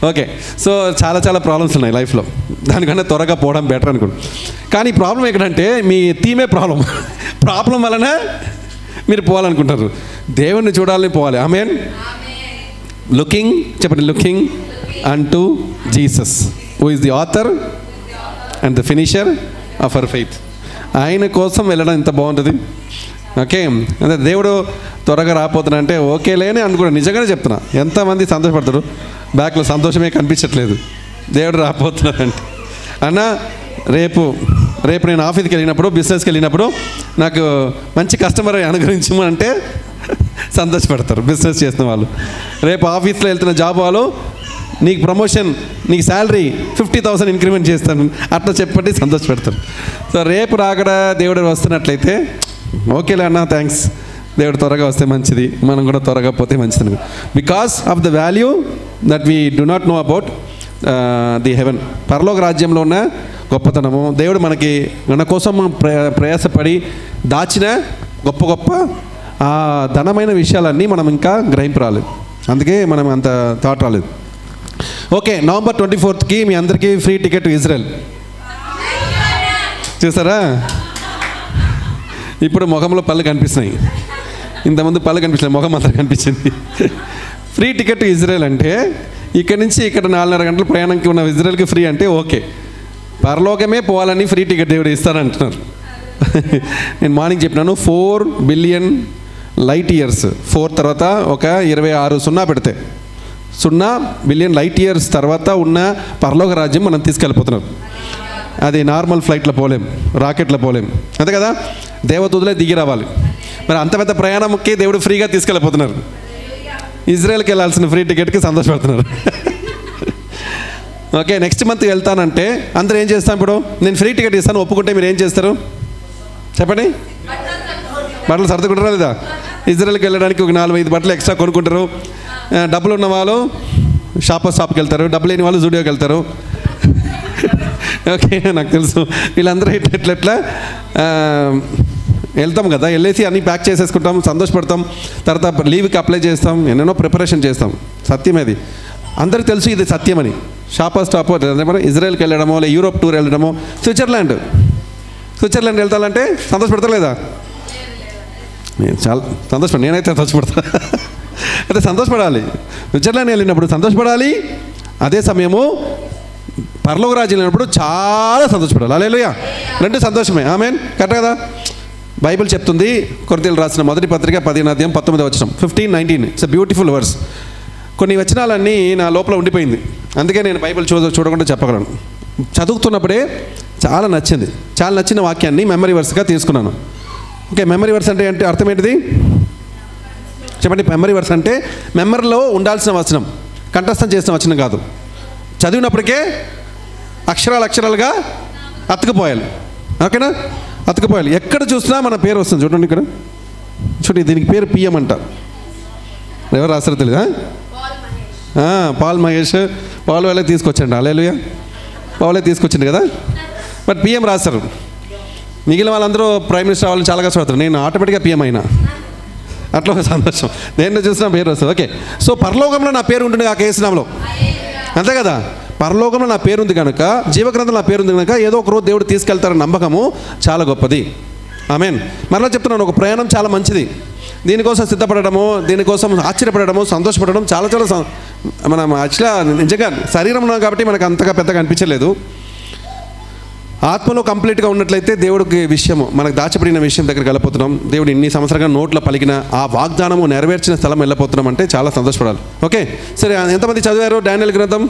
Okay, so చాలా చాలా problems ఉన్నాయి లైఫ్లో, దానికన్నా త్వరగా పోవడం బెటర్ అనుకోండి. కానీ ప్రాబ్లం ఎక్కడంటే మీ థీమే ప్రాబ్లం వలన మీరు పోవాలనుకుంటారు. దేవుణ్ణి చూడాలని పోవాలి. ఆమేన్. లుకింగ్, చెప్పండి, లుకింగ్ అంటూ Jesus who is the author and the finisher of our faith. ఆయన కోసం వెళ్ళడం ఎంత బాగుంటుంది. ఓకే, అంటే దేవుడు త్వరగా రాపోతున్నా అంటే ఓకేలే అని అనుకున్నాను. నిజంగానే చెప్తున్నా, ఎంతమంది సంతోషపడతారు, బ్యాక్లో సంతోషమే కనిపించట్లేదు దేవుడు రాపోతున్నాడంటే. అన్న రేపు నేను ఆఫీస్కి వెళ్ళినప్పుడు, బిజినెస్కి వెళ్ళినప్పుడు నాకు మంచి కస్టమర్ అనుగ్రహించమంటే సంతోషపడతారు బిజినెస్ చేసిన వాళ్ళు. రేపు ఆఫీస్లో వెళ్తున్న జాబ్ వాళ్ళు నీకు ప్రమోషన్, నీకు శాలరీ 50,000 ఇంక్రిమెంట్ చేస్తాను అట్లా చెప్పండి సంతోషపెడతారు. సో రేపు రాకడా దేవుడు వస్తున్నట్లయితే ఓకేలే అన్న, థ్యాంక్స్, దేవుడు త్వరగా వస్తే మంచిది, మనం కూడా త్వరగా పోతే మంచిది. Because of the value that we do not know about the haven. పరలోక రాజ్యంలో ఉన్న గొప్పతనము, దేవుడు మన కోసం ప్రయాసపడి దాచిన గొప్ప ఆ ధనమైన విషయాలన్నీ మనం ఇంకా గ్రహింపు రాలేదు, అందుకే మనం అంత థాట్ రాలేదు. ఓకే, November 24th మీ అందరికీ ఫ్రీ టికెట్ టు ఇజ్రాయెల్. చూసారా, ఇప్పుడు ముఖంలో పళ్ళు కనిపిస్తున్నాయి, ఇంతకుముందు పళ్ళు కనిపించలేదు, ముఖం మాత్రం కనిపించింది. ఫ్రీ టికెట్ టు ఇజ్రాయెల్ అంటే ఇక్కడ నుంచి ఇక్కడ 4.5 గంటల ప్రయాణంకి ఉన్న ఇజ్రాయెల్కి ఫ్రీ అంటే ఓకే. పరలోకమే పోవాలని ఫ్రీ టికెట్ దేవుడు ఇస్తారంటున్నారు. నేను మార్నింగ్ చెప్పినాను 4 బిలియన్ లైట్ ఇయర్స్, 4 తర్వాత ఒక 26 సున్నా పెడితే 0 బిలియన్ లైట్ ఇయర్స్ తర్వాత ఉన్న పరలోక రాజ్యం మనం తీసుకెళ్ళిపోతున్నాం. అది నార్మల్ ఫ్లైట్లో పోలేం, రాకెట్లో పోలేం, అంతే కదా, దేవదూతలే దిగి రావాలి. మరి అంత పెద్ద ప్రయాణంకి దేవుడు ఫ్రీగా తీసుకెళ్ళిపోతున్నారు. ఇజ్రాయెల్కి వెళ్ళాల్సిన ఫ్రీ టికెట్కి సంతోషపడుతున్నారు. ఓకే, నెక్స్ట్ మంత్ వెళ్తానంటే అందరూ ఏం చేస్తాం? ఇప్పుడు నేను ఫ్రీ టికెట్ ఇస్తాను, ఒప్పుకుంటే మీరు ఏం చేస్తారు చెప్పండి? బట్టలు సర్దుకుంటారా లేదా? ఇజ్రాయెల్కి వెళ్ళడానికి ఒక 4-5 బట్టలు ఎక్స్ట్రా కొనుక్కుంటారు. డబ్బులు ఉన్న వాళ్ళు షాప్కి వెళ్తారు, డబ్బులు లేని వాళ్ళు జూడియోకి వెళ్తారు. ఓకే, నాకు తెలుసు వీళ్ళందరూ ఎట్లా వెళ్తాం కదా, వెళ్ళేసి అన్నీ ప్యాక్ చేసేసుకుంటాం, సంతోషపడతాం, తర్వాత లీవ్కి అప్లై చేస్తాం, ఎన్నెన్నో ప్రిపరేషన్ చేస్తాం. సత్యమేది, అందరికీ తెలుసు ఇది సత్యమని. స్టాప్ ఇజ్రాయెల్కి వెళ్ళడమో, లేదా యూరోప్ టూర్ వెళ్ళడమో, స్విట్జర్లాండ్ వెళ్తానంటే సంతోషపడతారు లేదా? నేను చాలా సంతోషపడి, నేనైతే సంతోషపడతా. అయితే సంతోషపడాలి, స్విట్జర్లాండ్ వెళ్ళినప్పుడు సంతోషపడాలి, అదే సమయము పరలోక రాజ్యం వెళ్ళినప్పుడు చాలా సంతోషపడాలి. హల్లెలూయా, రెండు సంతోషమే. ఆమేన్, కరెక్ట్ కదా? బైబిల్ చెప్తుంది, కొరింథీయులకు రాసిన మొదటి పత్రిక 10:19 15-19. It's a beautiful verse. కొన్ని వచనాలన్నీ నా లోపల ఉండిపోయింది, అందుకే నేను బైబిల్ చూడకుండా చెప్పగలను. చదువుతున్నప్పుడే చాలా నచ్చిన వాక్యాన్ని మెమరీ వర్స్గా తీసుకున్నాను. ఓకే, మెమరీ వర్స్ అంటే అర్థం ఏంటిది చెప్పండి? మెమరీ వర్స్ అంటే మెమరీలో ఉండాల్సిన వచనం, కంఠస్థం చేసిన వచనం కాదు. చదివినప్పటికే అక్షరాలుగా అతుకుపోయాలి. ఓకేనా? అతుకుపోయాలి. ఎక్కడ చూసినా మన పేరు వస్తుంది. చూడండి ఇక్కడ, చూడండి, దీనికి పేరు పిఎం అంట. ఎవరు రాస్తారో తెలీదా? పాల్ మహేష్, పాల్ వాళ్ళే తీసుకొచ్చండి. హల్లెలూయా, పాలే తీసుకొచ్చింది కదా, బట్ పిఎం రాస్తారు. మిగిలిన వాళ్ళందరూ ప్రైమ్ మినిస్టర్ వాళ్ళని చాలా కష్టపడతారు, నేను ఆటోమేటిక్గా పిఎం అయినా, అట్లా ఒక సంతోషం. నేను చూసిన పేరు వస్తుంది. ఓకే, సో పరలోకంలో నా పేరు ఉంటుంది ఆ కేసునామలో, అంతే కదా? పరలోకంలో నా పేరు ఉంది కనుక, జీవగ్రంథంలో నా పేరు ఉంది కనుక ఏదో ఒక రోజు దేవుడు తీసుకెళ్తారన్న నమ్మకము చాలా గొప్పది. ఆమేన్. మరలా చెప్తున్నాను, ఒక ప్రయాణం చాలా మంచిది. దీనికోసం సిద్ధపడము, దీనికోసం ఆశ్చర్యపడము, సంతోషపడడం చాలా మనం యాక్చువల్గా నిజంగా శరీరంలో కాబట్టి మనకు అంతగా పెద్దగా అనిపించలేదు. ఆత్మలో కంప్లీట్గా ఉన్నట్లయితే దేవుడికి విషయము, మనకు దాచబడిన విషయం దగ్గరికి వెళ్ళిపోతున్నాం. దేవుడు ఇన్ని సంవత్సరాలుగా నోట్లో పలికిన ఆ వాగ్దానము నెరవేర్చిన స్థలం వెళ్ళిపోతున్నాం అంటే చాలా సంతోషపడాలి. ఓకే, సరే, ఎంతమంది చదివారు డానియేల్ గ్రంథం?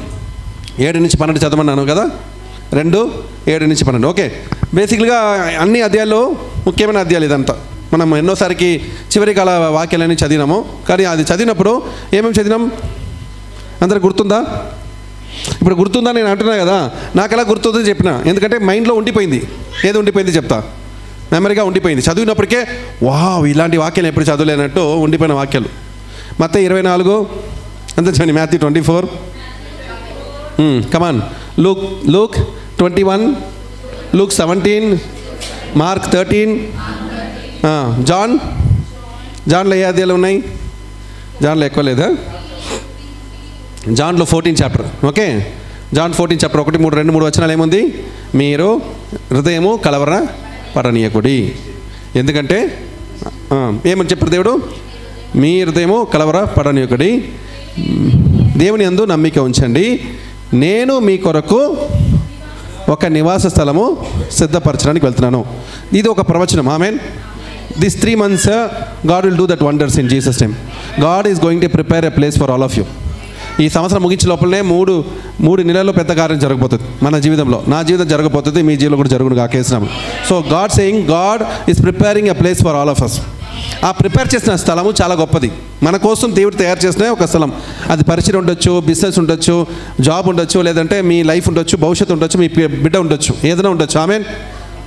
7-12 చదవమన్నాను కదా, 2:7-12. ఓకే, బేసిక్గా అన్ని అధ్యాయాల్లో ముఖ్యమైన అధ్యాయాలు ఇదంతా. మనం ఎన్నోసారికి చివరి కాల వాక్యాలని చదివినాము, కానీ అది చదివినప్పుడు ఏమేమి చదివినాం అందరికి గుర్తుందా? ఇప్పుడు గుర్తుందా నేను అంటున్నా కదా, నాకు ఎలా గుర్తుందని చెప్పిన, ఎందుకంటే మైండ్లో ఉండిపోయింది. ఏది ఉండిపోయింది చెప్తా, మెమరీగా ఉండిపోయింది. చదివినప్పటికే వావ్, ఇలాంటి వాక్యాలు ఎప్పుడు చదవలేనట్టు ఉండిపోయిన వాక్యాలు. మత్తయి 24 అంతే చూడండి, Matthew 24, come on, Luke 21, Luke 17, Mark 13, జాన్లో ఏ అధ్యాయాలు ఉన్నాయి? జాన్లో ఎక్కువ లేదా? జాన్లో 14 చాప్టర్. ఓకే, జాన్ 14 చాప్టర్ 1, 3, 2, 3 వచనాలు ఏముంది? మీరు హృదయము కలవర పడనీయకుడి. ఎందుకంటే ఏమని చెప్పారు దేవుడు? మీ హృదయము కలవర పడనీయకుడి, దేవుని యందు నమ్మిక ఉంచండి, నేను మీ కొరకు ఒక నివాస స్థలము సిద్ధపరచడానికి వెళ్తున్నాను. ఇది ఒక ప్రవచనం. ఆమేన్. These 3 months God will do that wonders in Jesus name. God is going to prepare a place for all of you. ఈ సంవత్సరం ముగించే లోపలనే మూడు నెలల్లో పెద్ద కార్యం జరగబోతుంది మన జీవితంలో. నా జీవితం జరగబోతుంది, మీ జీవితంలో కూడా జరుగును కాకేసినాము. So God saying God is preparing a place for all of us. ఆ ప్రిపేర్ చేసిన స్థలము చాలా గొప్పది. మన కోసం దేవుడు తయారు చేసిన ఒక స్థలం. అది పరిచయం ఉండొచ్చు, బిజినెస్ ఉండొచ్చు, జాబ్ ఉండొచ్చు, లేదంటే మీ లైఫ్ ఉండొచ్చు, భవిష్యత్తు ఉండొచ్చు, మీ బిడ్డ ఉండొచ్చు, ఏదైనా ఉండొచ్చు. ఆమేన్.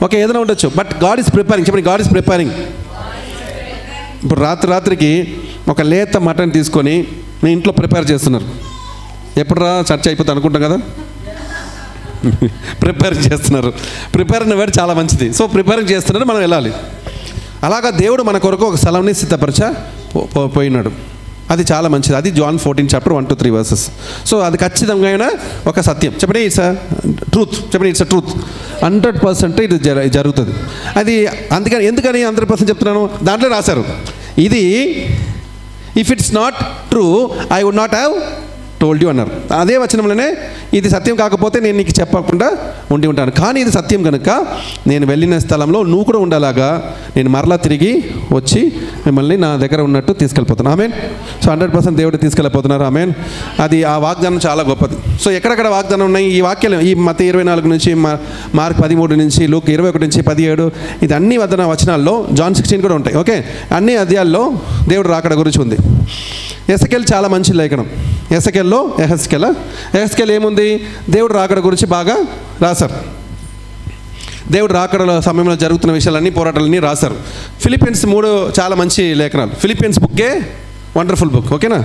ఓకే, ఏదైనా ఉండొచ్చు. But God is preparing. చెప్పండి, గాడ్ ఈస్ ప్రిపేరింగ్. ఇప్పుడు రాత్రికి ఒక లేత మటన్ తీసుకొని మీ ఇంట్లో ప్రిపేర్ చేస్తున్నారు. ఎప్పుడురా చర్చ అయిపోతుంది అనుకుంటాం కదా. ప్రిపేర్ చేస్తున్నారు. ప్రిపేర్ అనే వర్డ్ చాలా మంచిది. సో ప్రిపేరింగ్ చేస్తున్నారు, మనం వెళ్ళాలి. అలాగా దేవుడు మన కొరకు ఒక స్థలంని పోయినాడు. అది చాలా మంచిది. అది John 14 chapter 1 to 3 verses. So అది ఖచ్చితంగా ఒక సత్యం. చెప్పండి, ఇట్స్ అ ట్రూత్. చెప్పండి, ఇట్స్ అ ట్రూత్. 100% ఇది జరుగుతుంది. అది ఎందుకని 100% చెప్తున్నాను? దాంట్లో రాశారు, ఇది if it's not true I would not have told you అన్నారు. అదే వచనంలోనే ఇది సత్యం కాకపోతే నేను నీకు చెప్పకుండా ఉండి ఉంటాను, కానీ ఇది సత్యం కనుక నేను వెళ్ళిన స్థలంలో నువ్వు కూడా ఉండేలాగా నేను మరలా తిరిగి వచ్చి మిమ్మల్ని నా దగ్గర ఉన్నట్టు తీసుకెళ్ళిపోతాను. ఆమేన్. సో 100% దేవుడు తీసుకెళ్ళిపోతున్నారు. ఆమేన్. అది ఆ వాగ్దానం చాలా గొప్పది. సో ఎక్కడెక్కడ వాగ్దానం ఉన్నాయి ఈ వాక్యాలు? ఈ మత్తయి 24 నుంచి, మార్క్ 13 నుంచి, లూకా 21 నుంచి 17, ఇది అన్ని వచనాల్లో, జాన్ 16 కూడా ఉంటాయి. ఓకే, అన్ని అధ్యాయాల్లో దేవుడు రాకడ గురించి ఉంది. ఎహెస్కేల్ చాలా మంచి లేఖనం. ఎహెస్కేల్ ఏముంది? దేవుడు రాకడ గురించి బాగా రాశారు. దేవుడు రాకడ సమయంలో జరుగుతున్న విషయాలన్నీ, పోరాటాలన్నీ రాశారు. ఫిలిపియన్స్ 3 చాలా మంచి లేఖనాలు. ఫిలిపియన్స్ బుక్కే వండర్ఫుల్ బుక్. ఓకేనా?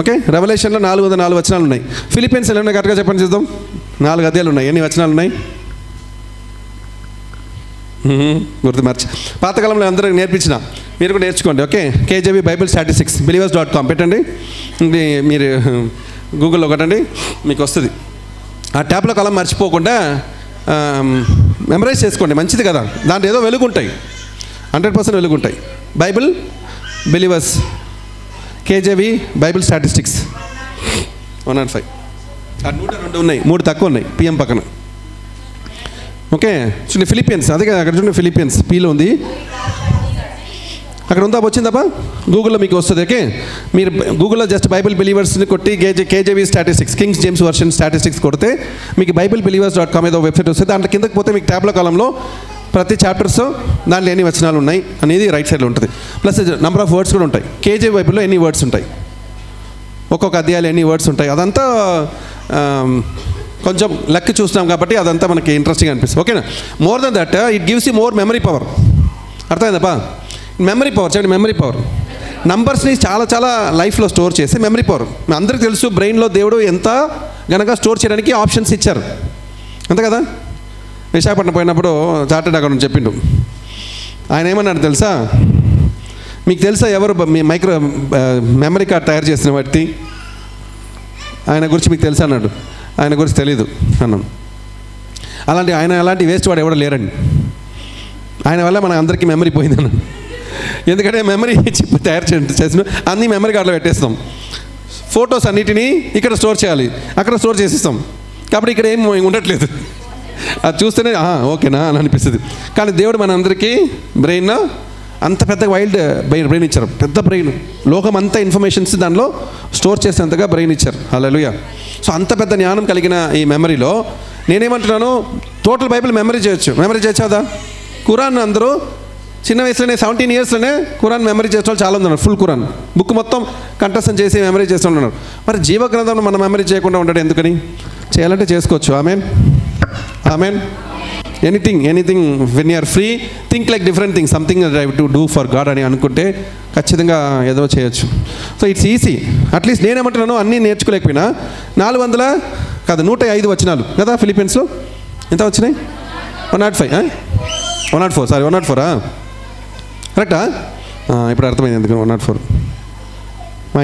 ఓకే, రెవల్యూషన్లో 404 వచనాలు ఉన్నాయి. ఫిలిపియన్స్ ఎలా ఉన్నాయి కరెక్ట్గా చెప్పండి చూద్దాం. 4 అధ్యాయాలు ఉన్నాయి. ఎన్ని వచనాలు ఉన్నాయి? గుర్తు మార్చి పాతకాలంలో అందరికి నేర్పించిన, మీరు కూడా నేర్చుకోండి. Okay, KJV Bible statistics believers.com పెట్టండి. మీరు గూగుల్లో కొట్టండి, మీకు వస్తుంది. ఆ ట్యాబ్లో కాలం మర్చిపోకుండా మెమరైజ్ చేసుకోండి. మంచిది కదా, దాంట్లో ఏదో వెలుగుంటాయి, 100% వెలుగుంటాయి. Bible believers KJV Bible statistics 105. 102 ఉన్నాయి, 3 తక్కువ ఉన్నాయి పిఎం పక్కన. ఓకే, చూడండి ఫిలిపియన్స్, అదే కదా అక్కడ చూడండి, ఫిలిపియన్స్ పీలో ఉంది, అక్కడ ఉందా? వచ్చిందప్పా, గూగుల్లో మీకు వస్తుంది. ఓకే, మీరు గూగుల్లో జస్ట్ బైబిల్ బిలీవర్స్ని కొట్టి KJV statistics, Kings James version statistics కొడితే మీకు bibleBelievers.com ఏదో వెబ్సైట్ వస్తుంది. దాంట్లో కిందకి పోతే మీకు ట్యాబ్లో కాలంలో ప్రతి చాప్టర్స్ దాంట్లో ఎన్ని వచనాలు ఉన్నాయి అనేది రైట్ సైడ్లో ఉంటుంది. ప్లస్ నెంబర్ ఆఫ్ వర్డ్స్ కూడా ఉంటాయి. కేజేవి బైబిల్లో ఎన్ని వర్డ్స్ ఉంటాయి, ఒక్కొక్క అధ్యాయాలు ఎన్ని వర్డ్స్ ఉంటాయి, అదంతా కొంచెం లెక్క చూస్తున్నాం కాబట్టి అదంతా మనకి ఇంట్రెస్టింగ్ అనిపిస్తుంది. ఓకేనా? More than that it gives you more memory power. అర్థమైందప్పా? Memory power. చెప్పండి, మెమరీ పవర్. నంబర్స్ని చాలా చాలా లైఫ్లో స్టోర్ చేసి మెమరీ పవర్. అందరికీ తెలుసు బ్రెయిన్లో దేవుడు ఎంత గనక స్టోర్ చేయడానికి ఆప్షన్స్ ఇచ్చారు, అంతే కదా? విశాఖపట్నం పోయినప్పుడు చార్టెడ్ అకౌంటెంట్ చెప్పిండు. ఆయన ఏమన్నాడు తెలుసా? మీకు తెలుసా ఎవరు మీ మెమరీ కార్డ్ తయారు చేసిన వ్యక్తి? ఆయన గురించి మీకు తెలుసా అన్నాడు. ఆయన గురించి తెలీదు అన్నాను. ఆయన అలాంటి వేస్ట్ వాడు ఎవడో లేరండి. ఆయన వల్ల మన అందరికీ మెమరీ పోయింది అన్నాను. ఎందుకంటే మెమరీ చిప్ తయారు చేసిన అన్ని మెమరీ కార్డులో పెట్టేస్తాం. ఫొటోస్ అన్నిటినీ ఇక్కడ స్టోర్ చేయాలి, అక్కడ స్టోర్ చేసిస్తాం. కాబట్టి ఇక్కడ ఏం ఉండట్లేదు. అది చూస్తేనే ఓకేనా అని అనిపిస్తుంది. కానీ దేవుడు మన అందరికీ బ్రెయిన్, అంత పెద్ద వైల్డ్ బ్రెయిన్ ఇచ్చారు. పెద్ద బ్రెయిన్, లోకం అంతా ఇన్ఫర్మేషన్స్ దానిలో స్టోర్ చేసేంతగా బ్రెయిన్ ఇచ్చారు. హల్లెలూయా. సో అంత పెద్ద జ్ఞానం కలిగిన ఈ మెమరీలో నేనేమంటున్నాను, టోటల్ బైబిల్ మెమరీ చేయొచ్చు కదా. ఖురాన్ అందరూ చిన్న వయసులోనే 17 yearsలోనే ఖురాన్ మెమరీ చేసే వాళ్ళు చాలా ఉన్నారు. ఫుల్ ఖురాన్ బుక్ మొత్తం కంఠస్థం చేసి మెమరీ చేస్తూ ఉన్నారు. మరి జీవగ్రంథంలో మనం మెమరీ చేయకుండా ఉండడం ఎందుకని? చేయాలంటే చేసుకోవచ్చు. Amen, amen. Anything when you're free think like different things, something I to do for God అని అనుకుంటే ఖచ్చితంగా ఏదో చేయొచ్చు. So it's easy. అట్లీస్ట్ నేనేమంటున్నాను, అన్నీ నేర్చుకోలేకపోయినా 105 వచనాలు కదా ఫిలిపియన్స్లో. ఎంత వచ్చినాయి? 105 104 సారీ 104 కరెక్టా? ఇప్పుడు అర్థమైంది ఎందుకు 104. మా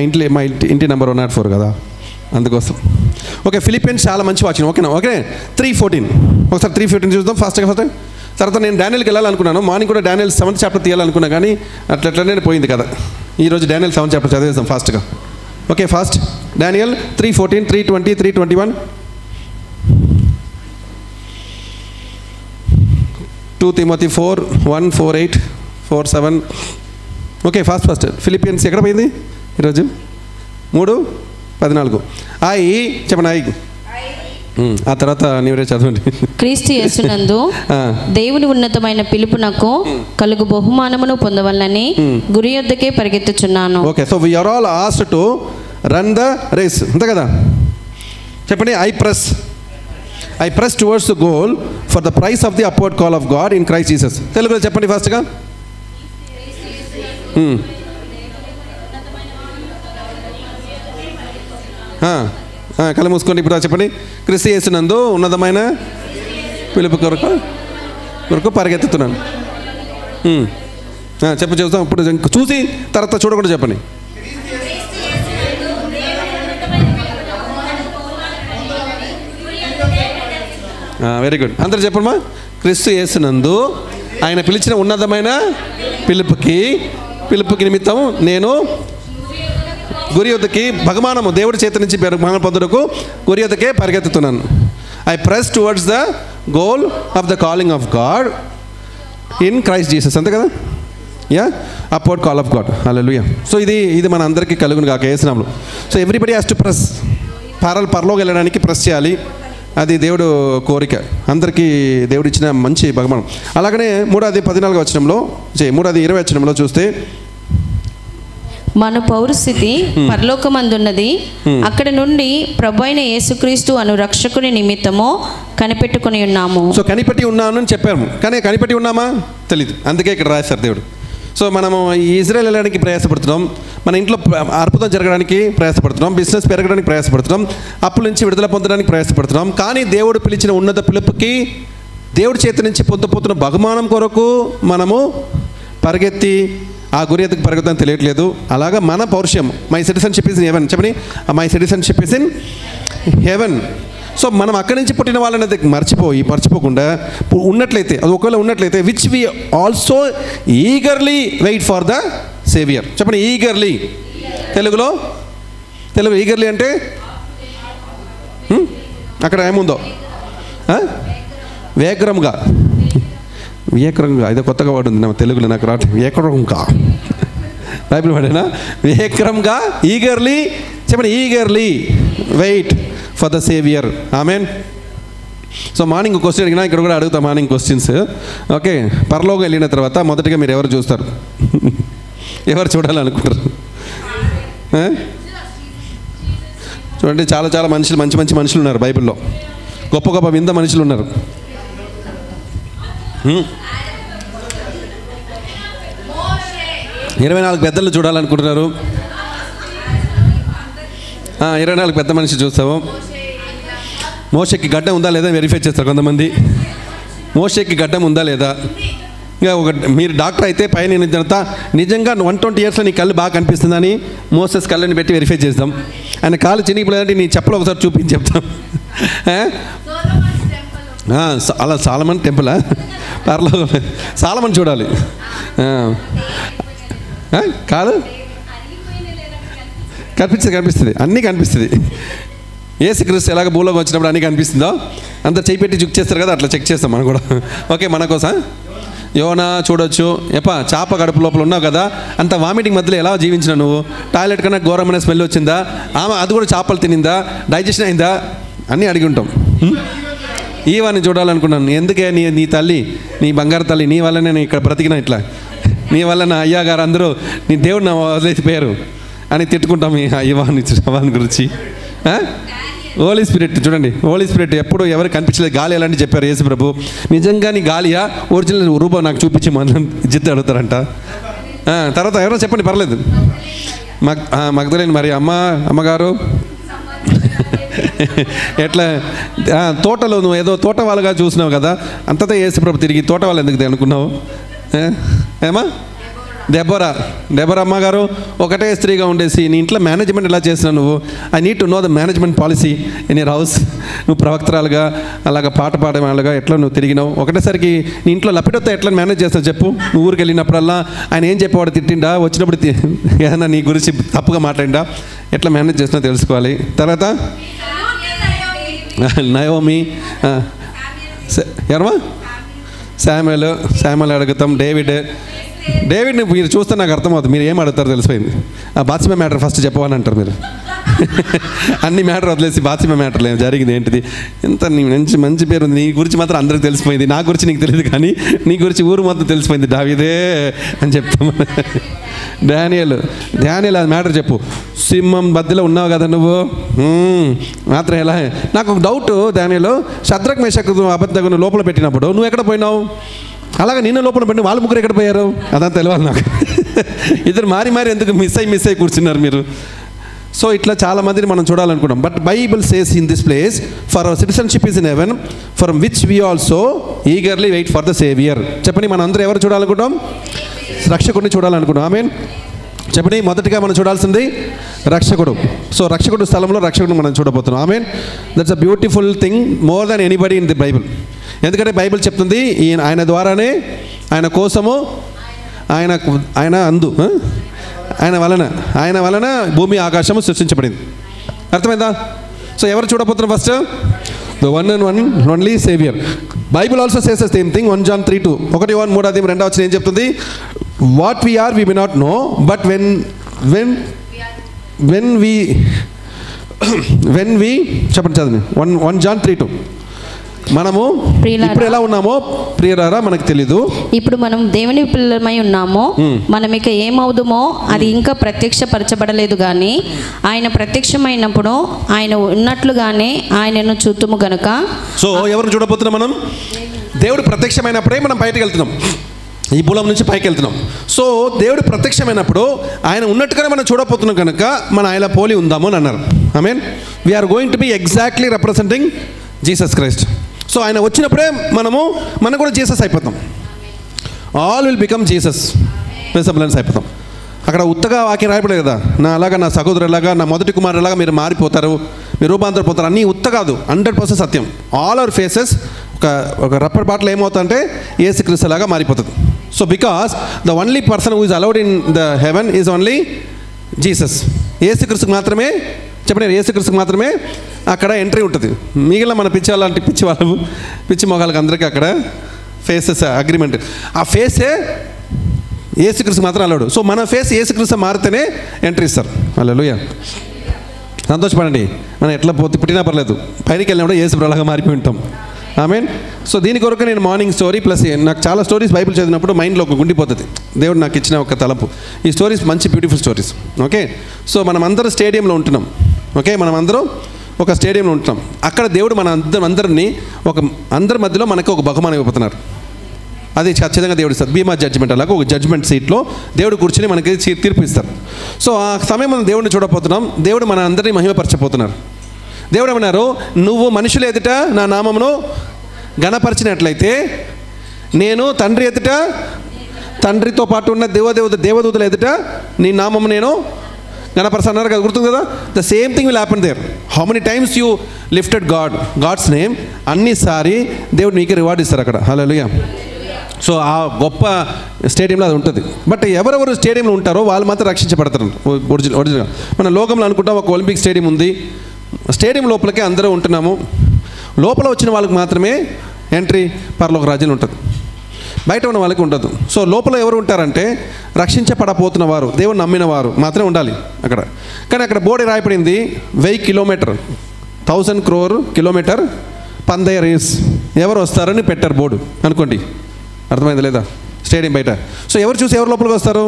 ఇంటి నెంబర్ 104 కదా. అందుకోసం. ఓకే, ఫిలిపియన్స్ చాలా మంచి వాక్యం. ఓకేనా? ఓకే, 3:14 ఒకసారి 3:14 చూద్దాం ఫాస్ట్గా. తర్వాత నేను డానియల్కి వెళ్ళాలనుకున్నాను. మార్నింగ్ కూడా డానియల్ 7th చాప్టర్ తీయాలనుకున్నా, కానీ అట్లనే పోయింది కదా. ఈరోజు డానియల్ 7th చాప్టర్ చదివేద్దాం ఫాస్ట్గా. Okay, fast. Daniel 3:14, 3:20, 3:21, 2 Timothy 4:1, 4:8, 4:7. Okay, fast. Philippians ఎక్కడ పోయింది ఈరోజు? 3:14. చెప్పండి. ఆ తర్వాత నీవే చదవండి. క్రీస్తు యేసునందు దేవుని ఉన్నతమైన పిలుపునకు కలుగు బహుమానమును పొందవలనని గురి యొద్దకే పరిగెత్తుచున్నాను. Okay, so we are all asked to run the race, అంతే కదా? చెప్పండి. I press towards the goal for the prize of the upward call of God in Christ Jesus. తెలుగులో చెప్పండి ఫాస్ట్గా. కళ్ళు మూసుకోండి. ఇప్పుడు చెప్పండి. క్రీస్తు యేసునందు ఉన్నతమైన పిలుపు కొరకు పరిగెత్తుతున్నాను. చూద్దాం. ఇప్పుడు చూసి తర్వాత చూడకుండా చెప్పండి. Very good. అందరూ చెప్పమ్మా. క్రీస్తు యేసునందు ఆయన పిలిచిన ఉన్నతమైన పిలుపుకి నిమిత్తం నేను గురి యొద్దకి బహుమానము దేవుడి చేతి నుంచి బహుమానం పొందుటకు గురి యొద్దకే పరిగెత్తుతున్నాను. I press towards the goal of the calling of God in Christ Jesus, అంతే కదా? Upward call of God. Hallelujah. So ఇది మన అందరికీ కలుగును గాక యేసు నామములో. So everybody has to press. పరలోకి వెళ్ళడానికి ప్రెస్ చేయాలి. అది దేవుడు కోరిక. అందరికీ దేవుడు ఇచ్చిన మంచి బహుమానం. అలాగనే 3:14 వచనంలో 3:20 వచనంలో చూస్తే మన పౌరస్థితి పరలోకమందున్నది, అక్కడ నుండి ప్రభువైన యేసుక్రీస్తు అను రక్షకుని నిమిత్తము కనిపెట్టుకుని ఉన్నాము. సో కనిపెట్టి ఉన్నాను అని చెప్పాము, కానీ కనిపెట్టి ఉన్నామా తెలీదు. అందుకే ఇక్కడ రాశారు దేవుడు. సో మనము ఇజ్రాయెల్ వెళ్ళడానికి ప్రయాసపడుతున్నాం, మన ఇంట్లో అద్భుతం జరగడానికి ప్రయాసపడుతున్నాం, బిజినెస్ పెరగడానికి ప్రయాసపడుతున్నాం, అప్పుల నుంచి విడుదల పొందడానికి ప్రయాసపడుతున్నాం. కానీ దేవుడు పిలిచిన ఉన్నత పిలుపుకి దేవుడి చేతి నుంచి పొందుపోతున్న బహుమానం కొరకు మనము పరిగెత్తి ఆ గురి ఎత్తుకు పరిగెత్తాలని తెలియట్లేదు. అలాగా మన పౌరుషం, my citizenship is in heaven. చెప్పని, my citizenship is in heaven. So మనం అక్కడి నుంచి పుట్టిన వాళ్ళని మర్చిపోకుండా ఉన్నట్లయితే, అది ఒకవేళ ఉన్నట్లయితే, which we also eagerly wait for the saviour. చెప్పండి, ఈగర్లీ. తెలుగు ఈగర్లీ అంటే అక్కడ ఏముందో వేగరంగా ఇదో కొత్తగా వాడు ఉంది నా తెలుగులో, నాకు రావట్లేదు. వేగరంగా బైబిల్ వాడేనా? వేగరంగా, ఈగర్లీ. చెప్పండి, eagerly wait for the saviour. Amen. So morning question అడిగినా ఇక్కడ కూడా అడుగుతాం మార్నింగ్ క్వశ్చన్స్. ఓకే, పరలోకం వెళ్ళిన తర్వాత మొదటిగా మీరు ఎవరు చూస్తారు? ఎవరు చూడాలనుకుంటారు? చూడండి, చాలా మనుషులు, మంచి మనుషులు ఉన్నారు బైబిల్లో. గొప్ప వింత మనుషులు ఉన్నారు. 24 పెద్దలు చూడాలనుకుంటున్నారు. 24 పెద్ద మనిషి చూస్తాము. మోషేకి గడ్డం ఉందా లేదా వెరిఫై చేస్తారు కొంతమంది. మోషేకి గడ్డం ఉందా లేదా? ఇంకా మీరు డాక్టర్ అయితే పైన నిజంగా 120 ఇయర్స్లో నీ కళ్ళు బాగా కనిపిస్తుందని మోసెస్ కళ్ళని పెట్టి వెరిఫై చేస్తాం. ఆయన కాళ్ళు చినిగిపోలేదంటే నీ చెప్పలు ఒకసారి చూపించి చెప్తాం. అలా సాలమన్ టెంపులా? పర్లో సాలమన్ చూడాలి కాదు, కనిపిస్తుంది, అన్నీ కనిపిస్తుంది. యేసుక్రీస్తు ఎలాగ భూలోకి వచ్చినప్పుడు అన్నీ కనిపిస్తుందో అంత చేయి పెట్టి చెక్ చేస్తారు కదా, అట్లా చెక్ చేస్తాం మనం కూడా. ఓకే, మన కోసం యోనా చూడొచ్చు. చేప కడుపు లోపల ఉన్నావు కదా, అంత వామిటింగ్ మధ్యలో ఎలా జీవించిన నువ్వు? టాయిలెట్ కన్నా ఘోరమైన స్మెల్ వచ్చిందా? అది కూడా చేపలు తినిందా? డైజెషన్ అయిందా? అన్నీ అడిగి ఉంటాం. ఈవాన్ని చూడాలనుకున్నాను. ఎందుకే నీ తల్లి, నీ బంగారు తల్లి, నీ వల్లనే నేను ఇక్కడ బ్రతికినా, ఇట్లా నీ వల్ల నా అయ్యగారు అందరూ నీ దేవుడు నా వదిలేసిపోయారు అని తిట్టుకుంటాం ఈ ఇవాన్ గురించి. హోలీ స్పిరిట్ చూడండి, హోలీ స్పిరిట్ ఎప్పుడు ఎవరికి కనిపించలేదు. గాలి ఎలాంటి చెప్పారు యేసు ప్రభు. నిజంగా నీ గాలియా ఒరిజినల్ రూపం నాకు చూపించి మనం జిత్తు అడుగుతారంట. తర్వాత ఎవరో చెప్పండి, పర్లేదు. మగ్దలేని మరి అమ్మగారు ఎట్లా తోటలో నువ్వు ఏదో తోట వాళ్ళగా చూసినావు కదా, అంతటా యేసు ప్రభు తిరిగి తోట వాళ్ళు ఎందుకు అనుకున్నావు? ఏమా డెబోరా అమ్మగారు ఒకటే స్త్రీగా ఉండేసి నీ ఇంట్లో మేనేజ్మెంట్ ఎలా చేస్తున్నావు నువ్వు? I need to know the management policy in your house. నువ్వు ప్రవక్తరాలుగా అలాగా పాట పాడేవాళ్ళుగా ఎట్లా నువ్వు తిరిగినావు? ఒకటేసరికి నీ ఇంట్లో లపిటతో ఎట్లా మేనేజ్ చేస్తావు చెప్పు? నువ్వు ఊరికి వెళ్ళినప్పుడల్లా ఆయన ఏం చెప్పేవాడు? తిట్టిండా? వచ్చినప్పుడు ఏదైనా నీ గురించి తప్పుగా మాట్లాడిండా? ఎట్లా మేనేజ్ చేస్తున్నావు తెలుసుకోవాలి. తర్వాత నయోమి, ఎవరమ్మా? శామ్యుయల్ అడుగుతాం. డేవిడ్ని మీరు చూస్తే నాకు అర్థమవుతుంది మీరు ఏం అడుగుతారో తెలిసిపోయింది. ఆ బాత్సీబా మ్యాటర్ ఫస్ట్ చెప్పమని అంటారు మీరు. అన్ని మ్యాటర్ వదిలేసి బాత్సీబా మ్యాటర్లో ఏం జరిగింది ఏంటిది? ఎంత నీ మంచి పేరు ఉంది, నీ గురించి మాత్రం అందరికి తెలిసిపోయింది, నా గురించి నీకు తెలియదు కానీ నీ గురించి ఊరు మొత్తం తెలిసిపోయింది, దావీదే అని చెప్తాము. డానియల్ అది మ్యాటర్ చెప్పు. సింహం మధ్యలో ఉన్నావు కదా నువ్వు, మాత్రం ఎలా? నాకు ఒక డౌట్, డానియల్ షద్రక్ మేషక్ అబేద్నెగోను లోపల పెట్టినప్పుడు నువ్వు ఎక్కడ పోయినావు? అలాగే నిన్ను లోపల పెట్టి వాళ్ళ ముగ్గురు ఎక్కడ పోయారు? అదంతా తెలియాలి నాకు. ఇద్దరు మారి ఎందుకు మిస్ అయ్యి కూర్చున్నారు మీరు? సో ఇట్లా చాలా మందిని మనం చూడాలనుకున్నాం. But Bible says in this place for our citizenship is in heaven from which we also eagerly wait for the saviour. చెప్పండి, మనం అందరూ ఎవరు చూడాలనుకుంటాం? రక్షకుడిని చూడాలనుకున్నాం. ఆమేన్. చెప్పండి, మొదటిగా మనం చూడాల్సింది రక్షకుడు. సో రక్షకుడు స్థలంలో రక్షకుడిని మనం చూడబోతున్నాం. Amen. That's a beautiful thing more than anybody in the Bible. ఎందుకంటే బైబిల్ చెప్తుంది ఆయన ద్వారానే, ఆయన కోసము, ఆయన అందు, ఆయన వలన భూమి ఆకాశము సృష్టించబడింది. అర్థమైందా? సో ఎవరు చూడబోతున్నారు? First the one and one only saviour. Bible also says the same thing. 1 John 3:2 1 John 3:2 ఏం చెప్తుంది? What we are we may not know, but when we చెప్పండి చదివి. 1 John 3:2 మనము ఇప్పుడు ఎలా ఉన్నామో ప్రియులారా మనకు తెలీదు. ఇప్పుడు మనం దేవుని పిల్లలమై ఉన్నామో, మనం ఇక ఏమవుదుమో అది ఇంకా ప్రత్యక్షపరచబడలేదు కానీ ఆయన ప్రత్యక్షమైనప్పుడు ఆయన ఉన్నట్లుగానే ఆయనను చూతుము గనుక. సో ఎవరిని చూడబోతున్నాం మనం? దేవుడు ప్రత్యక్షమైనప్పుడే మనం బయటకు వెళ్తున్నాం, ఈ భూలం నుంచి పైకి వెళ్తున్నాం. సో దేవుడు ప్రత్యక్షమైనప్పుడు ఆయన ఉన్నట్టుగానే మనం చూడబోతున్నాం కనుక మనం ఆయన పోలి ఉందాము అని అన్నారు. I mean we are going to be exactly representing Jesus Christ. So ఆయన వచ్చినప్పుడే మనం కూడా జీసస్ అయిపోతాం. All will become Jesus resemblance అయిపోతాం. అక్కడ ఉత్తగా వాక్యం రాయపడలేదు కదా, నా సహోదరులాగా, నా మొదటి కుమారులాగా మీరు మారిపోతారు, మీరు రూపాంతరపోతారు, అన్నీ ఉత్త కాదు, 100% సత్యం. ఆల్ అవర్ ఫేసెస్ ఒక రబ్బర్ బాటిల్ ఏమవుతుందంటే యేసుక్రీస్తు లాగా మారిపోతుంది. So because the only person who is allowed in the heaven is only Jesus. యేసుక్రీస్తుకు మాత్రమే, చెప్పండి, యేసుక్రీస్తుకు మాత్రమే అక్కడ ఎంట్రీ ఉంటుంది. మిగిలిన మన పిచ్చి మొగాళ్ళకి అందరికీ అక్కడ ఫేసెస్ అగ్రిమెంట్, ఆ ఫేసే యేసుక్రీస్తు మాత్రం అలౌడ్. సో మన ఫేస్ యేసుక్రీస్తు మారితేనే ఎంట్రీ ఇస్తారు. హల్లెలూయా. సంతోషపడండి. మనం ఎట్లా పుట్టినా పర్లేదు, పైకి వెళ్ళినప్పుడు యేసు ప్రభులాగా మారిపోయి ఉంటాం. ఆమేన్. సో దీని కొరకు నేను మార్నింగ్ స్టోరీ ప్లస్ నాకు చాలా స్టోరీస్ బైబిల్ చదివినప్పుడు మైండ్లో ఒక గుండిపోతుంది. దేవుడు నాకు ఇచ్చిన ఒక తలంపు. ఈ స్టోరీస్ మంచి బ్యూటిఫుల్ స్టోరీస్. ఓకే. సో మనం అందరూ స్టేడియంలో ఉంటున్నాం. ఓకే, మనం అందరూ ఒక స్టేడియంలో ఉంటున్నాం. అక్కడ దేవుడు మన అందరినీ అందరి మధ్యలో మనకు ఒక బహుమానం ఇవ్వబోతున్నారు. అది ఖచ్చితంగా దేవుడు ఇస్తారు. బీమా జడ్జిమెంట్ అలాగా ఒక జడ్జిమెంట్ సీట్లో దేవుడు కూర్చొని మనకి తీర్పు ఇస్తారు. సో ఆ సమయం మనం దేవుడిని చూడబోతున్నాం. దేవుడు మన అందరినీ మహిమపరచబోతున్నారు. దేవుడు ఏమన్నారు? నువ్వు మనుషుల ఎదుట నా నామమును ఘనపరిచినట్లయితే నేను తండ్రి ఎదుట, తండ్రితో పాటు ఉన్న దేవదూతల ఎదుట నీ నామము నేను ఘనపరచన్నారు కదా, గుర్తుంది కదా? The same thing will happen there. How many times you lifted God's name, అన్నిసారి దేవుడు నీకు రివార్డ్ ఇస్తారు అక్కడ. హల్లెలూయా. సో ఆ గొప్ప స్టేడియంలో అది ఉంటుంది. బట్ ఎవరెవరు స్టేడియంలో ఉంటారో వాళ్ళు మాత్రం రక్షించబడతారు. ఒరిజినల్ మన లోకంలో అనుకుంటాం ఒక ఒలింపిక్ స్టేడియం ఉంది, స్టేడియం లోపలికే అందరూ ఉంటున్నాము, లోపల వచ్చిన వాళ్ళకి మాత్రమే ఎంట్రీ పరలోక రాజ్యం ఉంటుంది, బయట ఉన్న వాళ్ళకి ఉండదు. సో లోపల ఎవరు ఉంటారంటే రక్షించబడపోతున్న వారు, దేవుని నమ్మిన వారు మాత్రమే ఉండాలి అక్కడ. కానీ అక్కడ బోర్డు రాయబడింది 1000 కిలోమీటర్ 1000 crore కిలోమీటర్ పందయ రేస్, ఎవరు వస్తారని పెట్టారు బోర్డు అనుకోండి. అర్థమైంది లేదా? స్టేడియం బయట. సో ఎవరు చూసి ఎవరు లోపలికి వస్తారు?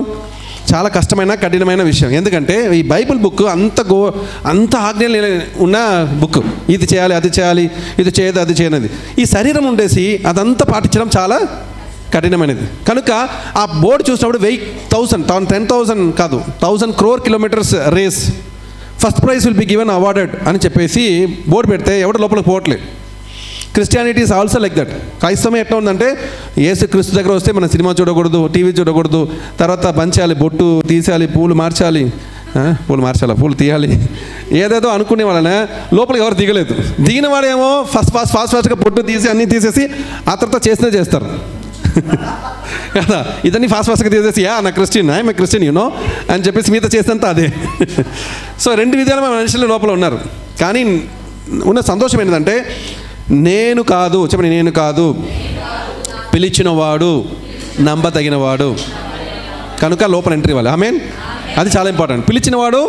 చాలా కష్టమైన కఠినమైన విషయం. ఎందుకంటే ఈ బైబిల్ బుక్ అంత ఆజ్ఞలు ఉన్న బుక్. ఇది చేయాలి, అది చేయాలి, ఇది చేయదు, అది చేయనది. ఈ శరీరం ఉండేసి అదంతా పాటించడం చాలా కఠినమైనది. కనుక ఆ బోర్డు చూసినప్పుడు 10,000 కాదు 1000 crore kilometres race, first prize will be given awarded అని చెప్పేసి బోర్డు పెడితే ఎవడు లోపలికి పోవట్లేదు. Christianity is also like that. క్రైస్తవం ఎట్లా ఉందంటే యేసు క్రీస్తు దగ్గర వస్తే మనం సినిమా చూడకూడదు, టీవీ చూడకూడదు, తర్వాత పంచాలి, బొట్టు తీసేయాలి, పూలు మార్చాలి, పూలు తీయాలి, ఏదేదో అనుకునే వాళ్ళనే లోపలికి ఎవరు దిగలేదు. దిగిన వాడేమో ఫాస్ట్గా బొట్టు తీసి అన్నీ తీసేసి ఆ తర్వాత చేసినా చేస్తారు కదా. ఇదన్నీ ఫాస్ట్గా తీసేసి నా క్రిస్టియన్ ఐఎమ్ క్రిస్టియన్ యూనో అని చెప్పేసి మీతో చేసినంత అదే. సో రెండు విధాలు మనుషులు లోపల ఉన్నారు. కానీ ఉన్న సంతోషం ఏంటంటే నేను కాదు, చెప్పండి, నేను కాదు, పిలిచినవాడు నమ్మదగినవాడు కనుక లోపల ఎంట్రీ ఇవ్వాలి. ఆమేన్. అది చాలా ఇంపార్టెంట్. పిలిచినవాడు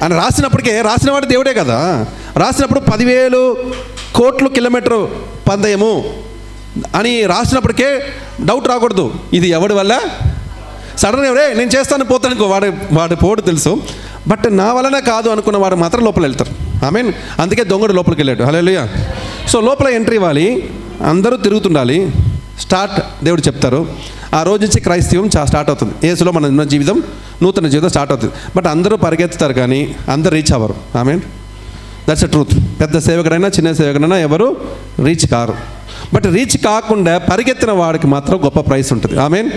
అని రాసినవాడు దేవుడే కదా. రాసినప్పుడు 10,000 కోట్ల కిలోమీటర్ పందయము అని రాసినప్పటికే డౌట్ రాకూడదు, ఇది ఎవడి వల్ల. సడన్గా ఎవరే నేను చేస్తాను పోతానుకో వాడు పోడు తెలుసు. బట్ నా వలన కాదు అనుకున్న వాడు మాత్రం లోపల వెళ్తారు. ఆమేన్. అందుకే దొంగడు లోపలికి వెళ్ళాడు. హల్లెలూయా. సో లోపల ఎంట్రీ ఇవ్వాలి, అందరూ తిరుగుతుండాలి. స్టార్ట్ దేవుడు చెప్తారు. ఆ రోజు నుంచి క్రైస్తవం స్టార్ట్ అవుతుంది. యేసులో మన జీవితం, నూతన జీవితం స్టార్ట్ అవుతుంది. బట్ అందరూ పరిగెత్తుతారు కానీ అందరూ రీచ్ అవ్వరు. ఆమేన్. That's a truth. పెద్ద సేవకుడైనా చిన్న సేవకుడైనా ఎవరు రీచ్ కారు. బట్ రీచ్ కాకుండా పరిగెత్తిన వాడికి మాత్రం గొప్ప ప్రైస్ ఉంటుంది. ఆమేన్.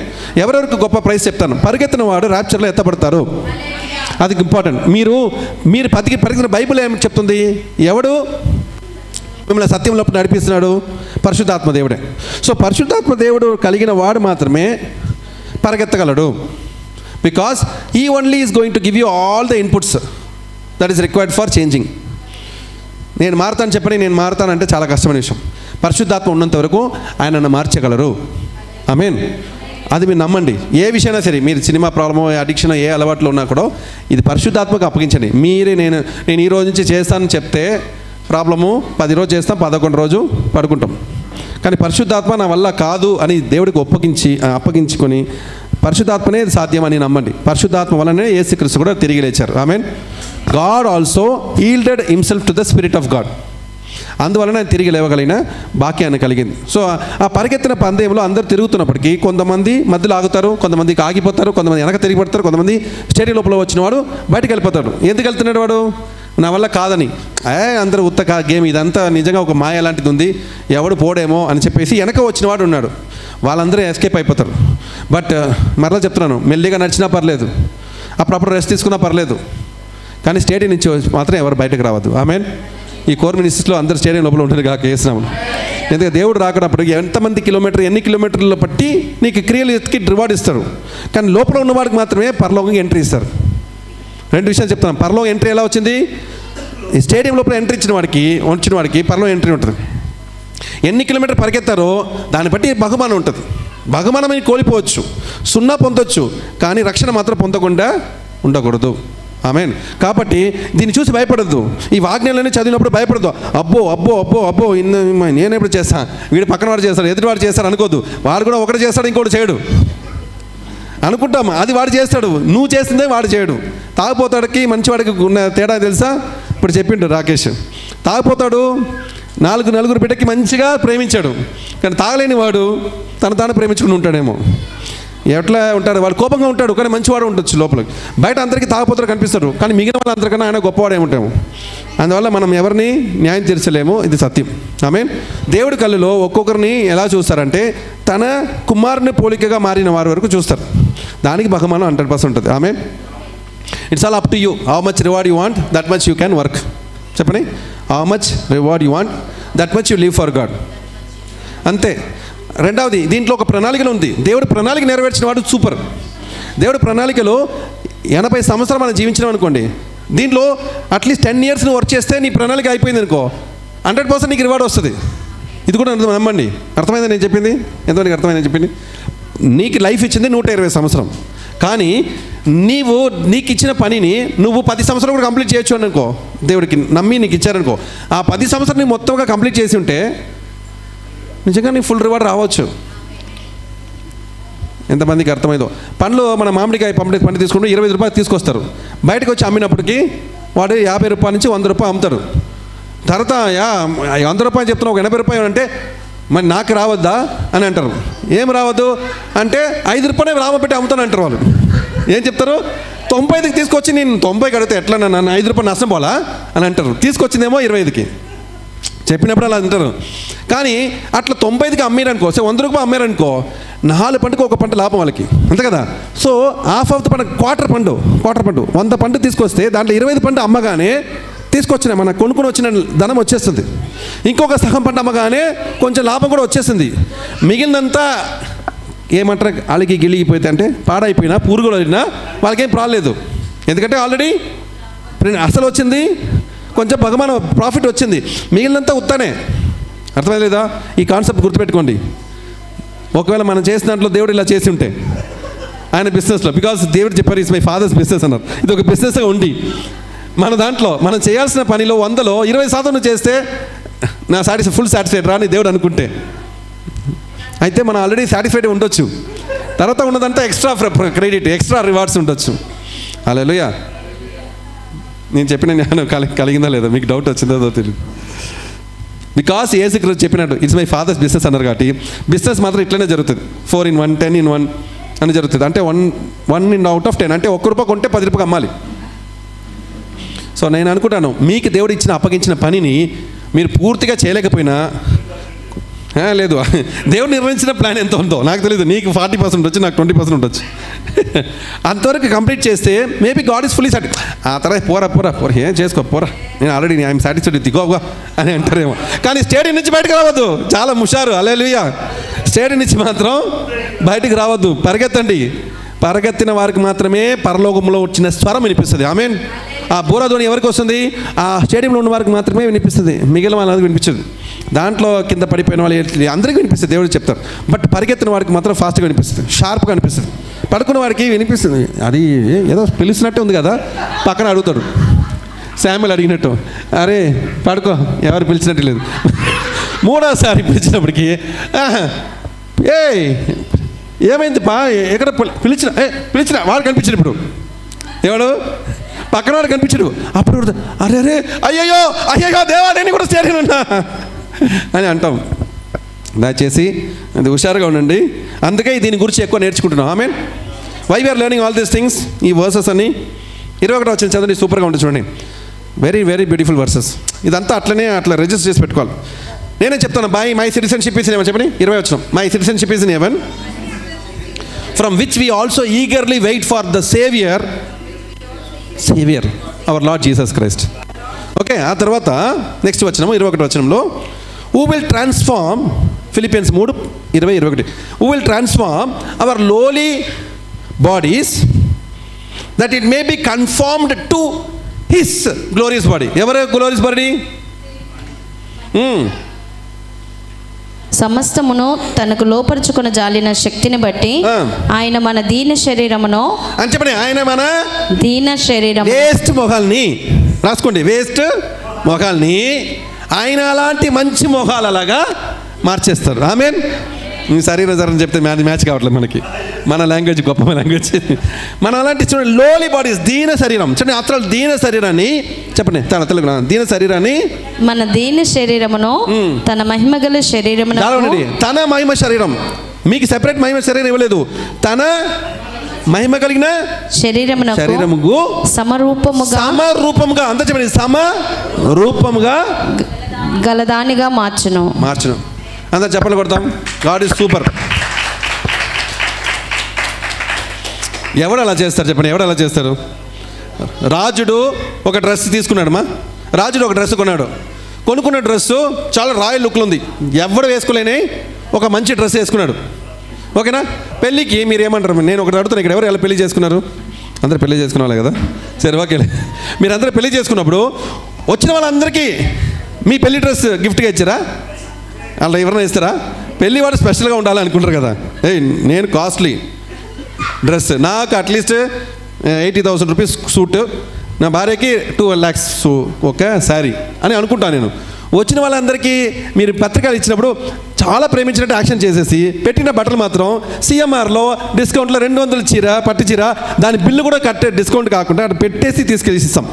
ఎవరెవరికి గొప్ప ప్రైస్ చెప్తాను. పరిగెత్తిన వాడు ర్యాప్చర్లో ఎత్తబడతారు. అది ఇంపార్టెంట్. మీరు పరిగెత్తిన బైబిల్ ఏమి చెప్తుంది? ఎవడు మిమ్మల్ని సత్యంలోకి నడిపిస్తున్నాడు? పరిశుద్ధాత్మ దేవుడే. సో పరిశుద్ధాత్మ దేవుడు కలిగిన వాడు మాత్రమే పరిగెత్తగలడు. Because he only is going to give you all the inputs that is required for changing. నేను మారుతాను చెప్పని నేను మారుతానంటే చాలా కష్టమైన విషయం. పరిశుద్ధాత్మ ఉన్నంత వరకు ఆయన నన్ను మార్చగలరు. ఆమేన్. అది మీరు నమ్మండి. ఏ విషయమైనా సరే, మీరు సినిమా ప్రాబ్లమో, అడిక్షన్, ఏ అలవాట్లు ఉన్నా కూడా ఇది పరిశుద్ధాత్మకు అప్పగించండి. నేను ఈ రోజు నుంచి చేస్తానని చెప్తే ప్రాబ్లము 10 రోజు చేస్తాం, 11 రోజు పడుకుంటాం. కానీ పరిశుద్ధాత్మ నా వల్ల కాదు అని దేవుడికి అప్పగించుకొని పరిశుద్ధాత్మనే సాధ్యమని నమ్మండి. పరిశుద్ధాత్మ వల్లనే యేసుక్రీస్తు కూడా తిరిగి లేచారు. Amen. God also yielded himself to the spirit of God. అందువలన ఆయన తిరిగి లేవగలిగిన భాగ్యాన్ని కలిగింది. సో ఆ పరిగెత్తిన పందెంలో అందరూ తిరుగుతున్నప్పటికీ కొంతమంది మధ్యలో ఆగుతారు, కొంతమందికి ఆగిపోతారు, కొంతమంది వెనక తిరిగి పడతారు, కొంతమంది స్టేడియం లోపల వచ్చిన వాడు బయటకు వెళ్ళిపోతాడు. ఎందుకు వెళ్తున్నాడు వాడు? నా వల్ల కాదని. అందరూ ఉత్తక గేమ్, ఇదంతా నిజంగా ఒక మాయ లాంటిది ఉంది, ఎవడు పోడేమో అని చెప్పేసి వెనక వచ్చిన వాడు ఉన్నాడు. వాళ్ళందరూ ఎస్కేప్ అయిపోతారు. బట్ మరలా చెప్తున్నాను, మెల్లిగా నడిచినా పర్లేదు, అప్పుడప్పుడు రెస్ట్ తీసుకున్నా పర్లేదు, కానీ స్టేడియం నుంచి మాత్రం ఎవరు బయటకు రావద్దు. ఆమేన్. ఈ కోర్ మినిస్ట్రీస్లో అందరు స్టేడియం లోపల ఉంటుంది కాక వేసినాము. ఎందుకంటే దేవుడు రాకడప్పుడు ఎంతమంది ఎన్ని కిలోమీటర్లు బట్టి నీకు క్రియలు ఎత్తికి రివార్డ్ ఇస్తారు. కానీ లోపల ఉన్నవాడికి మాత్రమే పరలోకంగా ఎంట్రీ ఇస్తారు. రెండు విషయాలు చెప్తాను. పరలోకం ఎంట్రీ ఎలా వచ్చింది? ఈ స్టేడియం లోపల ఎంట్రీ వచ్చిన వాడికి పరలోకం ఎంట్రీ ఉంటుంది. ఎన్ని కిలోమీటర్ పరిగెత్తారో దాన్ని బట్టి బహుమానం ఉంటుంది. బహుమానం కోల్పోవచ్చు, 0 పొందొచ్చు, కానీ రక్షణ మాత్రం పొందకుండా ఉండకూడదు. ఆమేన్. కాబట్టి దీన్ని చూసి భయపడద్దు. ఈ వాజ్ఞలన్నీ చదివినప్పుడు భయపడద్దు. అబ్బో నేను ఎప్పుడు చేస్తాను, వీడు పక్కన వాడు చేస్తాడు, ఎదుటివాడు చేస్తాడు అనుకోద్దు. వాడు కూడా ఒకటి చేస్తాడు, ఇంకోటి చేయడు అనుకుంటాము. అది వాడు చేస్తాడు, నువ్వు చేసిందే వాడు చేయడు. తాగుపోతాడికి మంచివాడికి ఉన్న తేడా తెలుసా? ఇప్పుడు చెప్పిండు రాకేష్. తాగుపోతాడు 4 బిడ్డకి మంచిగా ప్రేమించాడు, కానీ తాగలేని వాడు తాను ప్రేమించుకుని ఉంటాడేమో. ఎట్లా ఉంటాడు? వాడు కోపంగా ఉంటాడు, కానీ మంచివాడు ఉండొచ్చు లోపలికి. బయట అందరికీ తాగుపోతాడు కనిపిస్తాడు, కానీ మిగిలిన వాళ్ళందరికన్నా ఆయన గొప్పవాడే ఉంటాము. అందువల్ల మనం ఎవరిని న్యాయం తీర్చలేము. ఇది సత్యం. ఆమేన్. దేవుడి కళ్ళులో ఒక్కొక్కరిని ఎలా చూస్తారంటే తన కుమారుని పోలికగా మారిన వారి వరకు చూస్తారు. దానికి బహుమానం 100% ఉంటుంది. Amen. It's all up to you. How much reward you want, that much you can work. చెప్పండి. How much reward you want, that much you live for God. అంతే. రెండవది, దీంట్లో ఒక ప్రణాళికలు ఉంది. దేవుడు ప్రణాళిక నెరవేర్చిన వాడు సూపర్. దేవుడు ప్రణాళికలో 80 సంవత్సరాలు మనం జీవించినాం అనుకోండి, దీంట్లో అట్లీస్ట్ 10 years నువ్వు వర్క్ చేస్తే నీ ప్రణాళిక అయిపోయింది అనుకో, 100% నీకు రివార్డ్ వస్తుంది. ఇది కూడా నమ్మండి. అర్థమైందని నేను చెప్పింది? ఎంతమందికి అర్థమైందని చెప్పింది? నీకు లైఫ్ ఇచ్చింది 120 సంవత్సరం, కానీ నీకు ఇచ్చిన పనిని నువ్వు 10 సంవత్సరాలు కూడా కంప్లీట్ చేయొచ్చు అని అనుకో. దేవుడికి నమ్మి నీకు ఇచ్చారనుకో, ఆ 10 సంవత్సరాలు నీకు మొత్తంగా కంప్లీట్ చేసి ఉంటే నిజంగా నీకు ఫుల్ రివార్డ్ రావచ్చు. ఎంతమందికి అర్థమైందో? పండ్లు మన మామిడికాయ పండు తీసుకుంటూ 20 రూపాయలు తీసుకొస్తారు, బయటకు వచ్చి అమ్మినప్పటికీ వాడు 50 రూపాయల నుంచి 100 రూపాయలు అమ్ముతారు. తర్వాత 100 రూపాయలు చెప్తున్నా, ఒక 80 రూపాయలు అంటే మరి నాకు రావద్దా అని అంటారు. ఏం రావద్దు అంటే 5 రూపాయలు రామపెట్టి అమ్ముతాను అంటారు వాళ్ళు. ఏం చెప్తారు? 90కి తీసుకొచ్చి నేను 90కి అడిగితే ఎట్లా నన్ను 5 రూపాయలు నష్టం పోలా అని అంటారు. తీసుకొచ్చిందేమో 25కి. చెప్పినప్పుడు అలా అంటారు. కానీ అట్లా 90కి అమ్మారనుకో, 100 రూపాయలు అమ్మారనుకో, 4 పంటకు 1 పంట లాభం వాళ్ళకి, అంతే కదా. సో హాఫ్ ఆఫ్ ద పంట క్వార్టర్ పండు 100 పంట తీసుకొస్తే దాంట్లో 25 పంట అమ్మగానే తీసుకొచ్చిన మన కొనుక్కొని వచ్చిన ధనం వచ్చేస్తుంది. ఇంకొక సగం పంట అమ్మగానే కొంచెం లాభం కూడా వచ్చేస్తుంది. మిగిలినంతా ఏమంటారు, అలిగి గిలిగిపోతే అంటే పాడైపోయినా పురుగులు అయినా వాళ్ళకేం ప్రాబ్లం లేదు. ఎందుకంటే ఆల్రెడీ అసలు వచ్చింది, కొంచెం భగవాన్ ప్రాఫిట్ వచ్చింది, మిగిలినంతా ఉత్తానే. అర్థమైంది లేదా? ఈ కాన్సెప్ట్ గుర్తుపెట్టుకోండి. ఒకవేళ మనం చేసిన దాంట్లో దేవుడు ఇలా చేసి ఉంటే ఆయన బిజినెస్లో, బికాజ్ దేవుడు చెప్పారు ఇస్ మై ఫాదర్స్ బిజినెస్ అన్నారు. ఇది ఒక బిజినెస్గా ఉండి మన దాంట్లో మనం చేయాల్సిన పనిలో 100లో 20% చేస్తే నా ఫుల్ సాటిస్ఫైడ్ రా అని దేవుడు అనుకుంటే, అయితే మనం ఆల్రెడీ సాటిస్ఫైడ్ ఉండొచ్చు. తర్వాత ఉన్నదంతా ఎక్స్ట్రా క్రెడిట్, ఎక్స్ట్రా రివార్డ్స్ ఉండొచ్చు. హల్లెలూయా. నేను చెప్పిన జ్ఞానం కలిగిందా లేదా, మీకు డౌట్ వచ్చిందో తెలియదు. బికాస్ యేసుక్రీస్తు చెప్పినట్టు ఇట్స్ మై ఫాదర్స్ బిజినెస్ అన్నారు కాబట్టి బిజినెస్ మాత్రం ఇట్లనే జరుగుతుంది. 4 in 1, 10 in 1 అని జరుగుతుంది. అంటే 1 out of 10, అంటే 1 రూపాయి కొంటే 10 రూపాయలు అమ్మాలి. సో నేను అనుకుంటాను, మీకు దేవుడు అప్పగించిన పనిని మీరు పూర్తిగా చేయలేకపోయినా లేదు, దేవుడు నిర్వహించిన ప్లాన్ ఎంత ఉందో నాకు తెలియదు. నీకు 40% ఉండొచ్చు, నాకు 20% ఉండొచ్చు. అంతవరకు కంప్లీట్ చేస్తే maybe God is fully satisfied. ఆ తర్వాత పోరా ఏం చేసుకో పోరా, నేను ఆల్రెడీ ఐఎమ్ సాటిస్ఫైడ్ దిగోగా అని అంటారేమో. కానీ స్టేడియం నుంచి బయటకు రావద్దు, చాలా ముషారు. హల్లెలూయా. స్టేడియం నుంచి మాత్రం బయటికి రావద్దు, పరిగెత్తండి. పరిగెత్తిన వారికి మాత్రమే పరలోకంలో వచ్చిన స్వరం వినిపిస్తుంది. ఆమేన్. ఆ బూరధ్వని ఎవరికి వస్తుంది? ఆ స్టేడియంలో ఉన్న వారికి మాత్రమే వినిపిస్తుంది, మిగిలిన వాళ్ళకి వినిపించదు. దాంట్లో కింద పడిపోయిన వాళ్ళు అందరికీ వినిపిస్తుంది, దేవుడు చెప్తారు. బట్ పరిగెత్తిన వారికి మాత్రం ఫాస్ట్గా వినిపిస్తుంది, షార్ప్గా అనిపిస్తుంది. పడుకున్న వారికి వినిపిస్తుంది, అది ఏదో పిలుస్తున్నట్టే ఉంది కదా. పక్కన అడుగుతాడు, శామ్యుల్ అడిగినట్టు, అరే పడుకో, ఎవరు పిలిచినట్టు లేదు. మూడోసారి పిలిచినప్పటికీ ఏమైంది పా, ఎక్కడ పిలిచిన వాడు కనిపించాడు. ఇప్పుడు ఎవడు పక్కన వాడు కనిపించాడు. అప్పుడు అరే అయ్యయ్యో దేవా, నేను కూడా స్టేడియం ఉన్నా అని అంటాం. దయచేసి అది హుషారుగా ఉండండి. అందుకే దీని గురించి ఎక్కువ నేర్చుకుంటున్నాం. Amen. Why we are learning all these things. ఈ వర్సెస్ అని 21 వచ్చిన చదవండి, సూపర్గా ఉంటుంది చూడండి. Very very beautiful verses. ఇదంతా అట్లా రిజిస్టర్ చేసి పెట్టుకోవాలి. నేనే చెప్తాను, my citizenship is in heaven చెప్పండి. 20 వచ్చిన my citizenship is in heaven from which we also eagerly wait for the Savior, our Lord Jesus Christ. Okay, ఆ తర్వాత నెక్స్ట్ వచనము 21 వచనంలో, who will transform, Philippians 3:20-21, who will transform our lowly bodies that it may be conformed to his glorious body. ఎవరు glorious body? సమస్తమును తనకు లోపరుచుకున్న జాలిన శక్తిని బట్టి ఆయన మన దీన శరీరమును అని చెప్పండి. ఆయన మన దీన శరీరం, వేస్ట్ మొహాల్ని రాసుకోండి, వేస్ట్ మొహాల్ని ఆయన అలాంటి మంచి మొహాలు అలాగా మార్చేస్తారు. ఆమేన్. శరీరం జరని చెప్తే మ్యాచ్ కావట్లేదు మనకి, మన లాంగ్వేజ్ గొప్ప లాంగ్వేజ్. మనం అలాంటి చూడండి, లోలీ బాడీస్, దీన శరీరం. చూడండి, అసలు దీన శరీరాన్ని చెప్పండి, తన తెలుగు దీన శరీరాన్ని, మన దీన శరీరమును తన మహిమగల శరీరమును, తన మహిమ శరీరం. మీకు సెపరేట్ మహిమ శరీరం ఇవ్వలేదు, తన మహిమ కలిగిన శరీరముకు సమరూపముగా అంత చెప్పండి, సమరూపముగా గలదానిగా మార్చును. అంతా చెప్పలు కొడతాం. God is super. ఎవడు అలా చేస్తారు చెప్పండి, ఎవడు అలా చేస్తారు? రాజుడు ఒక డ్రెస్ తీసుకున్నాడమ్మా. రాజుడు ఒక డ్రెస్ కొనుక్కున్న డ్రెస్సు చాలా రాయల్ లుక్లో ఉంది, ఎవడు వేసుకోలేని ఒక మంచి డ్రెస్ వేసుకున్నాడు. ఓకేనా? పెళ్ళికి మీరు ఏమంటారు? నేను ఒకటి అడుగుతాను, ఇక్కడ ఎవరు ఎలా పెళ్లి చేసుకున్నారు? అందరూ పెళ్లి చేసుకునే వాళ్ళే కదా. సరే, ఓకే. మీరు అందరూ పెళ్లి చేసుకున్నప్పుడు వచ్చిన వాళ్ళందరికీ మీ పెళ్లి డ్రెస్ గిఫ్ట్గా ఇచ్చారా? అలా ఎవరైనా ఇస్తారా? పెళ్ళి వాడు స్పెషల్గా ఉండాలి అనుకుంటారు కదా. నేను కాస్ట్లీ డ్రెస్, నాకు అట్లీస్ట్ 80,000 రూపీస్ సూట్, నా భార్యకి 12 lakhs ఒక శారీ అని అనుకుంటాను నేను. వచ్చిన వాళ్ళందరికీ మీరు పత్రికలు ఇచ్చినప్పుడు చాలా ప్రేమించినట్టు యాక్షన్ చేసేసి పెట్టిన బట్టలు మాత్రం సిఎంఆర్లో డిస్కౌంట్లో 200 చీర, పట్టు చీర, దాని బిల్లు కూడా కట్టే డిస్కౌంట్ కాకుండా అటు పెట్టేసి తీసుకెళ్ళి ఇస్తాం.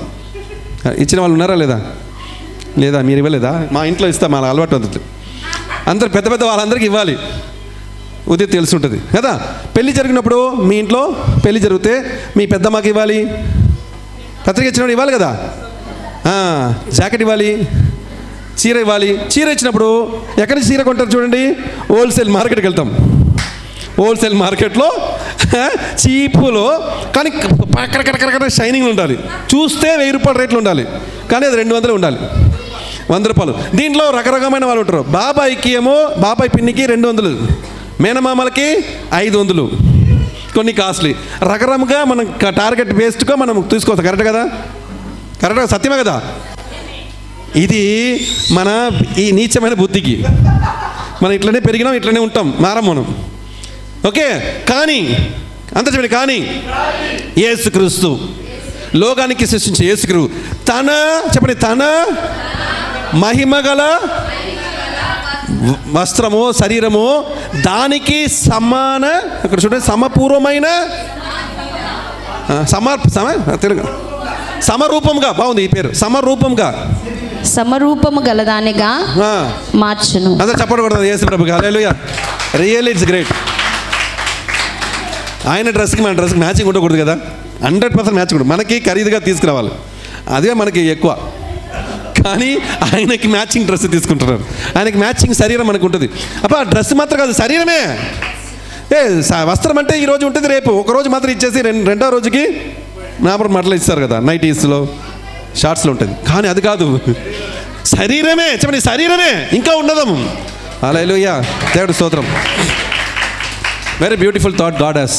ఇచ్చిన వాళ్ళు ఉన్నారా లేదా? మీరు ఇవ్వలేదా? మా ఇంట్లో ఇస్తాం, మా అలవాటు అవుతుంది. అందరు పెద్ద వాళ్ళందరికీ ఇవ్వాలి, ఉదయం తెలిసి ఉంటుంది కదా. పెళ్ళి జరిగినప్పుడు మీ ఇంట్లో పెళ్ళి జరిగితే మీ పెద్దమ్మకి ఇవ్వాలి, పత్రిక ఇచ్చినప్పుడు ఇవ్వాలి కదా, జాకెట్ ఇవ్వాలి, చీర ఇవ్వాలి. చీర ఇచ్చినప్పుడు ఎక్కడి నుంచి చీర కొంటారు చూడండి, హోల్సేల్ మార్కెట్కి వెళ్తాం. హోల్సేల్ మార్కెట్లో చీపులో కానీ కరకర షైనింగ్లు ఉండాలి. చూస్తే 1000 రూపాయల రేట్లు ఉండాలి, కానీ అది 200 ఉండాలి, 100 రూపాయలు. దీంట్లో రకరకమైన వాళ్ళు ఉంటారు. బాబాయికి ఏమో బాబాయ్ పిన్నికి 200, మేనమామలకి 500, కొన్ని కాస్ట్లీ. రకరకంగా మనం టార్గెట్ బేస్డ్గా మనం తీసుకోవచ్చు. కరెక్ట్ కదా? కరెక్ట్గా సత్యమే కదా? ఇది మన ఈ నీచమైన బుద్ధికి మనం ఇట్లనే పెరిగినాం, ఇట్లనే ఉంటాం, మారం మనం. ఓకే, కానీ అంత చెప్పండి, కానీ యేసుక్రీస్తు లోకానికి సృష్టించే యేసుక్రీస్తు తన చెప్పండి తన మహిమగల వస్త్రము శరీరము దానికి సమాన, అక్కడ చూడండి, సమపూర్వమైన సమరూపంగా, బాగుంది ఈ పేరు, సమరూపము గలదానిగా మార్చును. అదే చెప్పకూడదు యేసు ప్రభుకి. హల్లెలూయా, రియల్లీ ఇట్స్ గ్రేట్. ఆయన డ్రెస్కి మన డ్రెస్కి మ్యాచింగ్ ఉండకూడదు కదా, 100% మ్యాచింగ్ ఉండదు. మనకి ఖరీదుగా తీసుకురావాలి, అదే మనకి ఎక్కువ. కానీ ఆయనకి మ్యాచింగ్ డ్రెస్ తీసుకుంటున్నారు, ఆయనకి మ్యాచింగ్ శరీరం మనకు ఉంటుంది. అప్పుడు ఆ డ్రెస్ మాత్రం కాదు, శరీరమే. వస్త్రం అంటే ఈరోజు ఉంటుంది, రేపు ఒకరోజు మాత్రం ఇచ్చేసి రెండో రోజుకి నాపర్ మటలు ఇస్తారు కదా, నైటీస్లో షార్ట్స్లో ఉంటుంది. కానీ అది కాదు, శరీరమే. చెప్పండి, శరీరమే ఇంకా ఉన్నదము. హల్లెలూయా, దేవుడి స్తోత్రం. Very beautiful thought God has.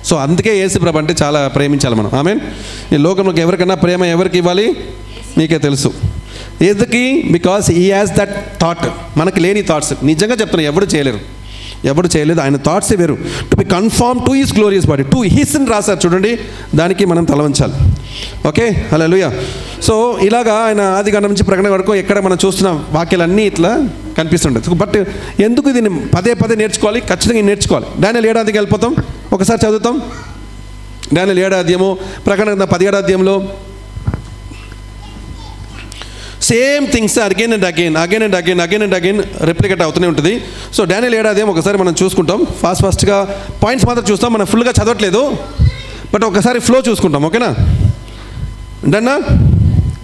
So అందుకే యేసు ప్రభు అంటే చాలా ప్రేమించాలి మనం. ఆమేన్. ఈ లోకంలోకి ఎవరికన్నా ప్రేమ ఎవరికి ఇవ్వాలి మీకే తెలుసు. ఎందుకు? Because he has that thought. మనకి లేని థాట్స్, నిజంగా చెప్తున్నా, ఎవరు చేయలేరు, ఎవరు చేయలేదు. ఆయన థాట్సే వేరు. To be confirm to his glorious body, to his అని రాశారు చూడండి, దానికి మనం తలవంచాలి. ఓకే, హల్లెలూయా. సో ఇలాగా ఆయన ఆదికాండం నుంచి ప్రకటన వరకు ఎక్కడ మనం చూస్తున్న వాక్యాలన్నీ ఇట్లా కనిపిస్తుంటాయి. బట్ ఎందుకు దీన్ని పదే పదే నేర్చుకోవాలి? ఖచ్చితంగా నేర్చుకోవాలి. డానియేల్ 7వ అధ్యాయం వెళ్ళిపోతాం, ఒకసారి చదువుతాం. డానియేల్ 7వ అధ్యాయము, ప్రకటన 17వ అధ్యాయంలో same things again and again replicate అవుతూనే ఉంటుంది. సో డానియేల్ 7వ అధ్యాయం ఒకసారి మనం చూసుకుంటాం. ఫాస్ట్గా పాయింట్స్ మాత్రం చూస్తాం, మనం ఫుల్గా చదవట్లేదు, బట్ ఒకసారి ఫ్లో చూసుకుంటాం. ఓకేనా? డన్నా?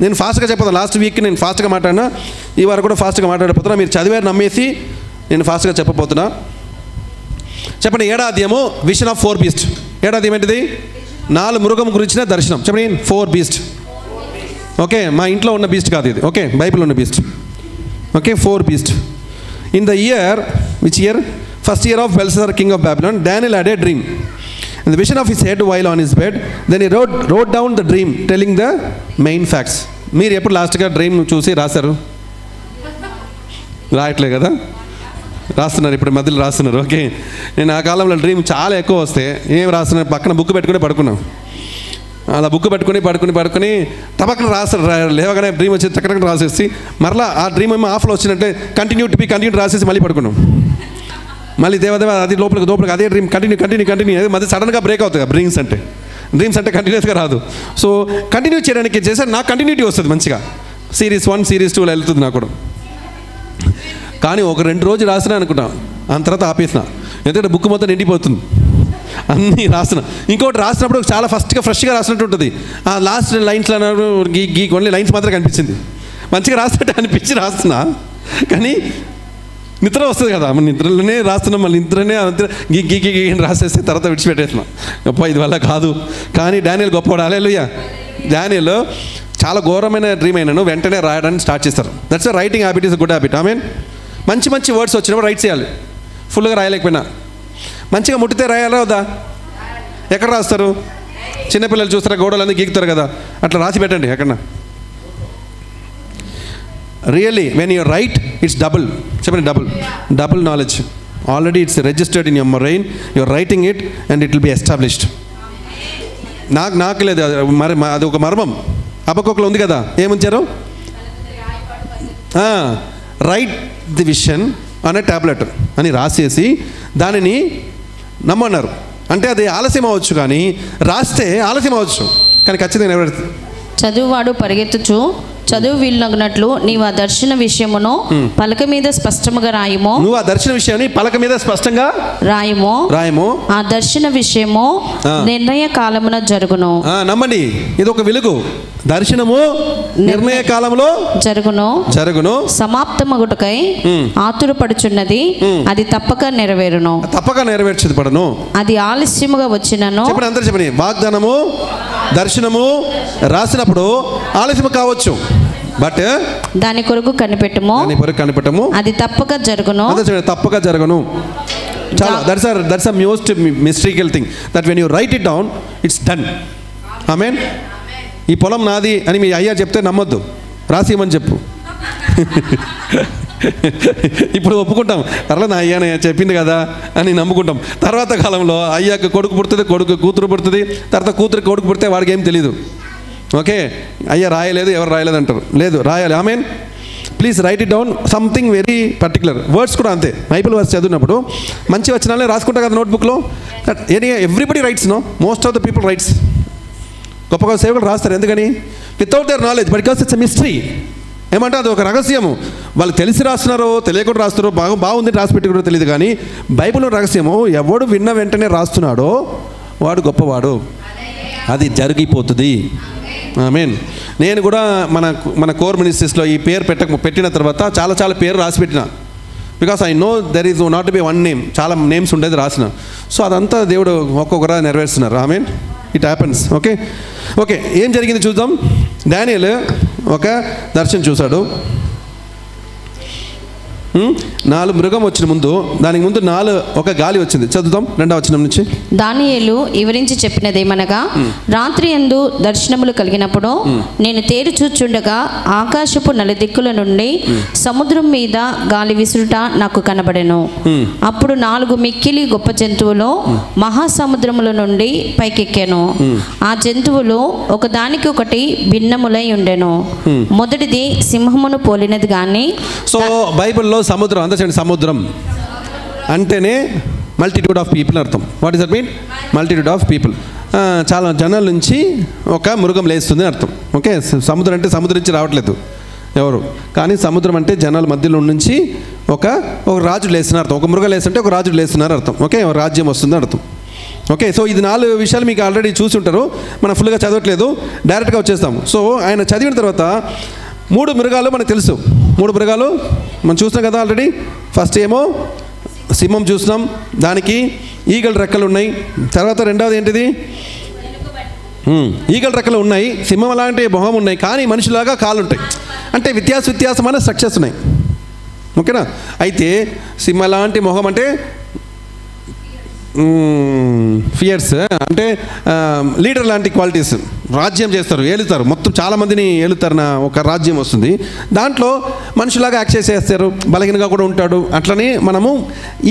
నేను ఫాస్ట్గా చెప్పాను. లాస్ట్ వీక్ నేను ఫాస్ట్గా మాట్లాడినా, ఈ వారు కూడా ఫాస్ట్గా మాట్లాడిపోతున్నా. మీరు చదివారు నమ్మేసి నేను ఫాస్ట్గా చెప్పబోతున్నా. చెప్పండి, 7వ అధ్యాయము విషన్ ఆఫ్ 4 బీస్ట్. 7వ అధ్యాయం ఏంటిది? 4 మృగం గురించిన దర్శనం. చెప్పండి, 4 బీస్ట్. ఓకే, మా ఇంట్లో ఉన్న బీస్ట్ కాదు ఇది. ఓకే, బైబిల్ ఉన్న beast. Okay, 4 beast. In the year, which year? First year of Belshazzar king of Babylon, Daniel had a dream. In the vision of his head while on his bed, then he wrote down the dream, telling the main facts. మీరు ఎప్పుడు లాస్ట్గా dream చూసి రాశారు? రాయట్లే కదా, రాస్తున్నారు ఇప్పుడు మధ్యలో రాస్తున్నారు. ఓకే, నేను ఆ కాలంలో డ్రీమ్ చాలా ఎక్కువ వస్తే ఏం రాస్తున్నారు, పక్కన బుక్ పెట్టుకుని పడుకున్నాం. అలా బుక్ పట్టుకుని టపక్కన రాస్తారు. లేవగానే డ్రీమ్ వచ్చి టక్కన రాసేసి మరలా ఆ డ్రీమ్ ఏమో ఆఫ్లో వచ్చినట్టే కంటిన్యూ రాసేసి మళ్ళీ పడుకున్నాం. మళ్ళీ దేవదేవ అది లోపలికి అదే డ్రీమ్ కంటిన్యూ అదే మధ్య సడన్గా బ్రేక్ అవుతుంది. డ్రీమ్స్ అంటే కంటిన్యూస్గా రాదు. సో కంటిన్యూ చేయడానికి చేస్తే నాకు కంటిన్యూటీ వస్తుంది మంచిగా. సిరీస్ 1 సిరీస్ 2 వెళ్తుంది నాకు కూడా. కానీ ఒక 2 రోజులు రాసినా అనుకుంటా, అంత తర్వాత ఆపేసిన. ఎందుకంటే బుక్ మొత్తం నిండిపోతుంది, అన్నీ రాస్తున్నా. ఇంకోటి రాసినప్పుడు చాలా ఫ్రెష్గా రాసినట్టు ఉంటుంది. ఆ లాస్ట్ లైన్స్లో గీక్ ఓన్లీ లైన్స్ మాత్రం కనిపించింది. మంచిగా రాసినట్టు అనిపించి రాస్తున్నా, కానీ నిద్ర వస్తుంది కదా, మన నిద్రలోనే రాస్తున్నాం. మళ్ళీ నిద్రనే గీక్ రాసేస్తే తర్వాత విడిచిపెట్టేస్తున్నాం. గొప్ప ఇది వల్ల కాదు. కానీ డానియేల్ గొప్పవాడు. హల్లెలూయా. డానియేల్ చాలా ఘోరమైన డ్రీమ్ అయినాను, వెంటనే రాయడానికి స్టార్ట్ చేస్తారు. That's writing habit is good habit. I mean మంచి వర్డ్స్ వచ్చినప్పుడు రైట్ చేయాలి. ఫుల్గా రాయలేకపోయినా మంచిగా ముట్టితే రాయాలా వద్దా? ఎక్కడ రాస్తారు? చిన్నపిల్లలు చూస్తారా, గోడలన్నీ గీకుతారు కదా, అట్లా రాసి పెట్టండి ఎక్కడన్నా. Really when you write it's double. చెప్పండి, double knowledge. Already it's registered in your brain, your writing it and it will be established. నాకు లేదు మరి, అది ఒక మర్మం. హబక్కూకులో ఉంది కదా, ఏముంచారు? రైట్ ది విషన్ అనే ట్యాబ్లెట్ అని రాసేసి దానిని నమ్మన్నారు. అంటే అది ఆలస్యం అవ్వచ్చు, కానీ రాస్తే ఆలస్యం అవ్వచ్చు, కానీ ఖచ్చితంగా నెరవేరుతుంది. చదువువాడు పరిగెత్తుచు చదువు వీలునగినట్లు నీవు ఆ దర్శన విషయమును పలక మీద స్పష్టముగా రాయము. నువ్వు ఆ దర్శన విషయాన్ని పలక మీద స్పష్టంగా రాయము. ఆ దర్శన విషయము నిర్ణయ కాలమున జరుగును. నమ్మండి, ఇది ఒక వెలుగు. దర్శనము నిర్ణయ కాలంలో జరుగును. సమాప్తమగుటకై ఆతురపడుచున్నది, అది తప్పక నెరవేర్చుది పడను. అది ఆలస్యముగా వచ్చినను. అందరూ చెప్పండి. వాగ్దానము దర్శనము రాసినప్పుడు ఆలస్యం కావచ్చు, బట్ దాని కొరకు కనిపెట్టము, అది తప్పక జరుగును. చాలా that's a most mystical thing that when you write it down it's done. ఆమేన్. ఈ పొలం నాది అని మీ అయ్యా చెప్తే నమ్మొద్దు, రాసిమని చెప్పు. ఇప్పుడు ఒప్పుకుంటాం, అట్లా నా అయ్యా చెప్పింది కదా అని నమ్ముకుంటాం. తర్వాత కాలంలో అయ్యాకి కొడుకు పుడుతుంది, కూతురు పుడుతుంది, తర్వాత కూతురికి కొడుకు పుడితే వాడికి ఏం తెలియదు. ఓకే, అయ్యా రాయలేదు, ఎవరు రాయలేదు అంటారు. లేదు, రాయాలి. Amen. Please write it down, something very particular. Words కూడా అంతే. బైబిల్ వర్డ్స్ చదివినప్పుడు మంచి వచనాలే రాసుకుంటా కదా నోట్బుక్లో. Everybody writes, no, most of the people writes. గొప్ప గొప్ప సేవకులు రాస్తారు. ఎందుకని? Without their knowledge, but because it's a mystery. ఏమంటే అది ఒక రహస్యము. వాళ్ళు తెలిసి రాస్తున్నారో తెలియకుండా రాస్తున్నారో, బాగుంది రాసి పెట్టి కూడా తెలియదు. కానీ బైబిల్ రహస్యము ఎవడు విన్న వెంటనే రాస్తున్నాడో వాడు గొప్పవాడు. అది జరిగిపోతుంది. ఆమేన్. నేను కూడా మన కోర్ మినిస్ట్రీస్లో ఈ పేరు పెట్టిన తర్వాత చాలా పేరు రాసి పెట్టిన. Because I know there is not be one name, చాలా నేమ్స్ ఉండేది రాసిన. సో అదంతా దేవుడు ఒక్కొక్కరా నెరవేరుస్తున్నారు. ఆమేన్. It happens. ఓకే, ఏం జరిగింది చూద్దాం. డానియల్ ఒక దర్శనం చూశాడు. 4 మృగం వచ్చిన ముందు, దానికి ముందు ఒక గాలి వచ్చింది. చదువుతాం 2వ వచనం నుంచి. దానియేలు వివరించి చెప్పినదేమనగా, రాత్రి యందు దర్శనములు కలిగినప్పుడు నేను తేరు చూచుండగా ఆకాశపు నలుదిక్కుల నుండి సముద్రం మీద గాలి విసురుట నాకు కనబడెను. అప్పుడు 4 మిక్కిలి గొప్ప జంతువులు మహాసముద్రముల నుండి పైకెక్కాను. ఆ జంతువులు ఒకదానికి ఒకటి భిన్నములై ఉండెను. మొదటిది సింహమును పోలినది గాని. సో బైబిల్లో సముద్రం అంతా చూడండి. సముద్రం అంటేనే మల్టిట్యూడ్ ఆఫ్ పీపుల్ అర్థం. What is that mean? Multitude of people. చాలా జనాల నుంచి ఒక మృగం లేస్తుంది అర్థం. ఓకే, సముద్రం అంటే సముద్రం నుంచి రావట్లేదు ఎవరు, కానీ సముద్రం అంటే జనాల మధ్యలో నుంచి ఒక రాజు లేస్తున్నారు అర్థం. ఒక మృగం లేస్తుంటే ఒక రాజు లేస్తున్నారు అర్థం. ఓకే, రాజ్యం వస్తుంది అర్థం. ఓకే, సో ఇది 4 విషయాలు మీకు ఆల్రెడీ చూసి ఉంటారు. మనం ఫుల్గా చదవట్లేదు, డైరెక్ట్గా వచ్చేస్తాం. సో ఆయన చదివిన తర్వాత 3 మృగాలు మనకు తెలుసు. 3 మృగాలు మనం చూసినాం కదా ఆల్రెడీ. ఫస్ట్ ఏమో సింహం చూసినాం, దానికి ఈగల రెక్కలు ఉన్నాయి. తర్వాత రెండవది ఏంటిది? ఈగల రెక్కలు ఉన్నాయి, సింహం లాంటి మొహం ఉన్నాయి, కానీ మనిషిలాగా కాళ్ళు ఉంటాయి. అంటే వ్యత్యాసమైన స్ట్రక్చర్స్ ఉన్నాయి. ఓకేనా? అయితే సింహం లాంటి మొహం అంటే ఫియర్స్, అంటే లీడర్ లాంటి క్వాలిటీస్. రాజ్యం చేస్తారు, ఏలుతారు, మొత్తం చాలామందిని ఏలుతారు. ఒక రాజ్యం వస్తుంది, దాంట్లో మనుషులాగా యాక్ట్ చేసేస్తారు, బలహీనంగా కూడా ఉంటాడు. అట్లని మనము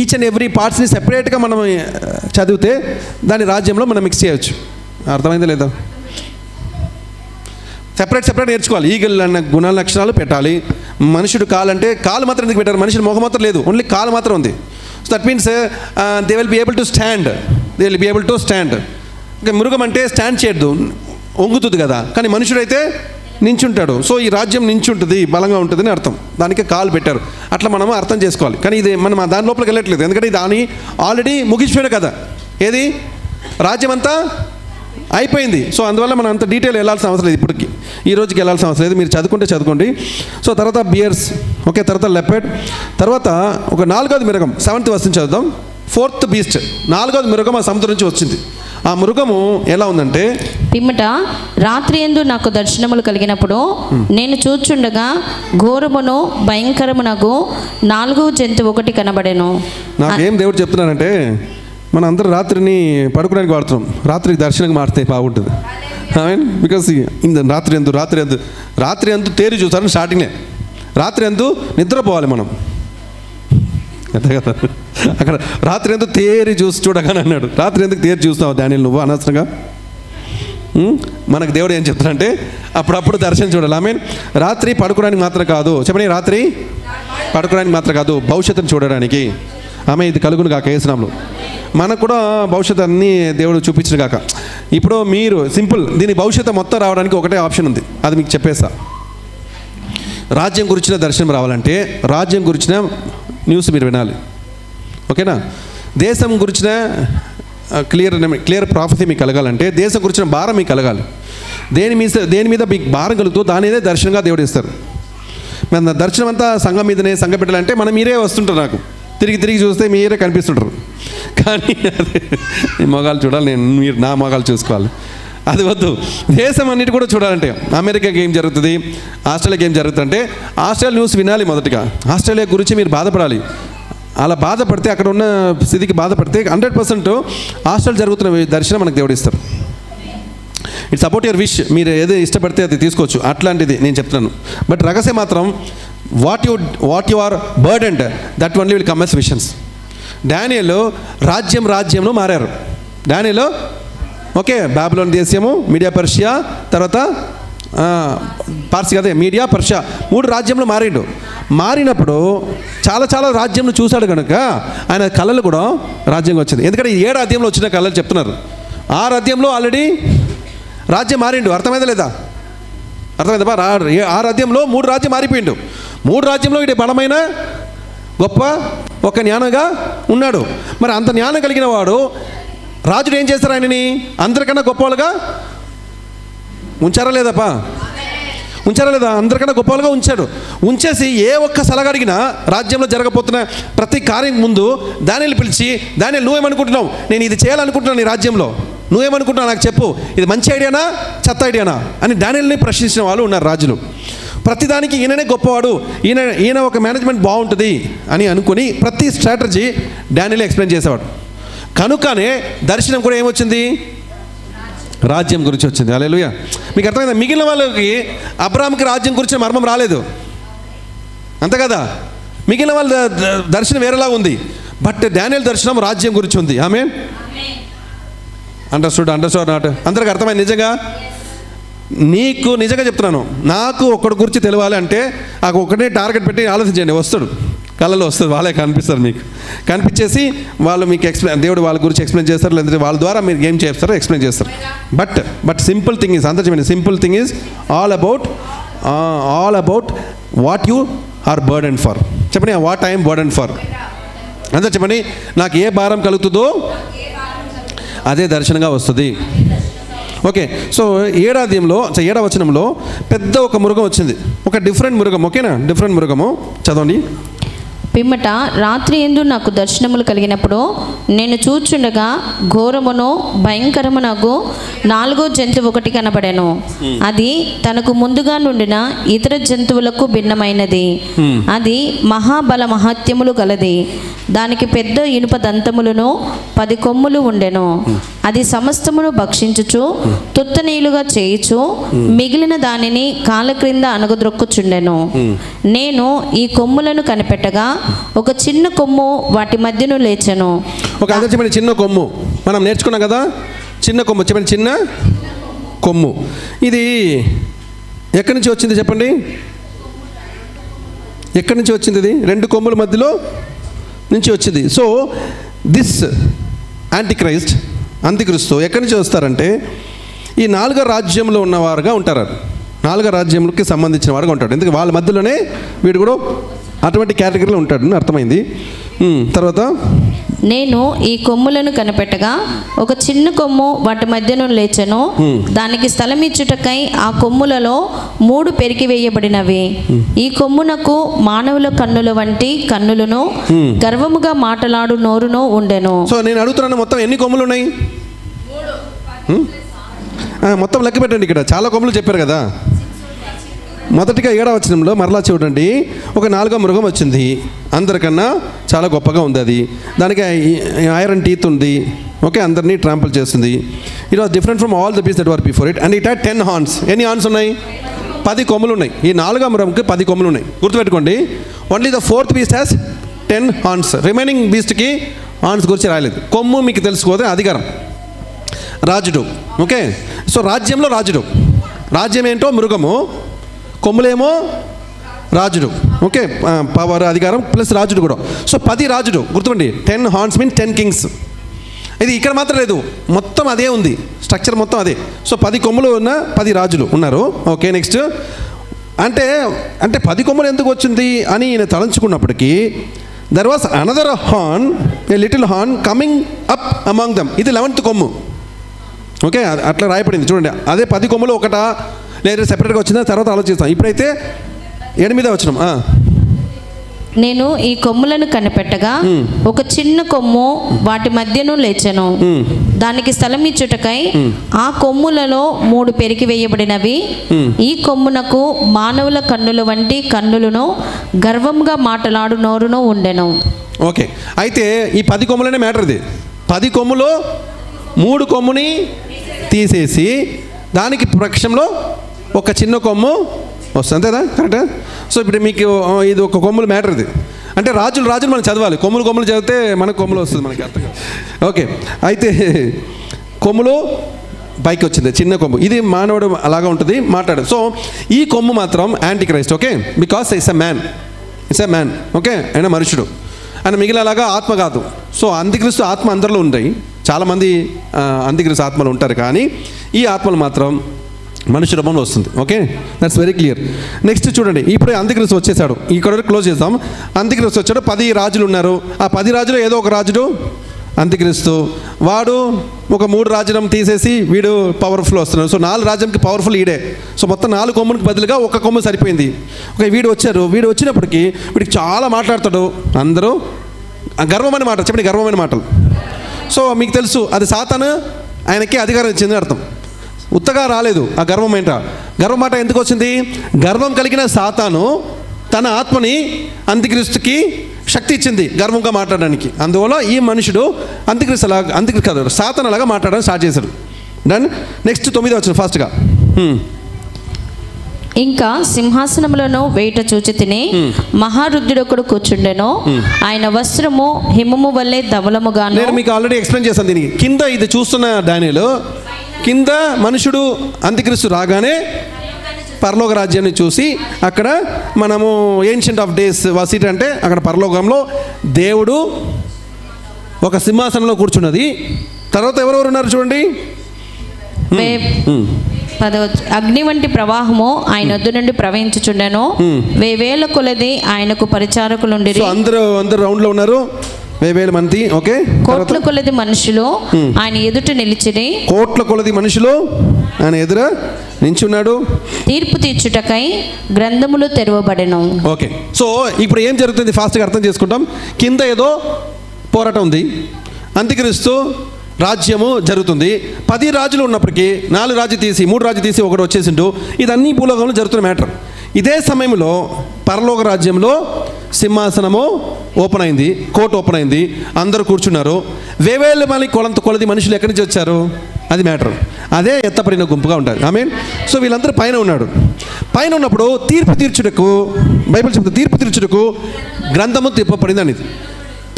ఈచ్ అండ్ ఎవ్రీ పార్ట్స్ని సెపరేట్గా మనం చదివితే దాని రాజ్యంలో మనం మిక్స్ చేయవచ్చు. అర్థమైందా లేదా? సెపరేట్ నేర్చుకోవాలి. ఈగల్ అన్న గుణాల లక్షణాలు పెట్టాలి. మనుషుడు కాలంటే కాలు మాత్రం ఎందుకు పెట్టారు? మనుషుడు ముఖం మాత్రం లేదు, ఓన్లీ కాలు మాత్రం ఉంది. So that means they will be able to stand. ఇంకా మృగం అంటే స్టాండ్ చేయద్దు, వంగుతుంది కదా, కానీ మనుషుడైతే నించుంటాడు. సో ఈ రాజ్యం నించుంటుంది, బలంగా ఉంటుంది అని అర్థం. దానికి కాలు పెట్టారు. అట్లా మనం అర్థం చేసుకోవాలి. కానీ ఇది మనం దాని లోపలికి వెళ్ళట్లేదు, ఎందుకంటే దాని ఆల్రెడీ ముగిసిపోయిన కదా. ఏది? రాజ్యం అంతా అయిపోయింది. సో అందువల్ల మనం అంత డీటెయిల్ వెళ్ళాల్సిన అవసరం లేదు, ఇప్పటికి ఈ రోజుకి వెళ్ళాల్సిన అవసరం లేదు. మీరు చదువుకోండి. సో తర్వాత బియర్స్, ఓకే, తర్వాత లెపర్డ్, తర్వాత ఒక 4వ మృగం 7th వర్స్ చదువుదాం. 4th బీస్ట్, 4వ మృగం ఆ సముద్రం నుంచి వచ్చింది. ఆ మృగము ఎలా ఉందంటే, పిమ్మట రాత్రి యందు నాకు దర్శనములు కలిగినప్పుడు నేను చూచుండగా ఘోరమును భయంకరమునగు 4వ జంతువు ఒకటి కనబడెను. నాకేం దేవుడు చెప్తున్నానంటే, మనం అందరూ రాత్రిని పడుకోవడానికి వాడుతున్నాం, రాత్రికి దర్శనంగా మారితే బాగుంటుంది. బికాస్ రాత్రి ఎందు తేరి చూస్తారని స్టార్టింగ్లే. రాత్రి ఎందు నిద్రపోవాలి మనం, అంతే కదా. అక్కడ రాత్రి ఎందు తేరి చూడగానే అన్నాడు. రాత్రి ఎందుకు తేరి చూస్తావు డానియేల్ నువ్వు అనవసరంగా? మనకు దేవుడు ఏం చెప్తాడంటే అప్పుడప్పుడు దర్శనం చూడాలి. ఐ మీన్ రాత్రి పడుకోవడానికి మాత్రం కాదు, చెప్పండి, రాత్రి పడుకోవడానికి మాత్రం కాదు, భవిష్యత్తును చూడడానికి. ఆమె ఇది కలుగును కాక యేసునామములో. మనకు కూడా భవిష్యత్తు అన్నీ దేవుడు చూపించను కాక. ఇప్పుడు మీరు సింపుల్ దీని భవిష్యత్తు మొత్తం రావడానికి ఒకటే ఆప్షన్ ఉంది, అది మీకు చెప్పేస్తా. రాజ్యం గురించిన దర్శనం రావాలంటే రాజ్యం గురించిన న్యూస్ మీరు వినాలి. ఓకేనా? దేశం గురించిన క్లియర్ ప్రాఫెసీ మీకు కలగాలంటే దేశం గురించిన భారం మీకు కలగాలి. దేని మీద మీకు భారం కలుగుతూ దానిదే దర్శనంగా దేవుడు ఇస్తారు. మన దర్శనం అంతా సంఘం మీదనే, సంఘ పెట్టాలంటే మనం మీరే వస్తుంటారు. నాకు తిరిగి చూస్తే మీరే కనిపిస్తుంటారు. కానీ మీ మొగాలు చూడాలి, మీరు నా మొగాలు చూసుకోవాలి. అది వద్దు. దేశం అన్నిటి కూడా చూడాలంటే అమెరికాకి ఏం జరుగుతుంది, ఆస్ట్రేలియాకి ఏం జరుగుతుంది అంటే ఆస్ట్రేలియా న్యూస్ వినాలి. మొదటిగా ఆస్ట్రేలియా గురించి మీరు బాధపడాలి. అలా బాధపడితే, అక్కడ ఉన్న స్థితికి బాధపడితే 100% ఆస్ట్రేలియా జరుగుతున్న దర్శనం మనకు దేవుడు ఇస్తారు. It's about your wish. మీరు ఏదో ఇష్టపడితే అది తీసుకోవచ్చు, అట్లాంటిది నేను చెప్తున్నాను. బట్ రహస్యం మాత్రం what you are burdened that only will come as visions. Daniyelu రాజ్యంలో మారారు. డానియేలు ఓకే, బాబిలోన్ దేశము, మీడియా పర్షియా, తర్వాత పార్సీ అదే మీడియా పర్షియా 3 రాజ్యంలో మారినప్పుడు చాలా రాజ్యంను చూశాడు కనుక ఆయన కళలు కూడా రాజ్యంగా వచ్చింది. ఎందుకంటే 7వ అధ్యాయంలో వచ్చిన కళలు చెప్తున్నారు. 6వ అధ్యాయంలో ఆల్రెడీ రాజ్యం మారిండు. అర్థమైందా లేదా? అర్థమైందా? 6వ అధ్యాయంలో 3 రాజ్యం మారిపోయిండు. 3 రాజ్యంలో ఇటు బలమైన గొప్ప ఒక జ్ఞానంగా ఉన్నాడు. మరి అంత జ్ఞానం కలిగిన వాడు రాజుడు ఏం చేస్తారు? ఆయనని అందరికన్నా గొప్పవాళ్ళుగా ఉంచారా లేదా? అందరికన్నా గొప్పవాళ్ళుగా ఉంచేసి ఏ ఒక్క సలహా అడిగినా రాజ్యంలో జరగబోతున్న ప్రతి కార్యం ముందు దానిని పిలిచి, దానిని నువ్వేమనుకుంటున్నావు, నేను ఇది చేయాలనుకుంటున్నాను ఈ రాజ్యంలో, నువ్వేమనుకుంటున్నావు నాకు చెప్పు, ఇది మంచి ఐడియానా చెత్త ఐడియానా అని డానియేల్ని ప్రశ్నించిన వాళ్ళు ఉన్నారు రాజులు. ప్రతిదానికి ఈయననే గొప్పవాడు, ఈయన ఒక మేనేజ్మెంట్ బాగుంటుంది అని అనుకుని ప్రతి స్ట్రాటజీ డానియేల్ ఎక్స్ప్లెయిన్ చేసేవాడు. కనుకనే దర్శనం కూడా ఏమొచ్చింది? రాజ్యం గురించి వచ్చింది. హల్లెలూయా. మీకు అర్థమైందా? మిగిలిన వాళ్ళకి అబ్రాహాంకి రాజ్యం గురించి మర్మం రాలేదు, అంతే కదా? మిగిలిన వాళ్ళ దర్శనం వేరేలా ఉంది. బట్ డానియేల్ దర్శనం రాజ్యం గురించి ఉంది. ఆమేన్. Understood not? అందరికి అర్థమైంది? నిజంగా నీకు నిజంగా చెప్తున్నాను, నాకు ఒక్కడి గురించి తెలియాలి అంటే నాకు ఒకటే టార్గెట్ పెట్టి ఆలోచించండి. వస్తాడు, కళ్ళలో వస్తుంది, వాళ్ళే కనిపిస్తారు. మీకు కనిపించేసి వాళ్ళు మీకు దేవుడు వాళ్ళ గురించి ఎక్స్ప్లెయిన్ చేస్తారు, లేదంటే వాళ్ళ ద్వారా మీరు ఏం చేస్తారో ఎక్స్ప్లెయిన్ చేస్తారు. బట్ సింపుల్ థింగ్ ఈజ్, అంతా చెప్పండి, simple thing is all about what you are burden for. చెప్పండి, వాట్ ఐఎమ్ బర్డెన్ ఫర్. అంతా చెప్పండి. నాకు ఏ భారం కలుగుతుందో అదే దర్శనంగా వస్తుంది. ఓకే, సో 7వ అధ్యాయంలో 7వ వచనంలో పెద్ద ఒక మృగం వచ్చింది, ఒక డిఫరెంట్ మృగం. ఓకేనా? డిఫరెంట్ మృగము చదవండి. పిమ్మట రాత్రి యందు నాకు దర్శనములు కలిగినప్పుడు నేను చూచుండగా ఘోరమును భయంకరమునగు 4వ జంతువు ఒకటి కనబడెను. అది తనకు ముందుగా నుండిన ఇతర జంతువులకు భిన్నమైనది. అది మహాబల మహత్యములు గలది. దానికి పెద్ద ఇనుప దంతములను 10 కొమ్ములు ఉండెను. అది సమస్తమును భక్షించుచు తుత్తనీయులుగా చేయుచు మిగిలిన దానిని కాళ్ళ క్రింద అనగద్రొక్కుచుండెను. నేను ఈ కొమ్ములను కనిపెట్టగా ఒక చిన్న కొమ్ము వాటి మధ్యను లేచెను. ఒక అందరూ చెప్పండి, చిన్న కొమ్ము. మనం నేర్చుకున్నాం కదా, చిన్న కొమ్ము. చెప్పండి, చిన్న కొమ్ము. ఇది ఎక్కడి నుంచి వచ్చింది చెప్పండి? ఎక్కడి నుంచి వచ్చింది? ఇది 2 కొమ్ముల మధ్యలో నుంచి వచ్చింది. సో దిస్ అంతిక్రీస్తు ఎక్కడి నుంచి వస్తారంటే ఈ 4వ రాజ్యంలో ఉన్నవారుగా ఉంటారు. 4వ రాజ్యంకి సంబంధించిన వారుగా ఉంటాడు. ఎందుకంటే వాళ్ళ మధ్యలోనే వీడు కూడా అటువంటి కేటగిరీలో ఉంటాడు. అర్థమైంది? తర్వాత నేను ఈ కొమ్ములను కనిపెట్టగా ఒక చిన్న కొమ్ము వాటి మధ్యను లేచెను. దానికి స్థలం ఇచ్చుటకై ఆ కొమ్ములలో 3 పెరికి వేయబడినవి. ఈ కొమ్మునకు మానవుల కన్నుల వంటి కన్నులను గర్వముగా మాటలాడు నోరును ఉండెను. సో నేను అడుగుతున్నాను, మొత్తం ఎన్ని కొమ్ములు ఉన్నాయి? మొత్తం లెక్క పెట్టండి. ఇక్కడ చాలా కొమ్ములు చెప్పారు కదా. మొదటిగా 7వ వచనంలో మరలా చూడండి, ఒక 4వ మృగం వచ్చింది. అందరికన్నా చాలా గొప్పగా ఉంది. అది దానికి ఐరన్ టీత్ ఉంది. ఓకే, అందరినీ ట్రాంపుల్ చేస్తుంది. It was different from all the beast that were before it and it had 10 horns. ఎన్ని హార్న్స్ ఉన్నాయి? 10 కొమ్ములు ఉన్నాయి. ఈ 4వ మృగంకి 10 కొమ్ములు ఉన్నాయి. గుర్తుపెట్టుకోండి, only the 4th beast has 10 horns. Remaining బీస్ట్కి హార్న్స్ గురించి రాయలేదు. కొమ్ము మీకు తెలుసుకోదే అధికారం, రాజుడు. ఓకే, సో రాజ్యంలో రాజుడు. రాజ్యం ఏంటో మృగము, కొమ్ములేమో రాజుడు. ఓకే, పవర్ అధికారం ప్లస్ రాజుడు కూడా. సో 10 రాజుడు. గుర్తుపండి, 10 horns mean 10 Kings. ఇది ఇక్కడ మాత్రం లేదు, మొత్తం అదే ఉంది, స్ట్రక్చర్ మొత్తం అదే. సో 10 కొమ్ములు ఉన్న 10 రాజులు ఉన్నారు. ఓకే, నెక్స్ట్ అంటే అంటే 10 కొమ్ములు ఎందుకు వచ్చింది అని ఈయన తలంచుకున్నప్పటికీ there was another horn, a little horn coming up among them. ఇది 11th కొమ్ము. ఓకే, అట్లా రాయపడింది చూడండి. అదే 10 కొమ్ములు ఒకటా లేదా సెపరేట్గా వచ్చిందా తర్వాత ఆలోచిస్తాం. ఇప్పుడైతే 8వ వచనం. నేను ఈ కొమ్ములను కనిపెట్టగా ఒక చిన్న కొమ్ము వాటి మధ్యను లేచెను. దానికి స్థలం ఇచ్చుటకై ఆ కొమ్ములలో 3 పెరికి వేయబడినవి. ఈ కొమ్మునకు మానవుల కన్నుల వంటి కన్నులను, గర్వంగా మాటలాడు నోరును ఉండెను. ఓకే, అయితే ఈ 10 కొమ్ములనే మ్యాటర్. ఇది 10 కొమ్ములో 3 కొమ్ముని తీసేసి దానికి పక్షంలో ఒక చిన్న కొమ్ము వస్తుంది, అంతేదా? కరెక్టా? సో ఇప్పుడు మీకు ఇది ఒక కొమ్ములు మ్యాటర్. ఇది అంటే రాజులు మనం చదవాలి. కొమ్ములు చదివితే మనకు కొమ్ములు వస్తుంది, మనకి అర్థం. ఓకే, అయితే కొమ్ములు పైకి వచ్చింది, చిన్న కొమ్ము. ఇది మానవుడు అలాగా ఉంటుంది, మాట్లాడు. సో ఈ కొమ్ము మాత్రం anti Christ. Okay, because it's a man. Okay, ఆయన మనుషుడు, ఆయన మిగిలినలాగా ఆత్మ కాదు. సో అంత్యక్రీస్తు ఆత్మ అందరిలో ఉంటాయి. చాలామంది అంత్యక్రీస్తు ఆత్మలు ఉంటారు, కానీ ఈ ఆత్మలు మాత్రం మనుష్య రూపంలో వస్తుంది. Okay, that's very clear. Next చూడండి, ఇప్పుడు అంత్యక్రీస్తు వచ్చేసాడు. ఇక్కడ క్లోజ్ చేద్దాం. అంత్యక్రీస్తు వచ్చాడు, 10 రాజులు ఉన్నారు. ఆ 10 రాజులు ఏదో ఒక రాజుడు అంత్యక్రీస్తు. వాడు ఒక 3 రాజ్యం తీసేసి వీడు పవర్ఫుల్ వస్తున్నాడు. సో 4 రాజ్యంకి పవర్ఫుల్ ఈడే. సో మొత్తం 4 కొమ్మునికి బదులుగా ఒక కొమ్ము సరిపోయింది. ఓకే, వీడు వచ్చినప్పటికీ వీడికి చాలా మాట్లాడతాడు. అందరూ గర్వమైన మాటలు చెప్పండి, గర్వమైన మాటలు. సో మీకు తెలుసు అది సాతాను ఆయనకి అధికారం ఇచ్చింది అర్థం. ఉత్తగా రాలేదు ఆ గర్వం ఏంట. గర్వం మాట ఎందుకు వచ్చింది? గర్వం కలిగిన సాతాను తన ఆత్మని అంత్యక్రీస్తుకి శక్తి ఇచ్చింది గర్వంగా మాట్లాడడానికి. అందువల్ల ఈ మనుషుడు అంత్యక్రీస్తు కాదు, సాతాను అలాగా మాట్లాడడం స్టార్ట్ చేశాడు. డన్. నెక్స్ట్ 9వ వచనం ఫాస్ట్గా. ఇంకా సింహాసనములను వేట చూచి తిని మహారుద్రుడొకడు కూర్చుండెను. ఆయన వస్త్రము హిమము వల్లే ధవలముగాను. నేను మీకు ఆల్రెడీ ఎక్స్ప్లెయిన్ చేశాను దీనికి. కింద ఇది చూస్తున్న డానియేలు కింద మనుషుడు అంత్యక్రీస్తు రాగానే పరలోక రాజ్యాన్ని చూసి అక్కడ మనము ఏన్షియంట్ ఆఫ్ డేస్ వాసిటీ అంటే అక్కడ పరలోకంలో దేవుడు ఒక సింహాసనంలో కూర్చున్నది. తర్వాత ఎవరెవరు ఉన్నారు చూడండి. అగ్ని వంటి ప్రవాహము ఆయన వద్ద నుండి ప్రవహించుచుండెను. 1000 కొలది ఆయనకు పరిచారకులుండి. అందరూ రౌండ్ లో ఉన్నారు, 1000 మంది. ఓకే, కోట్ల కొలది మనుషులు ఆయన ఎదుట నిలిచిరి. కోట్ల కొలది మనుషులు ఆయన ఎదుర నించున్నాడు. తీర్పు తీర్చుటకై గ్రంథములు తెరవబడెను. ఓకే, సో ఇప్పుడు ఏం జరుగుతుంది ఫాస్ట్గా అర్థం చేసుకుంటాం. కింద ఏదో పోరాటం ఉంది, అంత్యక్రీస్తు రాజ్యము జరుగుతుంది. 10 రాజులు ఉన్నప్పటికీ 4 రాజు తీసి 3 రాజు తీసి ఒకటి వచ్చేసిండు. ఇదన్నీ భూలోకంలో జరుగుతున్న మ్యాటర్. ఇదే సమయంలో పరలోక రాజ్యంలో సింహాసనము ఓపెన్ అయింది, కోర్టు ఓపెన్ అయింది, అందరూ కూర్చున్నారు. 1000 మంది కొలది మనుషులు ఎక్కడి నుంచి వచ్చారు? అది మ్యాటర్. అదే ఎత్తపడిన గుంపుగా ఉంటుంది. సో వీళ్ళందరూ పైన ఉన్నాడు. పైన ఉన్నప్పుడు తీర్పు తీర్చుటకు బైబిల్ చెప్తుంది, తీర్పు తీర్చుటకు గ్రంథము తిప్పబడింది అనేది.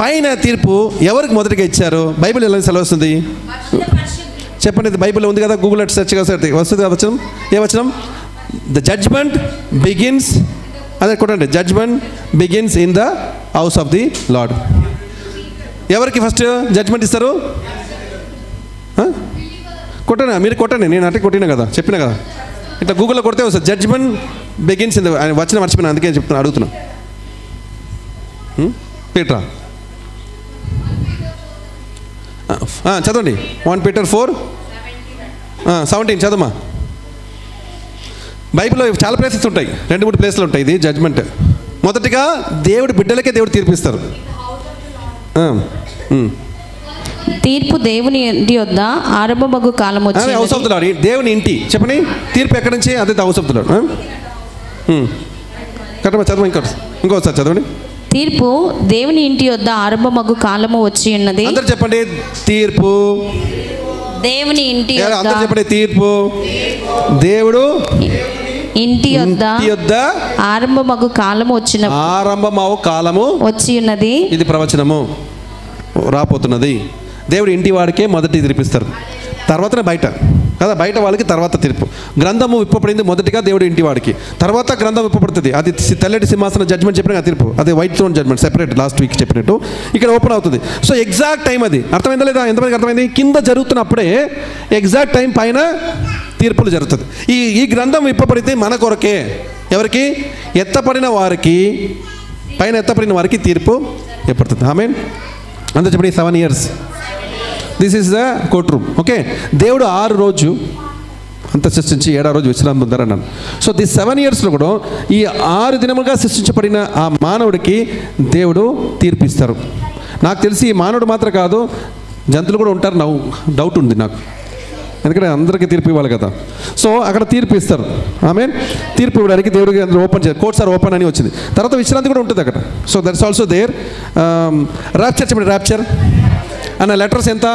పైన తీర్పు ఎవరికి మొదటిగా ఇచ్చారు? బైబిల్ ఎలా సెలవుస్తుంది చెప్పండి. ఇది బైబిల్లో ఉంది కదా, గూగుల్ సెర్చ్ వస్తుంది కదా వచనం. ఏ వచనం? ద జడ్జ్మెంట్ బిగిన్స్, అదే కొట్టండి, judgement begins in the house of the Lord. ఎవరికి ఫస్ట్ జడ్జ్మెంట్ ఇస్తారు? కొట్టండి, మీరు కొట్టండి. నేను అంటే కొట్టినా కదా, చెప్పినా కదా. ఇట్లా గూగుల్లో కొడితే వస్తుంది జడ్జ్మెంట్ బిగిన్స్ ఇన్ ద. వచ్చిన మర్చిపోయినా, అందుకే చెప్తున్నా, అడుగుతున్నా. పీటరా చదవండి. 1 Peter 4:17 చదవమ్మా. బైబిల్లో చాలా ప్లేసెస్ ఉంటాయి, 2-3 ప్లేస్లు ఉంటాయి. ఇది జడ్జ్మెంట్. మొదటిగా దేవుడి బిడ్డలకే దేవుడు తీర్పిస్తారు. తీర్పు దేవుని ఇంటి వద్ద ఆరంభమగు కాలం వచ్చింది. హౌస్ ఆఫ్ ది లార్డ్, దేవుని ఇంటి. చెప్పండి, తీర్పు ఎక్కడి నుంచి? అదే house of the lord. Correct, చదవండి. ఇంకోసారి చదవండి. తీర్పు దేవుని ఇంటి వద్ద ఆరంభమగు కాలము వచ్చి ఉన్నది. అందరూ చెప్పండి, తీర్పు దేవుని ఇంటి వద్ద. అందరూ చెప్పండి, తీర్పు దేవుడు ఇంటి వద్ద ఆరంభమగు కాలము వచ్చిన వచ్చి ఉన్నది. ఇది ప్రవచనము రాపోతున్నది. దేవుడు ఇంటి వాడికే మొదటి తీర్పిస్తారు, తర్వాతనే బయట కదా, బయట వాళ్ళకి తర్వాత తీర్పు. గ్రంథము విప్పబడింది మొదటిగా దేవుడు ఇంటి వాడికి, తర్వాత గ్రంథం విప్పబడుతుంది. అది తెల్లటి సింహాసన జడ్జ్మెంట్ చెప్పిన తీర్పు, అది white throne judgement separate. Last week చెప్పినట్టు ఇక్కడ ఓపెన్ అవుతుంది. సో ఎగ్జాక్ట్ టైం అది అర్థమైందా లేదా? ఎంతమందికి అర్థమైంది? కింద జరుగుతున్నప్పుడే ఎగ్జాక్ట్ టైం పైన తీర్పులు జరుగుతుంది. ఈ గ్రంథం విప్పబడితే మన కొరకే. ఎవరికి? ఎత్తపడిన వారికి, పైన ఎత్తపడిన వారికి తీర్పు ఏర్పడుతుంది. ఆమేన్. అంత చెప్పండి. 7 years this is the court room. Okay, దేవుడు 6 రోజు అంత సృష్టించి 7వ రోజు విశ్రాంతి పొందారన్నాను. సో ది 7 yearsలో కూడా ఈ 6 దినములుగా సృష్టించబడిన ఆ మానవుడికి దేవుడు తీర్పిస్తారు. నాకు తెలిసి ఈ మానవుడు మాత్రం కాదు, జంతువులు కూడా ఉంటారు. డౌట్ ఉంది నాకు, ఎందుకంటే అందరికీ తీర్పు ఇవ్వాలి కదా. సో అక్కడ తీర్పు ఇస్తారు. ఆమె తీర్పు ఇవ్వడానికి దేవుడికి అందరూ ఓపెన్ చేయాలి. కోర్ట్స్ ఆర్ ఓపెన్ అని వచ్చింది. తర్వాత విశ్రాంతి కూడా ఉంటుంది అక్కడ. So that's also there. Rapture చెప్పండి. ర్యాప్చర్ అన్న లెటర్స్ ఎంత?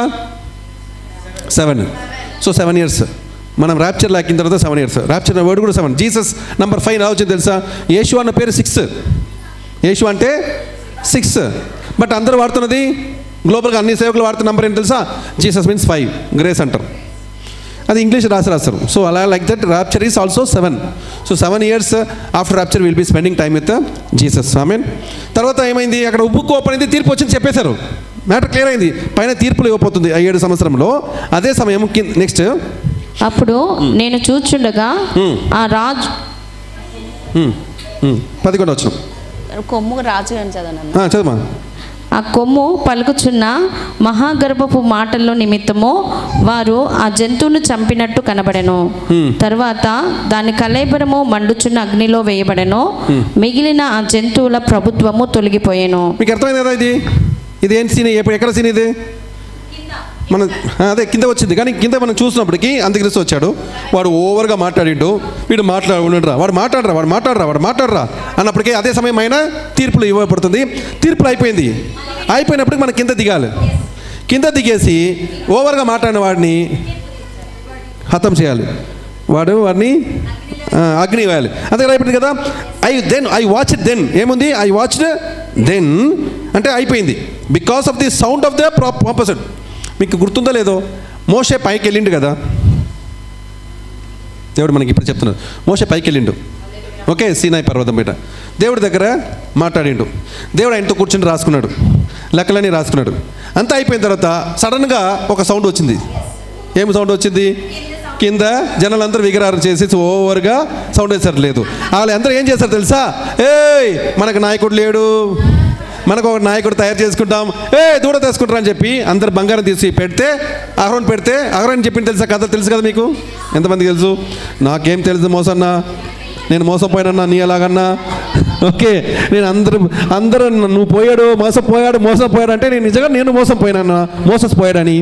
7. సో 7 years మనం ర్యాప్చర్ లాకిన తర్వాత 7 years. ర్యాప్చర్ వర్డ్ కూడా 7. జీసస్ నంబర్ 5 ఎలా వచ్చింది తెలుసా? యేసు అన్న పేరు 6. యేసు అంటే 6. బట్ అందరూ వాడుతున్నది గ్లోబల్గా అన్ని సేవకులు వాడుతున్న నంబర్ ఏంటి తెలుసా? Jesus means 5. గ్రేస్ అంటారు. అది ఇంగ్లీష్ రాస్తారు. సో అలా like that rapture is also 7. So 7 years after rapture will be spending time with Jesus. Amen. తర్వాత ఏమైంది? అక్కడ ఉబ్బుకు ఓపెన్ అయింది, తీర్పు వచ్చింది చెప్పేశారు. మ్యాటర్ క్లియర్ అయింది. పైన తీర్పులు ఇవ్వబోతుంది 7 సంవత్సరంలో. అదే సమయం నెక్స్ట్. అప్పుడు నేను చూచుండగా ఆ రాజు 11 వచ్చిన కొమ్ము రాజు అని చదవమా. ఆ కొమ్ము పలుకుచున్న మహాగర్భపు మాటల్లో నిమిత్తము వారు ఆ జంతువును చంపినట్టు కనబడెను. తర్వాత దాని కళేబరము మండుచున్న అగ్నిలో వేయబడెను. మిగిలిన ఆ జంతువుల ప్రభుత్వము తొలగిపోయాను. మీకు అర్థమైంది కదా? ఇది ఏంటి సీన్? ఎక్కడ సీన్ ఇది? మన అదే కింద వచ్చింది. కానీ కింద మనం చూసినప్పటికీ అంత్యక్రీస్తు వచ్చాడు. వాడు ఓవర్గా మాట్లాడిండు. వీడు మాట్లాడరా, వాడు మాట్లాడరా అన్నప్పటికీ అదే సమయం అయినా తీర్పులు ఇవ్వబడుతుంది. తీర్పులు అయిపోయినప్పటికీ మనం కింద దిగాలి. కింద దిగేసి ఓవర్గా మాట్లాడిన వాడిని హతం చేయాలి. వాడిని అగ్ని వేయాలి. అంతే అయిపోయింది కదా. ఐ వాచ్డ్ దెన్ ఏముంది? ఐ వాచ్డ్ దెన్ అంటే అయిపోయింది. Because of the sound of the opposite. మీకు గుర్తుందో లేదో, మోషే పైకి వెళ్ళిండు కదా. దేవుడు మనకి ఇప్పుడు చెప్తున్నాడు, మోషే పైకి వెళ్ళిండు. ఓకే, సీనాయి పర్వతం బయట దేవుడి దగ్గర మాట్లాడిండు. దేవుడు ఆయనతో కూర్చుని రాసుకున్నాడు, లెక్కలన్నీ రాసుకున్నాడు. అంతా అయిపోయిన తర్వాత సడన్గా ఒక సౌండ్ వచ్చింది. ఏమి సౌండ్ వచ్చింది? కింద జనాలందరూ విగ్రహారం చేసి ఓవర్గా సౌండ్ వేసారు. లేదు, వాళ్ళు అందరూ ఏం చేశారు తెలుసా? మనకు నాయకుడు లేడు, మనకు ఒక నాయకుడు తయారు చేసుకుంటాం, దూడ తీసుకుంటారు అని చెప్పి అందరు బంగారం తీసి పెడితే అహరోన్ చెప్పింది తెలుసా? కథ తెలుసు కదా మీకు? ఎంతమందికి తెలుసు? నాకేం తెలుసు మోసన్నా, నేను మోసపోయానన్నా, నీ ఎలాగన్నా. ఓకే, నేను అందరూ నువ్వు మోసపోయాడు అంటే నేను నిజంగా నేను మోసపోయానన్నా, మోసపోయాడని.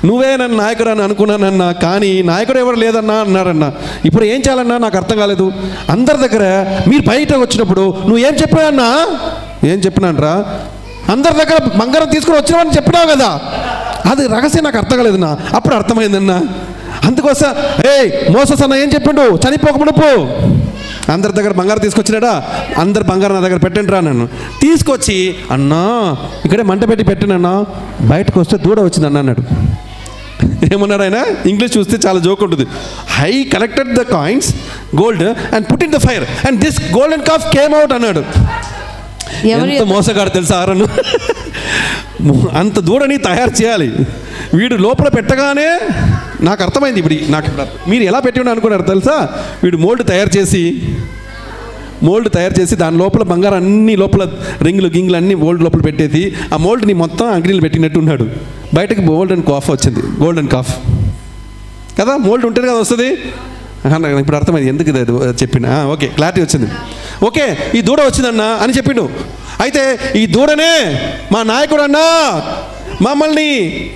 నువ్వే నన్ను నాయకుడు అని అనుకున్నానన్నా, కానీ నాయకుడు ఎవరు లేదన్నా అన్నాడన్నా. ఇప్పుడు ఏం చేయాలన్నా నాకు అర్థం కాలేదు. అందరి దగ్గర మీరు బయట వచ్చినప్పుడు నువ్వు ఏం చెప్పావన్నా? ఏం చెప్పినానరా? అందరి దగ్గర బంగారం తీసుకుని వచ్చినావని చెప్పినావు కదా, అది రహస్యం నాకు అర్థం కాలేదన్నా. అప్పుడు అర్థమైందన్నా. అందుకోసం మోసస్ అన్న ఏం చెప్పిండు? చనిపోకమునుపు అందరి దగ్గర బంగారం తీసుకొచ్చినాడా? అందరు బంగారం నా దగ్గర పెట్టండి రా. నన్ను తీసుకొచ్చి అన్నా ఇక్కడే మంట పెట్టి పెట్టినన్నా, బయటకు వస్తే దూడ వచ్చిందన్నా అన్నాడు. ఏమన్నాడు ఆయన? ఇంగ్లీష్ చూస్తే చాలా జోక్ ఉంటుంది. I collected the coins gold and put in the fire and this golden calf came out అన్నాడు. ఎంత మోసగాడు తెలుసా ఆరను. అంత దూడని తయారు చేయాలి, వీడు లోపల పెట్టగానే నాకు అర్థమైంది. ఇప్పుడు మీరు ఎలా పెట్టి ఉన్నా అనుకున్నారు తెలుసా? వీడు మోల్డ్ తయారు చేసి దాని లోపల బంగారం అన్ని లోపల రింగులు అన్నీ మోల్డ్ లోపల పెట్టేసి ఆ మోల్డ్ని మొత్తం అగ్నిలు పెట్టినట్టు ఉన్నాడు. బయటకు గోల్డెన్ కాఫ్ వచ్చింది. గోల్డెన్ కాఫ్ కదా, మోల్డ్ ఉంటుంది కదా వస్తుంది. ఇప్పుడు అర్థమైంది ఎందుకు ఇది చెప్పిన. ఓకే, క్లారిటీ వచ్చింది. ఓకే, ఈ దూడ వచ్చిందన్నా అని చెప్పిండు. అయితే ఈ దూడనే మా నాయకుడు అన్నా మమ్మల్ని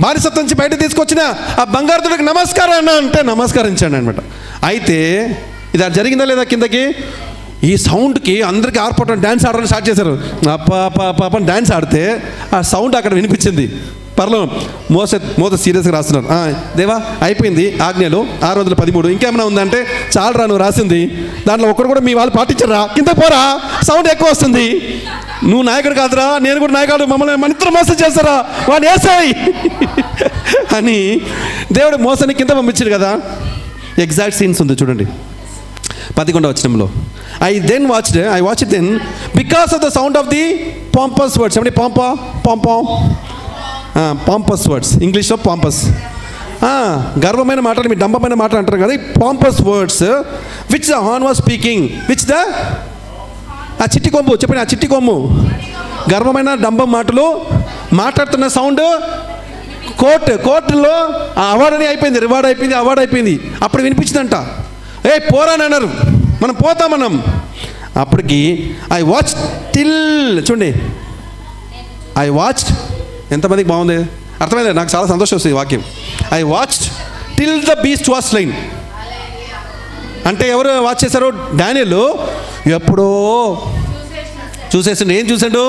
బానిసత్వం నుంచి బయట తీసుకొచ్చిన ఆ బంగారు దూడకి నమస్కారం అన్నా అంటే నమస్కరించాడు అనమాట. అయితే ఇది జరిగిందా లేదా? కిందకి ఈ సౌండ్కి అందరికీ ఆర్పటం, డ్యాన్స్ ఆడడం స్టార్ట్ చేశారు. పాప డ్యాన్స్ ఆడితే ఆ సౌండ్ అక్కడ వినిపించింది. పర్లేదు, మోస సీరియస్గా రాస్తున్నారు. దేవా అయిపోయింది ఆజ్ఞలు 613, ఇంకేమైనా ఉందంటే చాలరా నువ్వు రాసింది, దాంట్లో ఒక్కరు కూడా మీ వాళ్ళు పాటించరా, కింద పోరా, సౌండ్ ఎక్కువ వస్తుంది, నువ్వు నాయకుడు కాదురా, నేను కూడా నాయకుడు, మమ్మల్ని మన ఇద్దరు మోసం చేస్తారా, వాడు వేసాయి అని దేవుడు మోసాన్ని కింద పంపించాడు కదా. ఎగ్జాక్ట్ సీన్స్ ఉంది చూడండి 11వ వచనంలో. I watched then because of the sound of the pompous words. Somebody pompous words. English of pompous. గర్వమైన మాటలు, మీ డంబమైన మాటలు అంటారు కదా, pompous words which the horn was speaking, which the ఆ చిట్టి కొమ్ము చెప్పండి, ఆ చిట్టి కొమ్ము గర్వమైన డంబం మాటలు మాట్లాడుతున్న సౌండ్ కోర్టులో అవార్డు అని అయిపోయింది, రివార్డ్ అయిపోయింది, అవార్డు అయిపోయింది. అప్పుడు వినిపించిందంట, ఏ పోరాని అన్నారు, మనం పోతాం మనం. అప్పటికి ఐ వాచ్ టిల్, చూడండి ఐ వాచ్డ్, ఎంతమందికి బాగుంది, అర్థమైంది, నాకు చాలా సంతోషం వస్తుంది ఈ వాక్యం. I watched till the beast was slain. అంటే ఎవరు వాచ్ చేశారు? డానియల్ ఎప్పుడో చూసేసిండు. ఏం చూసాడు?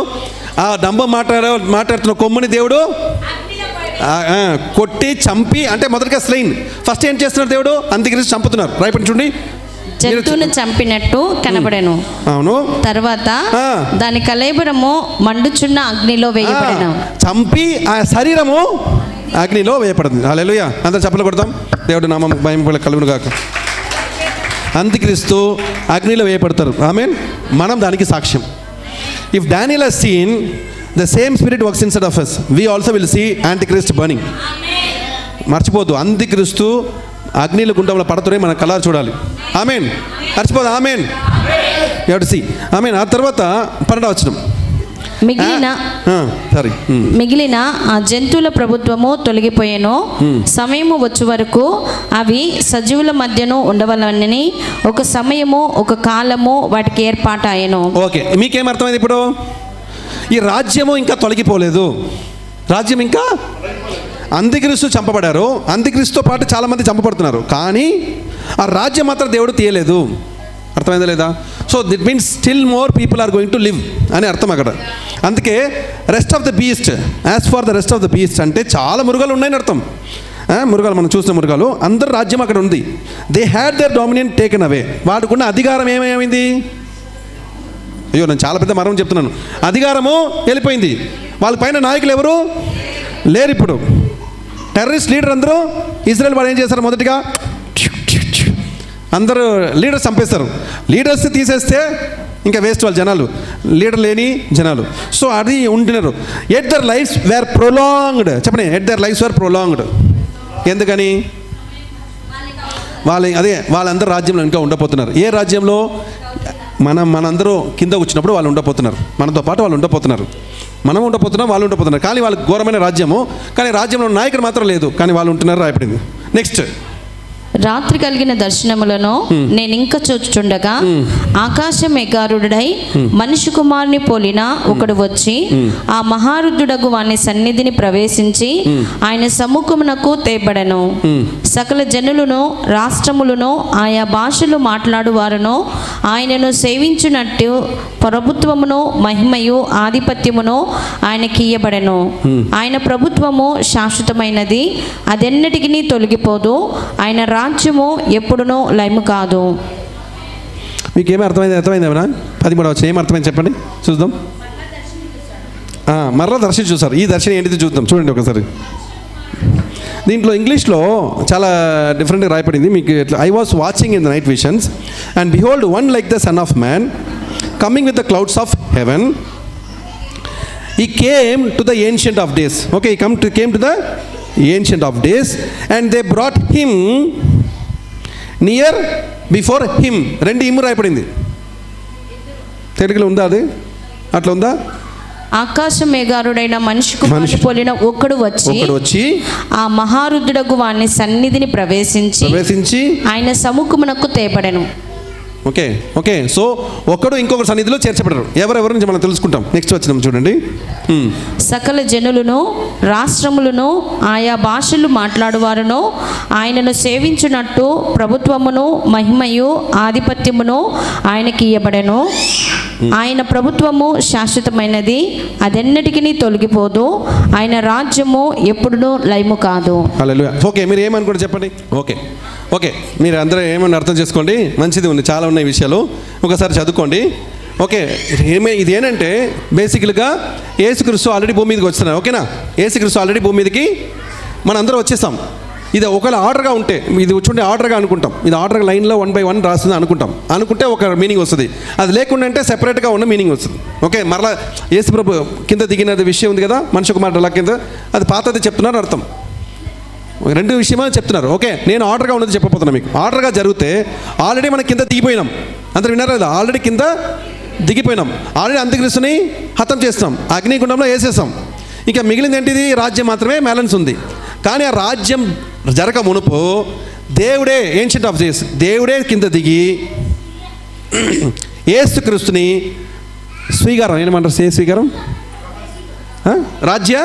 ఆ డంబం మాట్లాడుతున్న కొమ్ముని దేవుడు కొట్టి చంపి, అంటే మొదటిగా స్లెయిన్. ఫస్ట్ ఏం చేస్తున్నారు దేవుడు? అంత్యక్రిస్తు చంపుతున్నారు. రైపడి చూడండి, జంతువును చంపినట్టు కనబడెను. అవును. తర్వాత దాని కళేబరము మండుచున్న అగ్నిలో వేయబడెను. చంపి ఆ శరీరము అగ్నిలో వేయబడింది. హల్లెలూయా. అందరూ చప్పట్లు కొడతాం. దేవుడు నామం భయం కలుగును గాక. అంత్యక్రిస్తు అగ్నిలో వేయబడతారు. ఆమేన్. మనం దానికి సాక్ష్యం. If Daniel has seen the same spirit works inside of us, we also will see Antichrist burning. మర్చిపోద్దు, అంత్యక్రిస్తు అగ్నిల గుండంలో పడుతూనే మన కలర్ చూడాలి. ఆమేన్. మర్చిపోదు. Amen. You have to see. Amen. ఆ తర్వాత 12వ వచనం, మిగిలిన ఆ జంతువుల ప్రభుత్వము తొలగిపోయేను. సమయము వచ్చే వరకు అవి సజీవుల మధ్యను ఉండవలనని ఒక సమయము, ఒక కాలము వాటికి ఏర్పాటాయను. ఓకే, మీకేం అర్థమైంది ఇప్పుడు? ఈ రాజ్యము ఇంకా తొలగిపోలేదు. రాజ్యం ఇంకా, అంత్యక్రిస్తు చంపబడారు, అంత్యక్రిస్తుతో పాటు చాలామంది చంపబడుతున్నారు, కానీ ఆ రాజ్యం మాత్రం దేవుడు తీయలేదు. అర్థమైందా లేదా? So that means still more people are going to live అని అర్థం అక్కడ. అందుకే rest of the beast, as far the rest of the beast అంటే చాలా మృగాలు ఉన్నాయని అర్థం. మృగాలు, మనం చూసిన మృగాలు, అందరి రాజ్యం అక్కడ ఉంది. They had their dominant taken away. వాడుకున్న అధికారం ఏమైంది? అయ్యో, నేను చాలా పెద్ద మరణం చెప్తున్నాను. అధికారము వెళ్ళిపోయింది. వాళ్ళ పైన నాయకులు ఎవరు లేరు. ఇప్పుడు టెర్రరిస్ట్ లీడర్ అందరూ ఇజ్రాయెల్ వాళ్ళు ఏం చేశారు? మొదటిగా అందరూ లీడర్స్ చంపేస్తారు. లీడర్స్ తీసేస్తే ఇంకా వేస్ట్ వాళ్ళు జనాలు, లీడర్ లేని జనాలు. సో అది ఉంటున్నారు. At their lives were prolonged. చెప్పండి, at their lives were prolonged. ఎందుకని? వాళ్ళందరూ రాజ్యంలో ఇంకా ఉండబోతున్నారు. ఏ రాజ్యంలో? మనందరూ కింద వచ్చినప్పుడు వాళ్ళు ఉండబోతున్నారు, మనతో పాటు వాళ్ళు ఉండబోతున్నారు. మనం ఉండబోతున్నాం, వాళ్ళు ఉండబోతున్నారు. కానీ వాళ్ళకి ఘోరమైన రాజ్యము, కానీ రాజ్యంలో నాయకుడు మాత్రం లేదు, కానీ వాళ్ళు ఉంటున్నారు. రాయబడింది. నెక్స్ట్, రాత్రి కలిగిన దర్శనములను నేను ఇంకా చూచుచుండగా ఆకాశ మేఘారుడై మనిషి కుమారుని పోలిన ఒకడు వచ్చి ఆ మహారుద్ధుడగు వాని సన్నిధిని ప్రవేశించి ఆయన సముఖమునకు తేబడెను. సకల జనులను, రాష్ట్రములను, ఆయా భాషలు మాట్లాడు వారును ఆయనను సేవించునట్టు ప్రభుత్వమును, మహిమయు, ఆధిపత్యమును ఆయనకి ఇయ్యబడెను. ఆయన ప్రభుత్వము శాశ్వతమైనది, అదెన్నటికి తొలగిపోదు. ఆయన రాజ్యము ఎప్పుడునూ లయము కాదు. మీకేమీ అర్థమైంది ఏమన్నా? 13వ వచనం ఏం అర్థమైంది చెప్పండి, చూద్దాం. మరలా దర్శనం చూసారు. ఈ దర్శనం ఏంటిది చూద్దాం. చూడండి ఒకసారి. దీంట్లో ఇంగ్లీష్లో చాలా డిఫరెంట్గా రాయబడింది. మీకు ఎట్లా? I was watching in the night visions and behold one like the son of man coming with the clouds of haven. He came to the ancient of days. Okay, he came to the ancient of days and they brought him near before him. రెండు ఇమ్ము రాయబడింది. తెలుగులో ఉందా అది? అట్లా ఉందా? ఆకాశ మేఘారుడైన మనిషి కుమారుని పోలిన ఒకడు వచ్చి ఆ మహారుద్ధుడగు వాని సన్నిధిని ప్రవేశించి ఆయన సముఖమునకు తేబడెను. Okay okay. సో ఒకడు ఇంకొక సన్నిధిలో చేర్చబడరు. ఎవరెవరి నుంచి మనం తెలుసుకుంటాం. నెక్స్ట్ వచ్చినాం చూడండి. సకల జనులను, రాష్ట్రములను, ఆయా భాషలు మాట్లాడువారును ఆయనను సేవించునట్టు ప్రభుత్వమును, మహిమయు, ఆధిపత్యమును ఆయనకి ఇయ్యబడెను. ఆయన ప్రభుత్వము శాశ్వతమైనది, అదెన్నటికి తొలగిపోదు. ఆయన రాజ్యము ఎప్పుడునూ లయము కాదు. హల్లెలూయా. ఓకే, మీరు ఏమనుకుంటే చెప్పండి. ఓకే ఓకే, మీరు అందరూ ఏమన్నా అర్థం చేసుకోండి. మంచిది ఉంది, చాలా ఉన్నాయి విషయాలు, ఒకసారి చదువుకోండి. ఓకే, ఇది ఏంటంటే బేసిక్గా యేసుక్రీస్తు ఆల్రెడీ భూమి మీదకి వస్తున్నారు. ఓకేనా? యేసుక్రీస్తు ఆల్రెడీ భూమి మీదకి మనం అందరూ వచ్చేస్తాం. ఇది ఒకవేళ ఆర్డర్గా ఉంటే, ఇది చూడండి ఆర్డర్గా అనుకుంటాం, ఇది ఆర్డర్గా లైన్లో 1 by 1 రాస్తుంది అనుకుంటే ఒక మీనింగ్ వస్తుంది. అది లేకుండా అంటే సెపరేట్గా ఉన్న మీనింగ్ వస్తుంది. ఓకే, మరలా యేసు ప్రభు కింద దిగినది విషయం ఉంది కదా, మనిషి కుమారుడు అలా కింద, అది పాతది చెప్తున్నారు అర్థం. రెండు విషయమని చెప్తున్నారు. ఓకే, నేను ఆర్డర్గా ఉన్నది చెప్పబోతున్నాను మీకు. ఆర్డర్గా జరిగితే ఆల్రెడీ మనం కింద దిగిపోయినాం. అందరు విన్నారా లేదా? ఆల్రెడీ కింద దిగిపోయినాం. ఆల్రెడీ అంత్యక్రీస్తుని హతం చేస్తాం, అగ్నిగుండంలో వేసేస్తాం. ఇంకా మిగిలింది ఏంటిది? రాజ్యం మాత్రమే బ్యాలెన్స్ ఉంది. కానీ ఆ రాజ్యం జరగ మునుపు దేవుడే, ఏన్షియంట్ ఆఫ్ డేస్ దేవుడే కింద దిగి యేసుక్రీస్తుని స్వీకారం, ఏమంటారు స్వీకారం, రాజ్య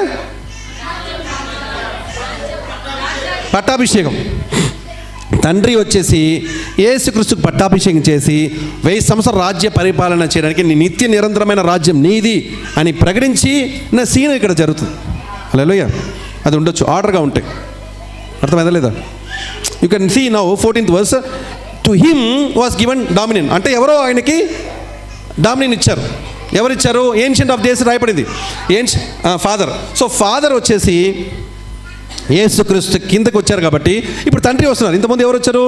పట్టాభిషేకం. తండ్రి వచ్చేసి యేసుక్రీస్తుకు పట్టాభిషేకం చేసి 1000 సంవత్సరాల రాజ్య పరిపాలన చేయడానికి నిత్య నిరంతరమైన రాజ్యం నీది అని ప్రకటించి నా సీన్ ఇక్కడ జరుగుతుంది. హల్లెలూయా. అది ఉండొచ్చు ఆర్డర్గా ఉంటాయి. అర్థమైందా లేదా? You can see now 14th verse, to him was given dominion. అంటే ఎవరో ఆయనకి డామినియన్ ఇచ్చారు. ఎవరిచ్చారు? ఏన్షియంట్ ఆఫ్ డేస్ రాయబడింది, ఫాదర్. సో ఫాదర్ వచ్చేసి యేసుక్రీస్తు కిందకి వచ్చారు కాబట్టి ఇప్పుడు తండ్రి వస్తున్నారు. ఇంతమంది ఎవరు వచ్చారు?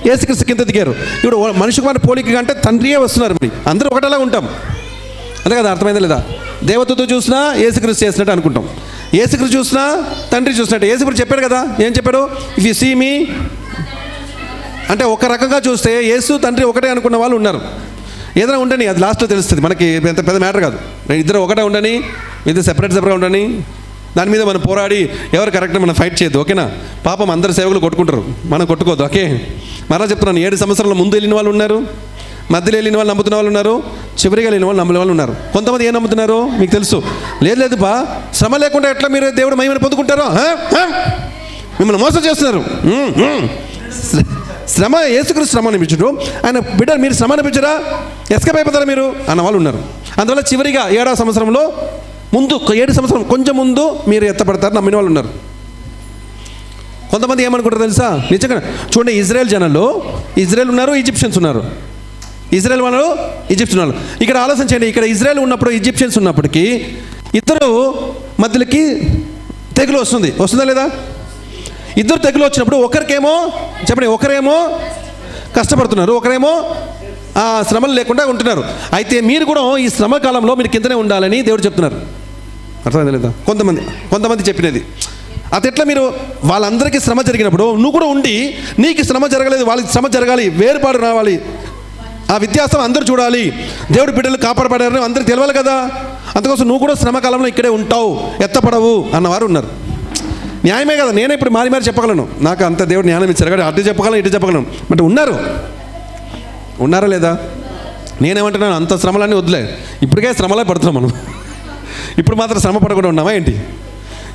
యేసుక్రీస్తు కింద దిగారు. ఇప్పుడు మనిషికి మన పోలిక అంటే తండ్రియే వస్తున్నారు. మరి అందరూ ఒకటేలా ఉంటాం, అంతే కదా? అర్థమైందా లేదా? దేవతతో చూసినా యేసుక్రీస్తు చేసినట్టు అనుకుంటాం, యేసుక్రీస్తు చూసినా తండ్రి చూసినట్టు. యేసుక్రీస్తు చెప్పాడు కదా, ఏం చెప్పాడు? ఇఫ్ యు సీ మీ అంటే ఒక రకంగా చూస్తే యేసు తండ్రి ఒకటే అనుకున్న వాళ్ళు ఉన్నారు. ఏదైనా ఉండని, అది లాస్ట్లో తెలుస్తుంది మనకి, పెద్ద మ్యాటర్ కాదు. ఇద్దరు ఒకటే ఉండని, ఇద్దరు సెపరేట్గా ఉండని, దాని మీద మనం పోరాడి ఎవరు కరెక్ట్ మనం ఫైట్ చేయొద్దు. ఓకేనా? పాపం అందరు సేవకులు కొట్టుకుంటారు, మనం కొట్టుకోవద్దు. ఓకే, మరలా చెప్తున్నాను, 7 సంవత్సరాల ముందు వెళ్ళిన వాళ్ళు ఉన్నారు, మధ్యలో వెళ్ళిన వాళ్ళు నమ్ముతున్న వాళ్ళు ఉన్నారు, చివరిగా వెళ్ళిన వాళ్ళు నమ్మిన వాళ్ళు ఉన్నారు. కొంతమంది ఏం నమ్ముతున్నారు మీకు తెలుసు. లేదు బా, శ్రమ లేకుండా ఎట్లా మీరు దేవుడు మహిమను పొందుకుంటారో, మిమ్మల్ని మోసం చేస్తున్నారు. శ్రమ, యేసుక్రీస్తు శ్రమ అనిపించడు, ఆయన బిడ్డ మీరు శ్రమ అనిపించరా, ఎస్కేప్ అయిపోతారా మీరు అన్న వాళ్ళు ఉన్నారు. అందువల్ల చివరిగా 7వ సంవత్సరంలో ముందు 7 సంవత్సరం కొంచెం ముందు మీరు ఎత్తపడతారు నమ్మిన వాళ్ళు ఉన్నారు. కొంతమంది ఏమనుకుంటారు తెలుసా? నిజంగా చూడండి, ఇజ్రాయెల్ జనాలు, ఇజ్రాయెల్ ఉన్నారు, ఈజిప్షియన్స్ ఉన్నారు. ఇజ్రాయెల్ వాళ్ళు, ఈజిప్ట్ ఉన్నారు. ఇక్కడ ఆలోచన చేయండి, ఇక్కడ ఇజ్రాయెల్ ఉన్నప్పుడు, ఈజిప్షియన్స్ ఉన్నప్పటికీ ఇద్దరు మధ్యలోకి తెగులు వస్తుందా లేదా? ఇద్దరు తెగులు వచ్చినప్పుడు ఒకరికేమో చెప్పండి, ఒకరేమో కష్టపడుతున్నారు, ఒకరేమో ఆ శ్రమలు లేకుండా ఉంటున్నారు. అయితే మీరు కూడా ఈ శ్రమ కాలంలో మీరు కిందనే ఉండాలని దేవుడు చెప్తున్నారు. అర్థమైందా లేదా? కొంతమంది చెప్పినది అది ఎట్లా? మీరు వాళ్ళందరికీ శ్రమ జరిగినప్పుడు నువ్వు కూడా ఉండి, నీకు శ్రమ జరగలేదు, వాళ్ళకి శ్రమ జరగాలి, వేరుపాటు రావాలి, ఆ వ్యత్యాసం అందరూ చూడాలి, దేవుడు బిడ్డలు కాపాడబడారని అందరికీ తెలియాలి కదా. అందుకోసం నువ్వు కూడా శ్రమ కాలంలో ఇక్కడే ఉంటావు, ఎత్తపడవు అన్నవారు ఉన్నారు. న్యాయమే కదా? నేనే ఇప్పుడు మారి చెప్పగలను, నాకు అంత దేవుడు జ్ఞానం ఇచ్చారు కాబట్టి అటు చెప్పగలను, ఇటు చెప్పగలను. బట్ ఉన్నారా లేదా? నేనేమంటున్నాను, అంత శ్రమలన్నీ వదిలే, ఇప్పటికే శ్రమలే పడుతున్నాం మనం. ఇప్పుడు మాత్రం శ్రమ పడకుండా ఉన్నామా ఏంటి?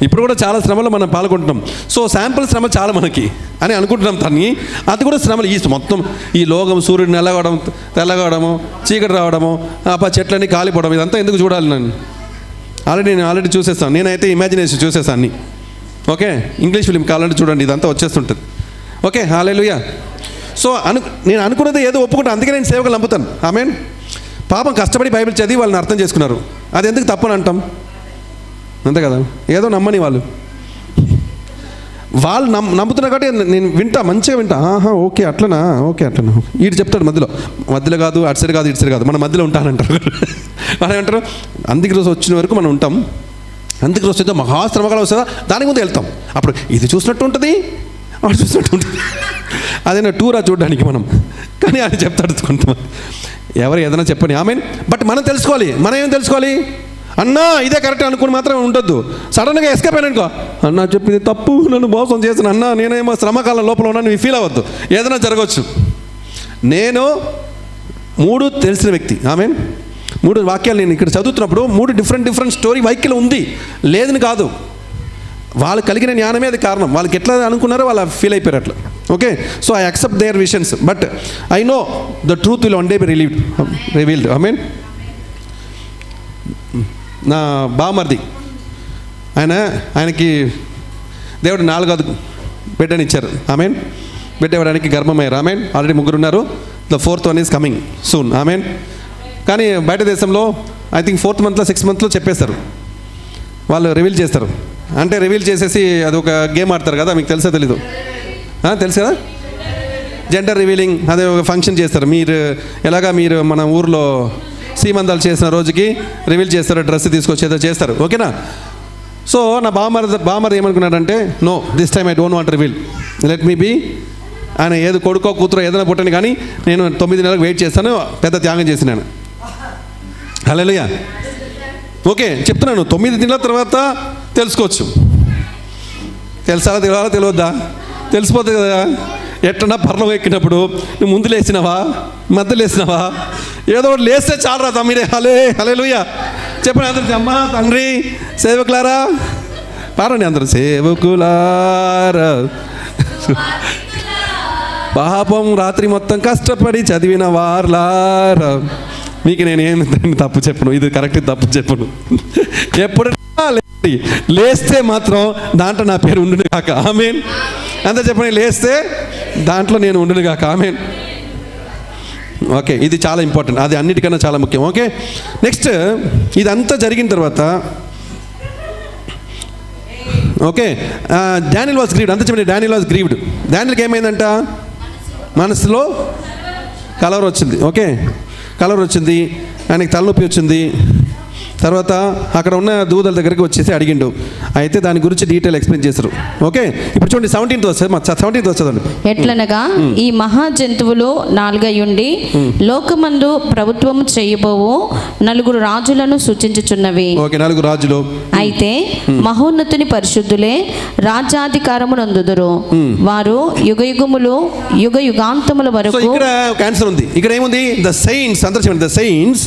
ఇప్పుడు కూడా చాలా శ్రమలో మనం పాల్గొంటున్నాం. సో శాంపుల్ శ్రమ చాలా మనకి అని అనుకుంటున్నాం. తన్ని అది కూడా శ్రమలు. ఈ మొత్తం ఈ లోకం, సూర్యుడు తెల్లగవడము, చీకటి రావడము, చెట్లన్నీ కాలిపోవడం, ఇదంతా ఎందుకు చూడాలి? నేను ఆల్రెడీ చూసేస్తాను. నేనైతే ఇమాజినేషన్ చూసేస్తాను అన్ని. ఓకే, ఇంగ్లీష్ ఫిలిం కావాలంటే చూడండి, ఇదంతా వచ్చేస్తుంటుంది. ఓకే, హల్లెలూయా. సో నేను అనుకున్నది ఏదో ఒప్పుకుంటాను, అందుకే నేను సేవకులు నమ్ముతాను. ఆమేన్. పాపం కష్టపడి బైబిల్ చదివి వాళ్ళని అర్థం చేసుకున్నారు, అది ఎందుకు తప్పని అంటాం? అంతే కదా? ఏదో నమ్మని వాళ్ళు నమ్ముతున్నారు కాబట్టి నేను మంచిగా వింటా. ఓకే అట్లనా, వీడు చెప్తాడు మధ్యలో కాదు, అటు సైడ్ కాదు, ఇటు సైడ్ కాదు, మన మధ్యలో ఉంటానంటారు. వాళ్ళు ఏమంటారు? అందుకు రోజు వచ్చిన వరకు మనం ఉంటాం, అందుకు రోజు వస్తే మహాశ్రమకాలం వస్తుందా, దానికి ముందు వెళ్తాం. అప్పుడు ఇది చూసినట్టు ఉంటుంది, వాడు చూసినట్టు ఉంటుంది. అదేనా టూరా చూడడానికి మనం. కానీ అది చెప్తాడు కొంతమంది, ఎవరు ఏదైనా చెప్పని. ఆమెన్. బట్ మనం తెలుసుకోవాలి, మనం ఏం తెలుసుకోవాలి? అన్నా ఇదే కరెక్ట్ అనుకుని మాత్రం ఉండొద్దు. సడన్గా ఎస్కేప్ అయినానుకో, అన్నా చెప్పింది తప్పు, నన్ను మోసం చేసిన అన్నా, నేనేమో శ్రమకాలం లోపల ఉన్నాను, నీ ఫీల్ అవ్వద్దు. ఏదైనా జరగవచ్చు. నేను 3 తెలిసిన వ్యక్తి. ఆమెన్. 3 వాక్యాలు నేను ఇక్కడ చదువుతున్నప్పుడు 3 డిఫరెంట్ స్టోరీ వాక్యాలు ఉంది, లేదని కాదు. వాళ్ళు కలిగిన జ్ఞానమే అది కారణం. వాళ్ళకి ఎట్లా అనుకున్నారో వాళ్ళు ఫీల్ అయిపోయారు అట్లా. Okay, so I accept their visions, but I know the truth will one day be revealed. Amen. నా బామర్ది ఆయనకి దేవుడు 4వ బిడ్డనిచ్చారు. ఆమెన్. బిడ్డ ఇవ్వడానికి గర్భమయ్యారు. ఆమెన్. ఆల్రెడీ 3 ఉన్నారు. The 4th one is coming soon. Amen. కానీ బయట దేశంలో ఐ థింక్ 4th monthలో 6th monthలో చెప్పేస్తారు, వాళ్ళు రివీల్ చేస్తారు. అంటే రివీల్ చేసేసి అది ఒక గేమ్ ఆడతారు కదా, మీకు తెలుసా తెలీదు? తెలుసు కదా, జెండర్ రివీలింగ్. అదే ఒక ఫంక్షన్ చేస్తారు. మీరు మన ఊర్లో సీమంతాలు చేసిన రోజుకి రివీల్ చేస్తారు, డ్రెస్ తీసుకొచ్చి ఏదో చేస్తారు. ఓకేనా? సో నా బామ్మర్ ఏమనుకున్నాడంటే, no this time I don't want reveal, let me be. ఆయన ఏదో కొడుకో కూతురో ఏదైనా పుట్టని కానీ నేను 9 నెలలకు వెయిట్ చేస్తాను, పెద్ద త్యాగం చేసినాను. హల్లెలూయా. ఓకే చెప్తున్నాను, 9 నెలల తర్వాత తెలుసుకోవచ్చు. తెలియాలా తెలియద్దా? తెలిసిపోతుంది కదా. ఎట్లన్నా పర్లో ఎక్కినప్పుడు నువ్వు ముందు లేచినావా, మధ్య లేచినావా, ఏదో ఒకటి లేస్తే చాలరా తమ్మిడే. హల్లెలూయా చెప్పండి అందరు. అమ్మ తండ్రి సేవకులారా పారండి అందరు. సేవకులారా పాపం రాత్రి మొత్తం కష్టపడి చదివిన వార్లారా. మీకు నేనేం తప్పు చెప్పను, ఇది కరెక్ట్ తప్పు చెప్పను. ఎప్పుడు లేస్తే మాత్రం దాంట్లో నా పేరు ఉండును కాక. ఆమేన్. అంతా చెప్పండి, లేస్తే దాంట్లో నేను ఉండును కాక. ఆమేన్. ఓకే ఇది చాలా ఇంపార్టెంట్, అది అన్నిటికన్నా చాలా ముఖ్యం. ఓకే నెక్స్ట్ ఇదంతా జరిగిన తర్వాత ఓకే డానియల్ వాస్ గ్రీవ్డ్. అంతా చెప్పండి, డానియల్ వాస్ గ్రీవ్డ్. డానియల్కి ఏమైందంట? మనసులో కలవరం వచ్చింది. ఓకే కలవరం వచ్చింది, ఆయనకి తలనొప్పి వచ్చింది. తర్వాత అక్కడ ఉన్న దూదల దగ్గరికి వచ్చేసి అడిగిండు. అయితే దాని గురించి డీటెయిల్ ఎక్స్ప్లెయిన్ చేశారు. ఓకే ఇప్పుడు చూడండి 17th వస్తుంది. ఎట్లనగా ఈ మహా జంతువులు 4 అయ్యుండి లోకమందు ప్రభుత్వము చేయబోవు 4 రాజులను సూచించుచున్నవి. ఓకే 4 రాజులు. అయితే మహోన్నతుని పరిశుద్ధులే రాజ్యాధికారము నందుదురు. వారు యుగయుగములు యుగాంతముల వరకు. ఇక్కడ ఒక ఆన్సర్ ఉంది. ఇక్కడ ఏముంది? ద సెయింట్స్, అందరూ చెప్పండి, the saints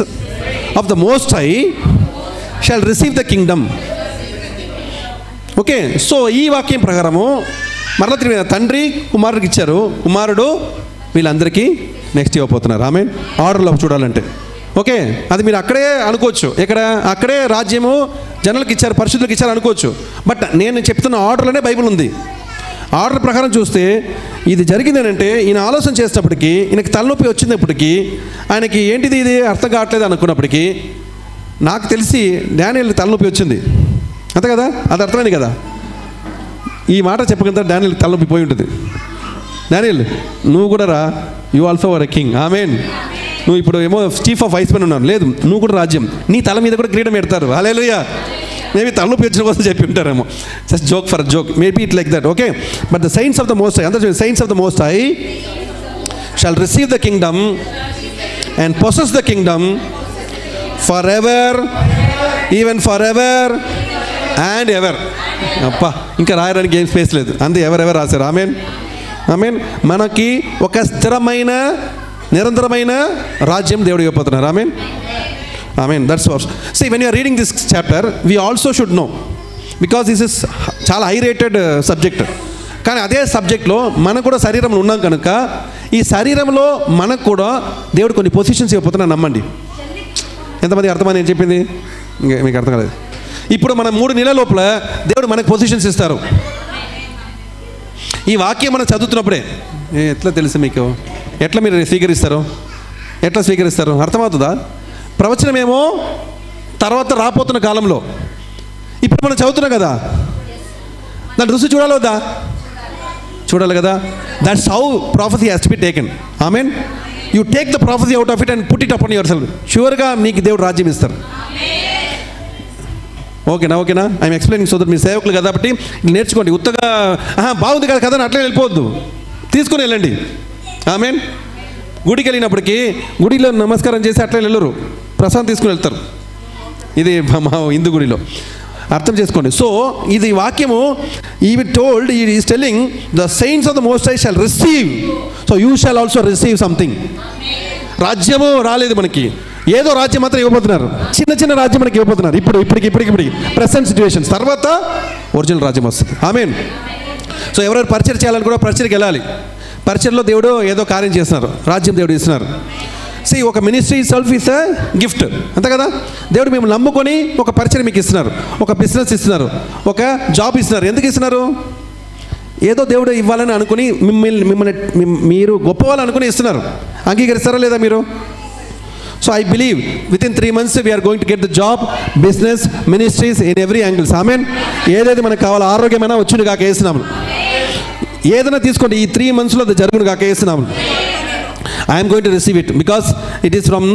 of the most high shall receive the Kingdom. Okay so ఈ వాక్యం ప్రకారము మరలా తిరిగి తండ్రి కుమారుడికి ఇచ్చారు, కుమారుడు వీళ్ళందరికీ నెక్స్ట్ ఇవ్వబోతున్నారు. ఆమేన్. ఆర్డర్లో చూడాలంటే ఓకే అది మీరు అక్కడే అనుకోవచ్చు, అక్కడే రాజ్యము జనులకు ఇచ్చారు, పరిశుద్ధులకు ఇచ్చారు అనుకోవచ్చు. బట్ నేను చెప్తున్న ఆర్డర్లోనే బైబిల్ ఉంది. ఆర్డర్ ప్రకారం చూస్తే ఇది జరిగిందేనంటే ఈయన ఆలోచన చేసేటప్పటికి ఈయనకి తలనొప్పి వచ్చినప్పటికీ ఆయనకి ఏంటిది ఇది అర్థం కావట్లేదు అనుకున్నప్పటికీ నాకు తెలిసి డానియల్ తలనొప్పి వచ్చింది, అంతే కదా? అది అర్థమైంది కదా. ఈ మాట చెప్పకుండా డానియల్ తలనొప్పి పోయి ఉంటుంది. డానియల్ నువ్వు కూడా రా, you also were a king. Amen. నువ్వు ఇప్పుడు ఏమో చీఫ్ ఆఫ్ వైస్ మెన్ ఉన్నాను, లేదు నువ్వు కూడా రాజ్యం, నీ తల మీద కూడా కిరీటం పెడతారు. హల్లెలూయా. మేబీ తలనొప్పి వచ్చిన కోసం చెప్పి ఉంటారేమో, just joke for joke, maybe it like that. Okay but the saints of the most high, అందరూ saints of the most high shall receive the kingdom and possess the kingdom forever, even forever and ever. అప్పా ఇంకా రాయడానికి ఏం space లేదు, అంతే ఎవరెవర్ రాశారు. ఆమేన్. ఆమేన్. మనకి ఒక స్థిరమైన నిరంతరమైన రాజ్యం దేవుడు ఇవ్వబోతున్నారు. Amen. Amen. That's what. See when you are reading this chapter we also should know because this is చాలా హై రేటెడ్ సబ్జెక్ట్. కానీ అదే సబ్జెక్ట్లో మనకు కూడా శరీరంలో ఉన్నాం కనుక ఈ శరీరంలో మనకు కూడా దేవుడు కొన్ని పొజిషన్స్ ఇవ్వబోతున్నా నమ్మండి. ఎంతమంది అర్థమని నేను చెప్పింది? మీకు అర్థం కాలేదు. ఇప్పుడు మనం 3 నెలల లోపల దేవుడు మనకు పొజిషన్స్ ఇస్తారు. ఈ వాక్యం మనం చదువుతున్నప్పుడే ఎట్లా తెలుసు మీకు? ఎట్లా మీరు స్వీకరిస్తారు? ఎట్లా స్వీకరిస్తారు? అర్థమవుతుందా? ప్రవచనమేమో తర్వాత రాబోతున్న కాలంలో, ఇప్పుడు మనం చదువుతున్నాం కదా, దాని రుచి చూడాలి వద్దా? చూడాలి కదా. That's how prophecy has to be taken. Amen. You take the prophecy out of it and put it upon yourself. షూర్గా నీకు దేవుడు రాజ్యం ఇస్తారు. ఓకేనా? ఐఎమ్ ఎక్స్ప్లెయినింగ్ సో దట్ మీ సేవకులు కాబట్టి నేర్చుకోండి. ఉత్తగా బాగుంది కదా కదా అట్లే వెళ్ళిపోవద్దు, తీసుకుని వెళ్ళండి. ఆమేన్. గుడికి వెళ్ళినప్పటికీ గుడిలో నమస్కారం చేసి అట్లా వెళ్ళరు, ప్రసాదం తీసుకుని వెళ్తారు. ఇది మా హిందూ గుడిలో అర్థం చేసుకోండి. సో ఇది వాక్యము ఈవి టోల్డ్, ఈ is telling the saints of the most high shall receive, so you shall also receive something. రాజ్యము రాలేదు మనకి, ఏదో రాజ్యం మాత్రం ఇవ్వబోతున్నారు. చిన్న రాజ్యం మనకి ఇవ్వబోతున్నారు. ఇప్పటికి ప్రెసెంట్ సిచ్యువేషన్స్. తర్వాత ఒరిజినల్ రాజ్యం వస్తుంది. ఆమేన్. సో ఎవరెవరు పరిచయం చేయాలని కూడా పరిచయకి వెళ్ళాలి. పరిచయంలో దేవుడు ఏదో కార్యం చేస్తున్నారు, రాజ్యం దేవుడు ఇస్తున్నారు. See, ఒక ministry self is a gift, అంతే కదా. దేవుడు మేము నమ్ముకొని ఒక పరిచయం మీకు ఇస్తున్నారు, ఒక బిజినెస్ ఇస్తున్నారు, ఒక జాబ్ ఇస్తున్నారు. ఎందుకు ఇస్తున్నారు? ఏదో దేవుడు ఇవ్వాలని అనుకుని మిమ్మల్ని మీరు గొప్పవాళ్ళు అనుకుని ఇస్తున్నారు. అంగీకరిస్తారా లేదా మీరు? So I believe within 3 months we are going to get the job, business, ministries in every angles. ఆమేన్. ఏదైతే మనకు కావాలో ఆరోగ్యమైనా వచ్చును కాక వేస్తున్నాము. ఏదైనా తీసుకోండి, ఈ 3 monthsలో అది జరుగును కాక వేస్తున్నాము. I am going to receive it because it is from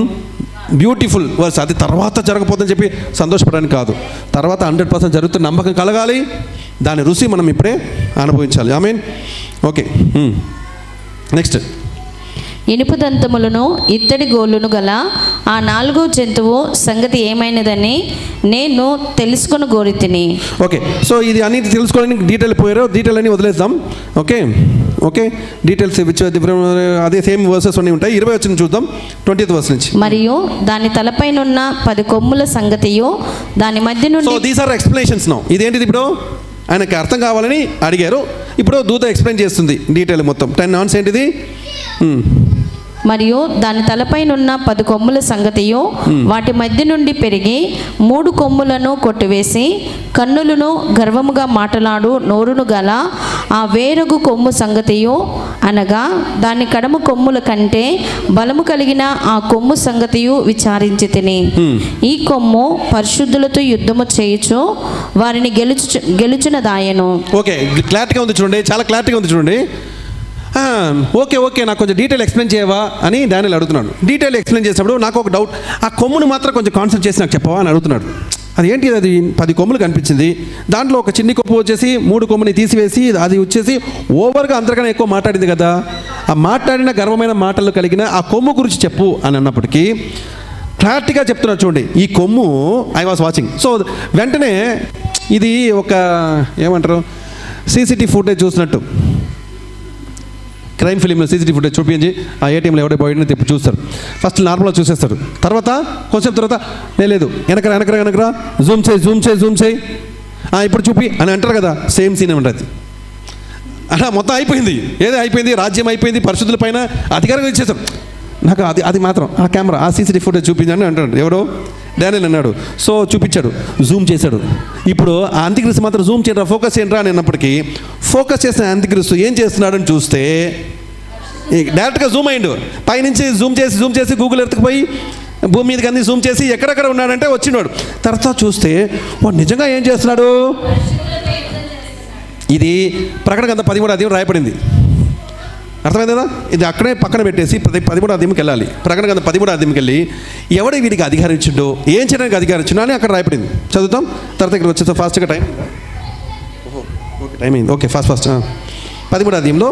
beautiful verse. అది తర్వాత జరగపోతుందని చెప్పి సంతోషపడడానికి కాదు, తర్వాత 100% జరుగుతున్న నమ్మకం కలగాలి, దాని రుచి మనం ఇప్పుడే అనుభవించాలి. ఆమేన్. Okay, next. ఇనుప దంతములను ఇత్తడి గోళ్ళును గల ఆ 4వ జంతువు సంగతి ఏమైనదని నేను తెలుసుకొని గోరితిని. ఓకే, సో ఇది అన్ని తెలుసుకోవడానికి డీటెయిల్ పోయారు, డీటెయిల్ అన్ని వదిలేద్దాం. ఓకే ఓకే, డీటెయిల్స్ అదే సేమ్ వర్సెస్ అన్నీ ఉంటాయి. 20 వచ్చిన చూద్దాం, 20th వర్స్ నుంచి. మరియు దాని తలపైనున్న 10 కొమ్ముల సంగతియు దాని మధ్య నుండి. So these are explanations now. ఇదేంటిది ఇప్పుడు ఆయనకి అర్థం కావాలని అడిగారు, ఇప్పుడు దూత ఎక్స్ప్లెయిన్ చేస్తుంది డీటెయిల్ మొత్తం. 10 నాన్స్ ఏంటిది? మరియు దాని తలపైనున్న 10 కొమ్ముల సంగతియు వాటి మధ్య నుండి పెరిగి 3 కొమ్ములను కొట్టివేసి కన్నులను గర్వముగా మాటలాడు నోరును గల ఆ వేరొక కొమ్ము సంగతియు అనగా దాని కడమ కొమ్ముల కంటే బలము కలిగిన ఆ కొమ్ము సంగతియు విచారించి తిని. ఈ కొమ్ము పరిశుద్ధులతో యుద్ధము చేయుచు వారిని గెలుచున దాయను. ఓకే, క్లారిటీగా ఉంది చూడండి, చాలా క్లారిటీగా ఉంది చూడండి. ఓకే ఓకే, నాకు కొంచెం డీటెయిల్ ఎక్స్ప్లెయిన్ చేయవా అని డానియల్ అడుగుతున్నాడు. డీటెయిల్ ఎక్స్ప్లెయిన్ చేసినప్పుడు నాకు ఒక డౌట్, ఆ కొమ్మును మాత్రం కొంచెం కాన్సెప్ట్ చేసి నాకు చెప్పవా అని అడుగుతున్నాడు. అది ఏంటి? అది 10 కొమ్ములు కనిపించింది, దాంట్లో ఒక చిన్ని కొమ్ము వచ్చేసి 3 కొమ్ముని తీసివేసి అది వచ్చేసి ఓవర్గా అందరికన్నా ఎక్కువ మాట్లాడింది కదా, ఆ మాట్లాడిన గర్వమైన మాటలు కలిగిన ఆ కొమ్ము గురించి చెప్పు అని అన్నప్పటికీ క్లారిటీగా చెప్తున్నారు చూడండి. ఈ కొమ్ము ఐ వాస్ వాచింగ్. సో వెంటనే ఇది ఒక ఏమంటారు, CCTV ఫుటేజ్ చూసినట్టు, క్రైమ్ ఫిలింలో CCTV ఫుటేజ్ చూపించి ఆ ATMలో ఎవడో పోయినా తిప్పి చూస్తారు. ఫస్ట్ నార్మల్గా చూసేస్తారు, తర్వాత కొంచెం తర్వాత లేదు వెనకరా జూమ్ చేయి ఇప్పుడు చూపి అని అంటారు కదా, సేమ్ సీన్ ఉంటుంది. అలా మొత్తం అయిపోయింది, ఏదో అయిపోయింది, రాజ్యం అయిపోయింది, పరిశుద్ధుల పైన అధికారం ఇచ్చేసారు. నాకు అది మాత్రం ఆ కెమెరా ఆ CCTV ఫుటేజ్ చూపించండి అంటాడు. ఎవడో డానియల్ అన్నాడు. సో చూపించాడు, జూమ్ చేశాడు. ఇప్పుడు ఆ అంత్యక్రీస్తు మాత్రం జూమ్ చేయరా, ఫోకస్ చేయరా అని అన్నప్పటికీ ఫోకస్ చేసిన అంత్యక్రీస్తు ఏం చేస్తున్నాడని చూస్తే డైరెక్ట్గా జూమ్ అయ్యిండు. పైనుంచి జూమ్ చేసి గూగుల్ ఎర్త్కి పోయి భూమి మీదకి అన్ని జూమ్ చేసి ఎక్కడెక్కడ ఉన్నాడంటే వచ్చినాడు. తర్వాత చూస్తే వాడు నిజంగా ఏం చేస్తున్నాడు. ఇది ప్రకటన గ్రంథం 13వ అధ్యాయం రాయబడింది, అర్థమైంది కదా. ఇది అక్కడే పక్కన పెట్టేసి 13వ అధ్యాయంకి వెళ్ళాలి. ప్రకటన గ్రంథం 13వ అధ్యాయంకి వెళ్ళి ఎవడు వీడికి అధికారం ఇచ్చిండో, ఏం చేయడానికి అధికారం ఇచ్చిండో అని అక్కడ రాయబడింది. చదువుతాం, తర్వాత ఇక్కడ వచ్చేసి ఫాస్ట్గా టైం ఓకే టైం అయింది. ఓకే ఫాస్ట్ 13వ అధ్యాయంలో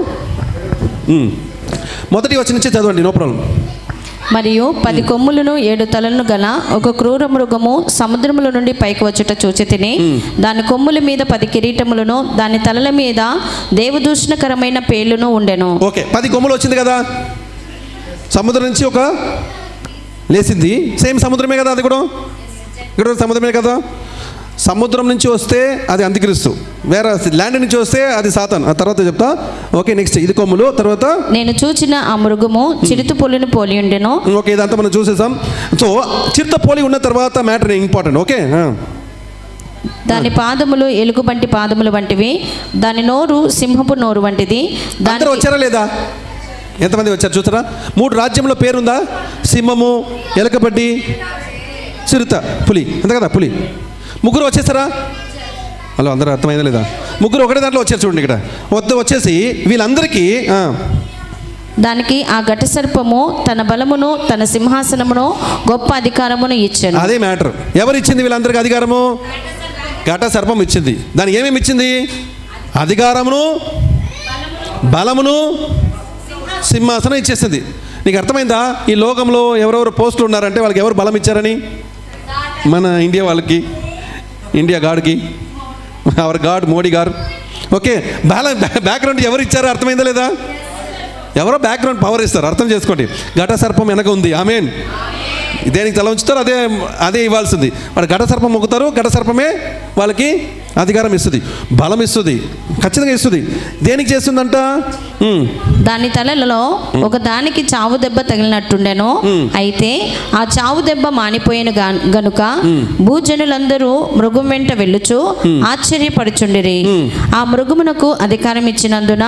మొదటి వచనం నుంచి చదవండి, నో ప్రాబ్లం. మరియు 10 కొమ్ములను 7 తలలను గల ఒక క్రూర మృగము సముద్రముల నుండి పైకి వచ్చుట చూచి తిని, దాని కొమ్ముల మీద 10 కిరీటములను, దాని తలల మీద దేవదూషణకరమైన పేర్లను ఉండెను. ఓకే, 10 కొమ్ములు వచ్చింది కదా, సముద్రం నుంచి ఒక లేచింది. సేమ్ సముద్రమే కదా, అది కూడా ఇక్కడ సముద్రమే కదా. సముద్రం నుంచి వస్తే అది అంత్యక్రీస్తు, వేరే ల్యాండ్ నుంచి వస్తే అది సాతాన్. ఆ తర్వాత చెప్తా. ఓకే నెక్స్ట్, ఇది కొమ్ములు. తర్వాత నేను చూచిన ఆ మృగము చిరుత పులిని పోలి ఉండెను. ఓకే, ఇదంతా మనం చూసేసాం. సో చిరుత పోలి ఉన్న తర్వాత మ్యాటర్ ఇంపార్టెంట్. ఓకే, దాని పాదములు ఎలుగుబంటి పాదములు వంటివి, దాని నోరు సింహపు నోరు వంటిది. దాని వచ్చారా లేదా? ఎంతమంది వచ్చారు చూసారా? 3 రాజ్యంలో పేరుందా? సింహము, ఎలుకబంటి, చిరుత, పులి, అంతే కదా. పులి ముగ్గురు వచ్చేసారా? హలో, అందరూ అర్థమైందా లేదా? ముగ్గురు ఒకటే దాంట్లో వచ్చారు చూడండి. ఇక్కడ వచ్చేసి వీళ్ళందరికీ దానికి ఆ ఘట సర్పము తన బలమును, తన సింహాసనమును, గొప్ప అధికారమును ఇచ్చాను. అదే మ్యాటర్. ఎవరు ఇచ్చింది వీళ్ళందరికీ అధికారము? ఘట సర్పం ఇచ్చింది. దానికి ఏమేమి ఇచ్చింది? అధికారమును, బలమును, సింహాసనం ఇచ్చేసింది. నీకు అర్థమైందా? ఈ లోకంలో ఎవరెవరు పోస్టులు ఉన్నారంటే వాళ్ళకి ఎవరు బలం ఇచ్చారని? మన ఇండియా వాళ్ళకి, ఇండియా గాడ్కి, అవర్ గాడ్ మోడీ గారు. ఓకే, బ్యాక్గ్రౌండ్ ఎవరు ఇచ్చారో అర్థమైందా లేదా? ఎవరో బ్యాక్గ్రౌండ్ పవర్ ఇస్తారు, అర్థం చేసుకోండి. ఘట సర్పం వెనక ఉంది. ఆమేన్. దేనికి తల ఉంచుతారో అదే ఇవ్వాల్సింది. వాడు ఘట సర్పం మొక్కుతారు, ఘట సర్పమే వాళ్ళకి అధికారం ఇస్తుంది, బలం ఇస్తుంది, ఖచ్చితంగా ఇస్తుంది. దేనికి చేస్తుందంట? దాని తలలో ఒక దానికి చావు దెబ్బ తగిలినట్టుండెను. అయితే ఆ చావు దెబ్బ మానిపోయిన గనుక భూజనులందరూ మృగం వెంట వెళ్ళుచు ఆశ్చర్యపడుచుండిరి. ఆ మృగమునకు అధికారం ఇచ్చినందున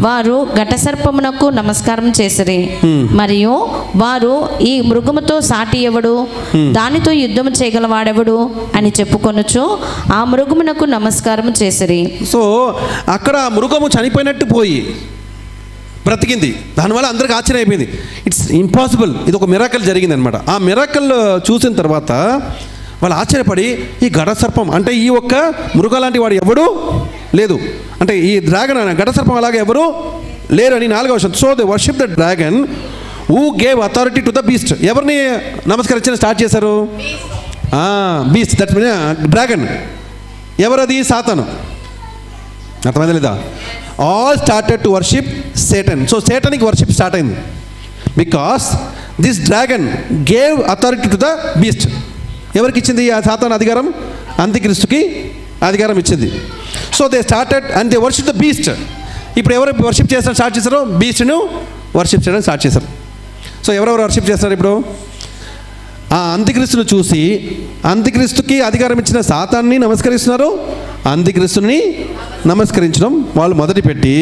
వారు ఘటసర్పమునకు నమస్కారం చేసిరి. మరియు వారు ఈ మృగముతో సాటి ఎవడు, దానితో యుద్ధం చేయగలవాడెవడు అని చెప్పుకొనుచు ఆ మృగమునకు నమస్కారం చేసిరి. సో అక్కడ మృగము చనిపోయినట్టు పోయి బ్రతికింది. దానివల్ల అందరికీ ఆశ్చర్యం అయిపోయింది. ఇట్స్ ఇంపాసిబుల్, ఇది ఒక మిరాకల్ జరిగింది అనమాట. ఆ మిరాకల్ చూసిన తర్వాత వాళ్ళు ఆశ్చర్యపడి, ఈ గడ సర్పం అంటే ఈ ఒక్క మృగ లాంటి వాడు ఎవడూ లేదు, అంటే ఈ డ్రాగన్ గడ సర్పం అలాగే ఎవరు లేరు అని 4వ వచనం. So they worship the dragon who gave authority to the beast. ఎవరిని నమస్కరించడం స్టార్ట్ చేశారు? Beast, that mean dragon. ఎవరది? సాతాను. అర్థమైందా లేదా? All started to worship Satan. So సేటన్కి వర్షిప్ స్టార్ట్ అయింది because this dragon gave authority to the beast. ఎవరికి ఇచ్చింది ఆ సాతాను అధికారం? అంత్యక్రీస్తుకి అధికారం ఇచ్చింది. So they started and they worship the beast. ఇప్పుడు ఎవరు వర్షిప్ చేస్తారని స్టార్ట్ చేశారు? బీస్ట్ను వర్షిప్ చేయడం స్టార్ట్ చేశారు. సో ఎవరెవరు వర్షిప్ చేస్తారు ఇప్పుడు? ఆ అంత్యక్రీస్తును చూసి అంత్యక్రీస్తుకి అధికారం ఇచ్చిన సాతాన్ని నమస్కరిస్తున్నారు, అంత్యక్రీస్తుని నమస్కరించడం వాళ్ళు మొదలుపెట్టి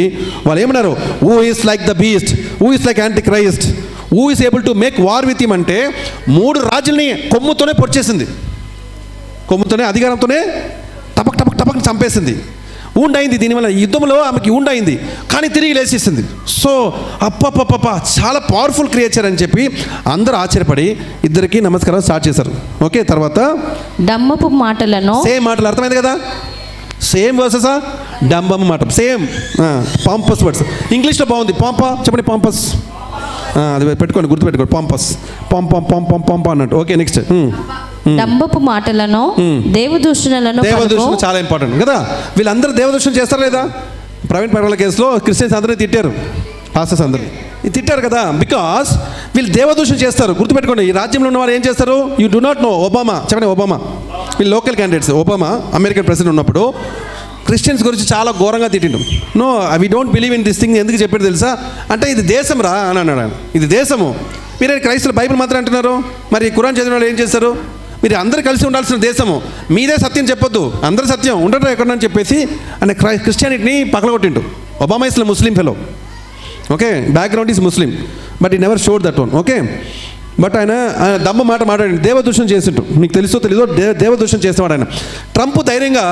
వాళ్ళు ఏమన్నారు? Who is like the beast, who is like anti Christ, who is able to make war with him అంటే 3 రాజుల్ని కొమ్ముతోనే పొడిచేసింది, కొమ్ముతోనే అధికారంతోనే టపక్ టపక్ టపక్ చంపేసింది. ఊండైంది, దీనివల్ల యుద్ధంలో ఆమెకి ఊండైంది, కానీ తిరిగి లేచేసింది. సో అప్పప్పప్ప చాలా పవర్ఫుల్ క్రియేచర్ అని చెప్పి అందరూ ఆశ్చర్యపడి ఇద్దరికి నమస్కారం స్టార్ట్ చేశారు. ఓకే, తర్వాత డంబపు మాటలను, సేమ్ మాటలు అర్థమైంది కదా, సేమ్ వర్సెసా? డంబం మాట సేమ్, పాంపస్ వర్డ్స్. ఇంగ్లీష్లో బాగుంది, పాంపా చెప్పండి, పాంపస్, అది పెట్టుకోండి, గుర్తుపెట్టుకోండి, పాంపస్, పాంపం పాంపం పాంప అన్నట్టు. ఓకే, నెక్స్ట్ డంబపు మాటలను, దేవదూషణలను. దేవదూషణ చాలా ఇంపార్టెంట్ కదా. వీళ్ళందరూ దేవదూషణ చేస్తారా లేదా? ప్రవీణ్ పర్వాల కేసులో క్రిస్టియన్స్ అందరినీ తిట్టారు, పాస్టర్స్ అందరూ తిట్టారు కదా, బికాస్ వీళ్ళు దేవదూషణ చేస్తారు. గుర్తుపెట్టుకోండి, ఈ రాజ్యంలో ఉన్న వాళ్ళు ఏం చేస్తారు? You do not know. Obama చెప్పండి, ఒబామా వీళ్ళు local candidates. Obama American president ఉన్నప్పుడు క్రిస్టియన్స్ గురించి చాలా ఘోరంగా తిట్టిండు. No, we don't believe in this thing. ఎందుకు చెప్పాడు తెలుసా? అంటే ఇది దేశం రా అని అన్నాడు ఆయన. ఇది దేశము, మీరే క్రైస్తవులు బైబిల్ మాత్రం అంటున్నారు, మరి ఖురాన్ చదివిన వాళ్ళు ఏం చేస్తారు? మీరు అందరూ కలిసి ఉండాల్సిన దేశము, మీదే సత్యం చెప్పొద్దు, అందరూ సత్యం ఉండటం ఎక్కడని చెప్పేసి ఆయన క్రిస్టియానిటీని పగలగొట్టిండు. Obama is Muslim fellow, okay, background is Muslim, but he never showed that one. Okay, but ఆయన దమ్మ మాట మాట్లాడి దేవదూషణ చేసిండు. మీకు తెలుసో తెలీదో దేవదూషణ చేసేవాడు ఆయన. ట్రంప్ ధైర్యంగా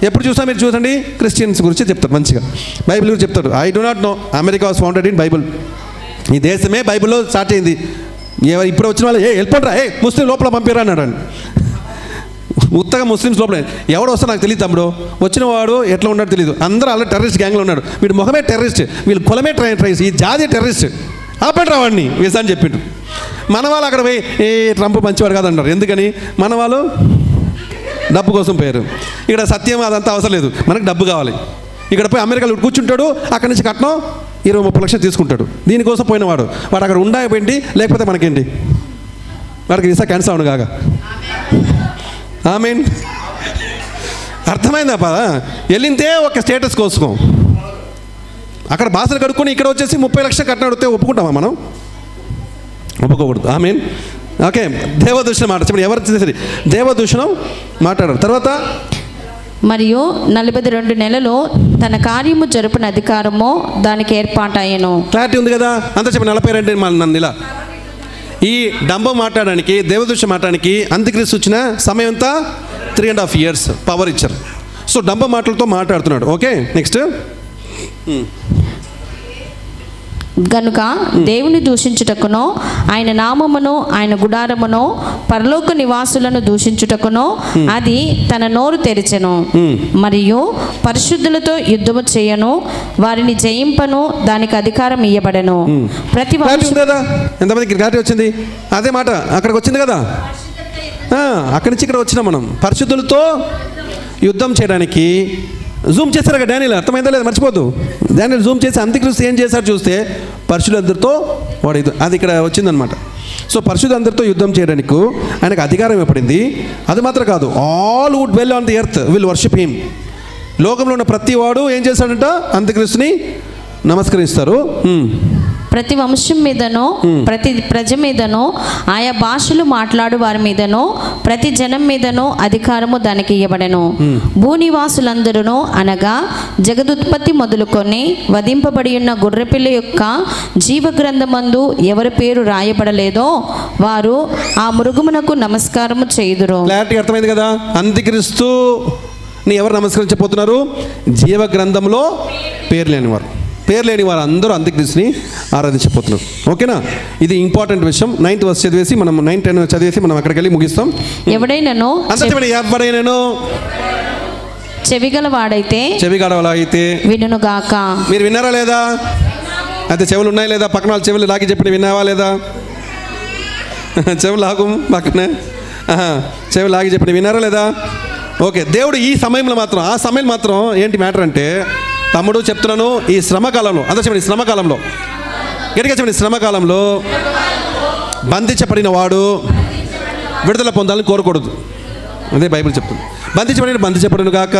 ఎప్పుడు చూసినా మీరు చూడండి క్రిస్టియన్స్ గురించి చెప్తారు, మంచిగా బైబిల్ గురించి చెప్తాడు. I do not know, America was founded in Bible. ఈ దేశమే బైబిల్లో స్టార్ట్ అయింది. ఇప్పుడు వచ్చిన వాళ్ళు వెళ్ళిపోండ్రా, ముస్లిం లోపల పంపిరా అన్నాడు. ఉత్తగా ముస్లిమ్స్ లోపల ఎవడు వస్తా నాకు తెలియదు తమ్ముడు, వచ్చిన వాడు ఎట్లా ఉన్నాడో తెలియదు, అందరూ అలా టెర్రరిస్ట్ గ్యాంగ్లో ఉన్నాడు, వీడు ముఖమే టెర్రరిస్ట్, వీళ్ళు కులమే టెర్రరిస్ట్, ఈ జాతి టెర్రరిస్ట్, ఆపండి రావాడిని వేసా అని చెప్పిండు. మన వాళ్ళు అక్కడ పోయి ఏ ట్రంప్ మంచివాడు కాదన్నారు. ఎందుకని? మన వాళ్ళు డబ్బు కోసం పోయారు. ఇక్కడ సత్యం అదంతా అవసరం లేదు, మనకు డబ్బు కావాలి. ఇక్కడ పోయి అమెరికాలో కూర్చుంటాడు, అక్కడి నుంచి కట్నం 20-30 లక్షలు తీసుకుంటాడు. దీనికోసం పోయినవాడు వాడు అక్కడ ఉండకపోయింది, లేకపోతే మనకేంటి, వాడికి వీసా క్యాన్సల్ అవును కాగా. ఆమేన్, అర్థమైందా? వెళ్ళిందే ఒక స్టేటస్ కోసం, అక్కడ భాషలు కడుక్కొని ఇక్కడ వచ్చేసి 30 లక్షలు కట్నం అడిగితే ఒప్పుకుంటామా మనం? ఒప్పుకోకూడదు. ఆమేన్. ఓకే, దేవదూషణం మాట చెప్పండి, ఎవరు సరే దేవదూషణం మాట్లాడారు. తర్వాత మరియు 42 నెలలు తన కార్యము జరుపున అధికారము దానికి ఏర్పాటయ్యను. క్లారిటీ ఉంది కదా? అంతా చెప్పండి. 42 నన్ను ఇలా ఈ డంబం మాట్లాడడానికి, దేవదూషణ మాట్లాడడానికి అంత్యక్రీస్తు వచ్చిన సమయం అంతా 3.5 years పవర్ ఇచ్చారు. సో డంబం మాటలతో మాట్లాడుతున్నాడు. ఓకే, నెక్స్ట్ గనుక దేవుని దూషించుటకును, ఆయన నామమును, ఆయన గుడారమును, పరలోక నివాసులను దూషించుటకును అది తన నోరు తెరిచెను. మరియు పరిశుద్ధులతో యుద్ధము చేయను, వారిని జయింపను, దానికి అధికారం ఇయ్యబడెను. ప్రతి ఎంతమందికి క్లారిటీ వచ్చింది? అదే మాట అక్కడికి వచ్చింది కదా, అక్కడి నుంచి ఇక్కడ వచ్చినాం మనం. పరిశుద్ధులతో యుద్ధం చేయడానికి జూమ్ చేశారు కదా డానియల్, అర్థమైందా లేదా? మర్చిపోద్దు. డానియల్ జూమ్ చేసి అంత్యక్రీస్తు ఏం చేశారు చూస్తే పరిశుద్ధులందరితో వాడు అది ఇక్కడ వచ్చిందనమాట. సో పరిశుద్ధులందరితో యుద్ధం చేయడానికి ఆయనకు అధికారం ఇవ్వబడింది. అది మాత్రం కాదు, all would dwell on the earth will worship him. లోకంలో ఉన్న ప్రతి వాడు ఏం చేశాడంట? అంత్యక్రీస్తుని నమస్కరిస్తారు. ప్రతి వంశం మీదనో, ప్రతి ప్రజ మీదనో, ఆయా భాషలు మాట్లాడు వారి మీదనో, ప్రతి జనం మీదనో అధికారము దానికి ఇయ్యబడెను. భూనివాసులందరూ అనగా జగదుత్పత్తి మొదలుకొని వధింపబడి ఉన్న గొర్రెపిల్ల యొక్క జీవగ్రంథమందు ఎవరి పేరు రాయబడలేదో వారు ఆ మృగమునకు నమస్కారము చేయుదురు. క్లారిటీ అర్థమైంది కదా? అంత్యక్రీస్తుని ఎవరు నమస్కరించబోతున్నారు? జీవ గ్రంథంలో పేరు లేనివారు. పేరు లేని వారు అందరూ అంత్యక్రీస్తుని ఆరాధించబోతున్నారు. ఓకేనా? ఇది ఇంపార్టెంట్ విషయం. 9th verse చదివేసి మనం 9, 10 చదివేసి మనం అక్కడికి వెళ్ళి ముగిస్తాం. ఎవడైనాను చెవిగలవాడైతే వినుగాక. మీరు విన్నారా లేదా? అయితే చెవులు ఉన్నాయి లేదా? పక్కన వాళ్ళు చెవులు లాగి చెప్పిన విన్నావా లేదా? చెవులు లాగు పక్కనే చెవులు లాగి చెప్పిన విన్నారా లేదా? ఓకే. దేవుడు ఈ సమయంలో మాత్రం, ఆ సమయం మాత్రం ఏంటి మ్యాటర్ అంటే, తమ్ముడు చెప్తున్నాను, ఈ శ్రమకాలంలో, అంతా చెప్పండి, శ్రమకాలంలో, గట్టిగా చెప్పండి, శ్రమకాలంలో బంధించబడిన వాడు విడుదల పొందాలని కోరకూడదు. అదే బైబిల్ చెప్తుంది. బంధించబడిన గాక,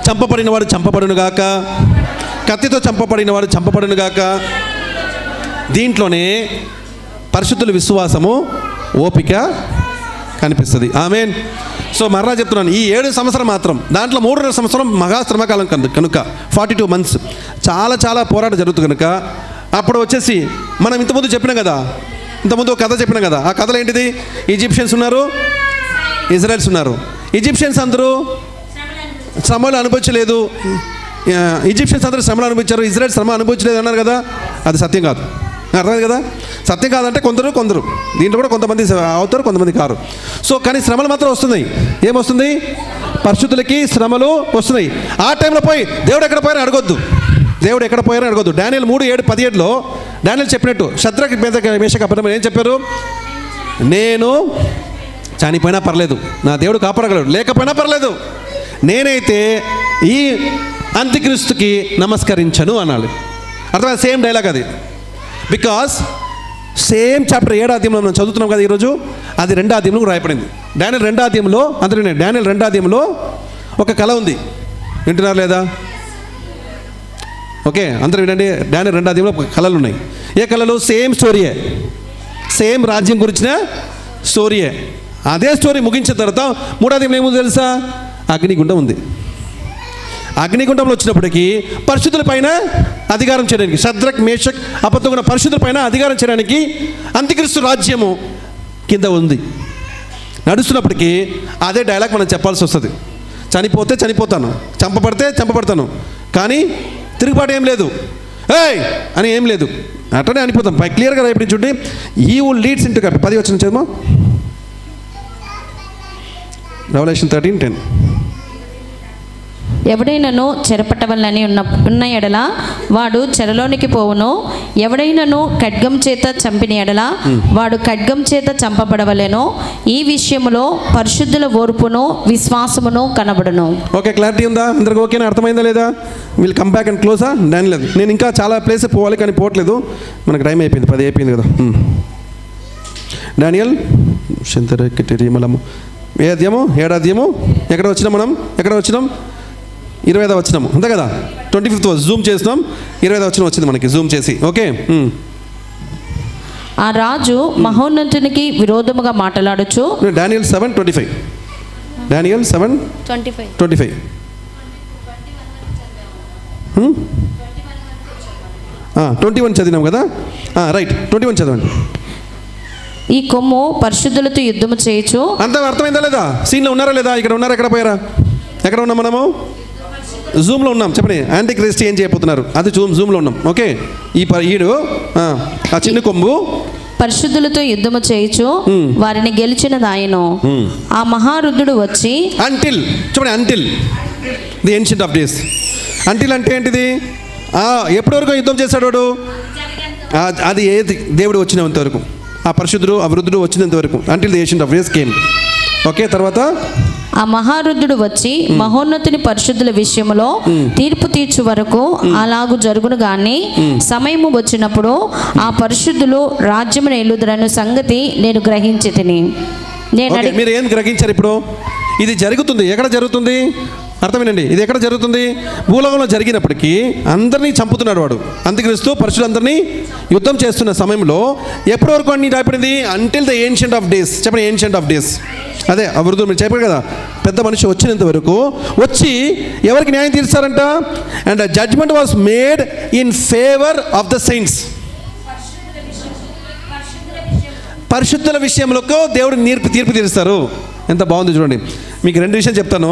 చంపబడిన వాడు చంపబడును గాక, కత్తితో చంపబడిన వాడు చంపబడును గాక. దీంట్లోనే పరిశుద్ధుల విశ్వాసము, ఓపిక కనిపిస్తుంది. ఆమేన్. సో మరలా చెప్తున్నాను, ఈ 7 సంవత్సరం మాత్రం, దాంట్లో 3.5 సంవత్సరం మహాశ్రమకాలం కనుక 42 months చాలా పోరాటం జరుగుతుంది కనుక, అప్పుడు వచ్చేసి మనం ఇంతకుముందు చెప్పినాం కదా, ఇంతకుముందు ఒక కథ చెప్పినాం కదా. ఆ కథలో ఏంటిది? ఈజిప్షియన్స్ ఉన్నారు, ఇజ్రాయెల్స్ ఉన్నారు. ఈజిప్షియన్స్ అందరూ శ్రమలు అనుభవించలేదు, ఈజిప్షియన్స్ అందరూ శ్రమలు అనుభవించారు, ఇజ్రాయెల్ శ్రమ అనుభవించలేదు అన్నారు కదా. అది సత్యం కాదు. అర్థమైంది కదా? సత్యం కాదంటే కొందరు దీంట్లో కూడా కొంతమంది అవుతారు, కొంతమంది కారు. సో కానీ శ్రమలు మాత్రం వస్తున్నాయి. ఏమొస్తుంది? పరిశుద్ధులకి శ్రమలు వస్తున్నాయి. ఆ టైంలో పోయి దేవుడు ఎక్కడ పోయారని అడగొద్దు. డానియేల్ 3:7-17లో డానియేల్ చెప్పినట్టు షద్రక్ మేషక్ అబేద్నెగో ఏం చెప్పారు? నేను చనిపోయినా పర్లేదు, నా దేవుడు కాపాడగలడు, లేకపోయినా పర్లేదు, నేనైతే ఈ అంత్యక్రీస్తుకి నమస్కరించను అన్నాడు. అర్థమైంది? సేమ్ డైలాగ్ అది. బికాస్ సేమ్ చాప్టర్ 7వ అధ్యాయంలో మనం చదువుతున్నాం కదా ఈరోజు, అది 2వ అధ్యాయంలో రాయబడింది. డానియేల్ 2వ అధ్యాయంలో, అందులోనే డానియేల్ 2వ అధ్యాయంలో ఒక కళ ఉంది. వింటున్నారు లేదా? ఓకే, అందరూ వినండి. డానియేల్ 2వ అధ్యాయంలో కళలు ఉన్నాయి. ఏ కళలు? సేమ్ స్టోరీయే, సేమ్ రాజ్యం గురించిన స్టోరీయే. అదే స్టోరీ ముగించిన తర్వాత 3వ అధ్యాయంలో ఏముంది తెలుసా? అగ్నిగుండం ఉంది. అగ్నిగుండంలో వచ్చినప్పటికీ పరిశుద్ధుల పైన అధికారం చేయడానికి, షద్రక్ మేషక్ అబేద్నెగో పరిశుద్ధుల పైన అధికారం చేయడానికి అంత్యక్రీస్తు రాజ్యము కింద ఉంది. నడుస్తున్నప్పటికీ అదే డైలాగ్ మనం చెప్పాల్సి వస్తుంది. చనిపోతే చనిపోతాను, చంపబడతాను, కానీ తిరుగుబాటు ఏం లేదు, ఏయ్ అని ఏం లేదు, అట్లనే అనిపోతాం. పై క్లియర్గా రేపు చూడండి. ఈ వుడ్ లీడ్స్ ఇంటూ 10 వచ్చిన చదువు, రెవల్యూషన్ 13:10. ఎవడైనను చెరపట్టవలని ఉన్న ఎడల వాడు చెరలోనికి పోవును, ఎవడైనను ఖడ్గం చేత చంపిన ఎడల వాడు ఖడ్గం చేత చంపబడవలెను. ఈ విషయంలో పరిశుద్ధుల ఓర్పును విశ్వాసమును కనబడును. ఓకే, క్లారిటీ ఉందా? అందరికి ఓకేనా? అర్థమైందా లేదా? వీళ్ళు కమ్ బ్యాక్ అండ్ క్లోజా? లేదు, నేను ఇంకా చాలా ప్లేస్ పోవాలి కానీ పోవట్లేదు, మనకు టైం అయిపోయింది, 10 అయిపోయింది కదా. డానియేల్ మలము 7వ అధ్యాయము 7వ అధ్యాయము ఎక్కడ వచ్చినాం మనం? 20వ వచనము అంతే కదా. 25th జూమ్ చేస్తున్నాం, 20వ వచనం వచ్చింది మనకి జూమ్ చేసి. ఓకే. ఆ రాజు మహోన్నతునికి విరోధముగా మాట్లాడుచు, డానియేల్ 7:25, డానియేల్ 7:25. 21 చదివినాం కదా. రైట్, 21 చదవండి. ఈ కొమ్ము పరిశుద్ధులతో యుద్ధము చేయొచ్చు. అంత అర్థమైందా లేదా? సీన్లో ఉన్నారా లేదా? ఇక్కడ ఉన్నారా? ఎక్కడ పోయారా? ఎక్కడ ఉన్నాం మనము? జూమ్లో ఉన్నాం. చెప్పండి, యాంటిక్రైస్ట్ ఏం చేయబోతున్నారు? అది జూమ్లో ఉన్నాం. ఓకే, ఈడు ఆ చిన్న కొమ్ము పరిశుద్ధులతో యుద్ధము చేయొచ్చు, వారిని గెలిచినది ఆయను. ఆ మహారుద్ధుడు వచ్చి until the ancient of days. Until అంటే ఏంటిది? ఎప్పటి వరకు యుద్ధం చేశాడు వాడు? అది ఏది దేవుడు వచ్చినంత వరకు, ఆ పరిశుద్ధుడు ఆ వృద్ధుడు వచ్చినంత వరకు, until the ancient of days came. Okay, తర్వాత ఆ మహారుద్ధుడు వచ్చి మహోన్నతుని పరిశుద్ధుల విషయంలో తీర్పు తీర్చు వరకు అలాగు జరుగును గాని, సమయము వచ్చినప్పుడు ఆ పరిశుద్ధులు రాజ్యమును ఏలుదురను సంగతి నేను గ్రహించి తిని. మీరు ఏం గ్రహించారు? ఇప్పుడు ఇది జరుగుతుంది. ఎక్కడ జరుగుతుంది? అర్థమేనండి, ఇది ఎక్కడ జరుగుతుంది? భూలోకంలో జరిగినప్పటికీ అందరినీ చంపుతున్నాడు వాడు. అంత్యక్రీస్తు పరిశుద్ధులందరినీ యుద్ధం చేస్తున్న సమయంలో ఎప్పటి వరకు అన్ని రాయబడింది? Until the ancient of days. చెప్పండి, ఏన్షియంట్ ఆఫ్ డేస్. అదే ఆ వృద్ధుడు మీరు చెప్పారు కదా, పెద్ద మనిషి వచ్చినంత వరకు వచ్చి ఎవరికి న్యాయం తీర్చారంట? And judgement was made in favour of the saints. పరిశుద్ధుల విషయంలో దేవుడు తీర్పు తీరుస్తారు. ఎంత బాగుంది చూడండి. మీకు 2 విషయాలు చెప్తాను.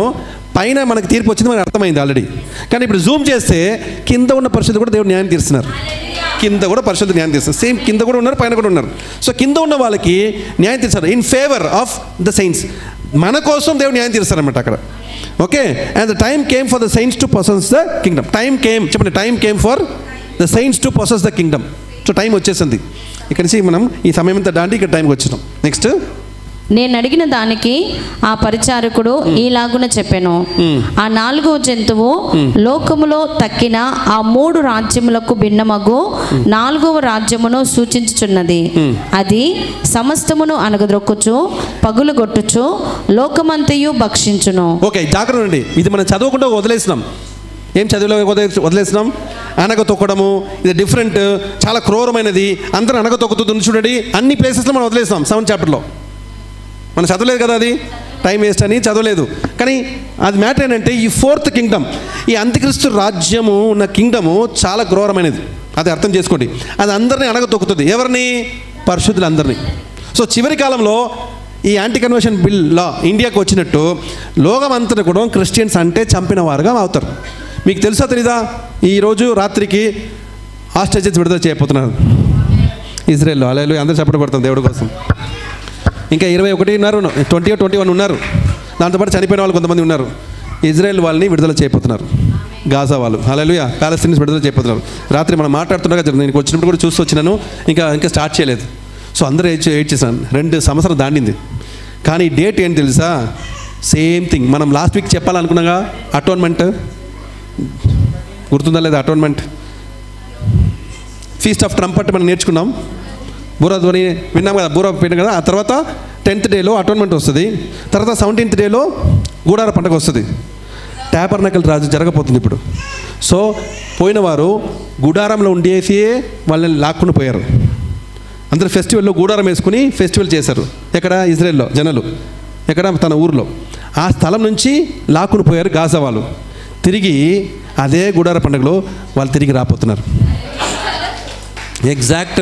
పైన మనకి తీర్పు వచ్చింది, మనకు అర్థమైంది ఆల్రెడీ. కానీ ఇప్పుడు జూమ్ చేస్తే కింద ఉన్న పరిస్థితి కూడా దేవుడు న్యాయం తీరుస్తున్నారు. కింద కూడా పరిశుద్ధ న్యాయం తీరుస్తారు. సేమ్ కింద కూడా ఉన్నారు, పైన కూడా ఉన్నారు. సో కింద ఉన్న వాళ్ళకి న్యాయం తీరుస్తారు in favour of the saints. మన కోసం దేవుడు న్యాయం తీరుస్తారన్నమాట అక్కడ. Okay, and the time came for the saints to possess the kingdom. Time came, చెప్పండి, time came for the saints to possess the kingdom. So time వచ్చేసింది. ఇక్కడ నుంచి మనం ఈ సమయం అంతా దాటి ఇక్కడ టైంకి వచ్చినాం. నెక్స్ట్, నేను అడిగిన దానికి ఆ పరిచారకుడు ఈలాగున చెప్పాను, ఆ 4వ జంతువు లోకములో తక్కిన ఆ 3 రాజ్యములకు భిన్నమగు 4వ రాజ్యమును సూచించుచున్నది. అది సమస్తమును అనగదొక్కుచు పగులుగొట్టుచు లోకమంతయు భక్షించును. ఓకే, జాగ్రత్త అండి. ఇది మనం చదవకుండా వదిలేసినాం. ఏం చదువులో వదిలేసినాం? అనగ తొక్కడము, ఇది డిఫరెంట్, చాలా క్రూరమైనది, అందరూ అనగ తొక్కుతుంది చూడండి. అన్ని ప్లేసెస్లో మనం వదిలేసినాం 7th చాప్టర్లో. మనం చదవలేదు కదా, అది టైం వేస్ట్ అని చదవలేదు. కానీ అది మ్యాటర్ ఏంటంటే ఈ 4th కింగ్డమ్, ఈ అంత్యక్రీస్తు రాజ్యము ఉన్న కింగ్డము చాలా క్రూరమైనది. అది అర్థం చేసుకోండి. అది అందరినీ అనగ తొక్కుతుంది. ఎవరిని? పరిశుద్ధులందరినీ. సో చివరి కాలంలో ఈ యాంటీ కన్వర్షన్ బిల్ లా ఇండియాకు వచ్చినట్టు లోకం అంతటా కూడా క్రిస్టియన్స్ అంటే చంపిన వారుగా అవుతారు. మీకు తెలుసా తెలీదా? ఈరోజు రాత్రికి హాస్టేజెస్ విడుదల చేయబోతున్నారు ఇజ్రాయెల్లో. అలా అందరూ చెప్పడం పడుతుంది దేవుడి కోసం. ఇంకా 21 ఉన్నారు, 20 or 21 ఉన్నారు. దాంతోపాటు చనిపోయిన వాళ్ళు కొంతమంది ఉన్నారు. ఇజ్రాయెల్ వాళ్ళని విడుదల చేయబోతున్నారు, గాజా వాళ్ళు. హల్లెలూయా, పాలస్తీన్స్ విడుదల చేయబోతున్నారు. రాత్రి మనం మాట్లాడుతుండగా నేను వచ్చినప్పుడు కూడా చూసి వచ్చినాను. ఇంకా స్టార్ట్ చేయలేదు. సో అందరూ ఎయిట్ చేశాను. 2 సంవత్సరాలు దాటింది. కానీ డేట్ ఏంటి తెలుసా? సేమ్ థింగ్ మనం లాస్ట్ వీక్ చెప్పాలనుకున్నాగా, అటోన్మెంట్. గుర్తుందా లేదా? అటోన్మెంట్ ఫీస్ట్ ఆఫ్ ట్రంపట్ మనం నేర్చుకున్నాం. బూరధ్వని విన్నాం కదా, బూర పెట్టిన కదా. ఆ తర్వాత 10th డేలో అటోన్మెంట్ వస్తుంది. తర్వాత 17th డేలో గూడార పండుగ వస్తుంది. టాబర్నకల్ రాజు జరగబోతుంది ఇప్పుడు. సో పోయిన వారు గుడారంలో ఉండేసి వాళ్ళని లాక్కుని పోయారు. అందరు ఫెస్టివల్లో గూడారం వేసుకుని ఫెస్టివల్ చేశారు. ఎక్కడ? ఇజ్రాయెల్లో జనాలు. ఎక్కడ? తన ఊరిలో. ఆ స్థలం నుంచి లాక్కుని పోయారు గాజా వాళ్ళు. తిరిగి అదే గుడార పండుగలో వాళ్ళు తిరిగి రాబోతున్నారు. ఎగ్జాక్ట్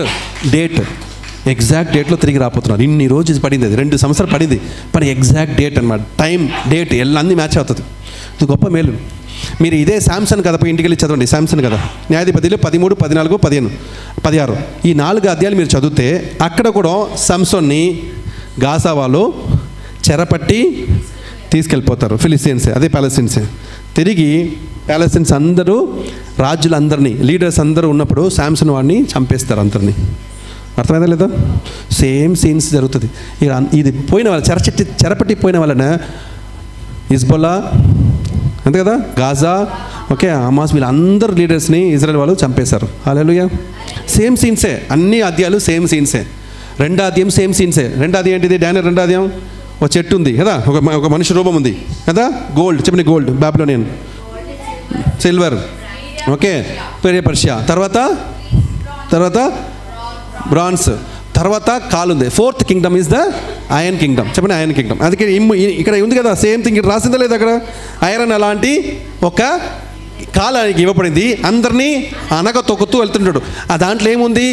డేట్లో తిరిగి రాబోతున్నారు. ఇన్ని రోజు పడింది, అది 2 సంవత్సరాలు పడింది. కానీ ఎగ్జాక్ట్ డేట్ అనమాట, టైం, డేట్ ఎல்லாம் అన్నీ మ్యాచ్ అవుతుంది. ఇది గొప్ప మేలు. మీరు ఇదే శాంసన్ కదా, పోయి ఇంటికి వెళ్ళి చదవండి. శాంసన్ కదా, న్యాయాధిపతులు 13, 14, 15, 16 ఈ 4 అధ్యాయాలు మీరు చదివితే అక్కడ కూడా సంసోన్ని గాజా వాళ్ళు చెరపట్టి తీసుకెళ్ళిపోతారు. ఫిలిస్తీన్సే, అదే పాలస్తీన్సే. తిరిగి పాలస్తీన్స్ అందరూ రాజులందరినీ, లీడర్స్ అందరూ ఉన్నప్పుడు శాంసన్ వాడిని చంపేస్తారు అందరినీ. అర్థమైందా లేదా? సేమ్ సీన్స్ జరుగుతుంది. ఇది పోయిన వాళ్ళ చెరపట్టి పోయిన వాళ్ళన హిజ్బుల్లా అంతే కదా, గాజా, ఓకే, హమాస్, వీళ్ళందరూ లీడర్స్ని ఇజ్రాయెల్ వాళ్ళు చంపేశారు. హల్లెలూయా. సేమ్ సీన్సే, అన్ని అధ్యాయాలు సేమ్ సీన్సే. 2వ అధ్యాయం సేమ్ సీన్సే. 2వ అధ్యాయం ఏంటిది? డానియేల్ 2వ అధ్యాయం ఒక చెట్టు ఉంది కదా, ఒక మనిషి రూపం ఉంది కదా, గోల్డ్, చెప్పండి, gold, Babylonian, silver, okay, Persia, తర్వాత బ్రాన్స్, తర్వాత కాలుంది. 4th Kingdom is the iron Kingdom. చెప్పండి, ఐరన్ కింగ్డమ్. అందుకే ఇక్కడ ఉంది కదా, సేమ్ థింగ్ రాసిందా లేదా? అక్కడ ఐరన్ అలాంటి ఒక కాలానికి ఇవ్వబడింది. అందరినీ అనగ తొక్కుతూ వెళ్తుంటాడు. ఆ దాంట్లో ఏముంది?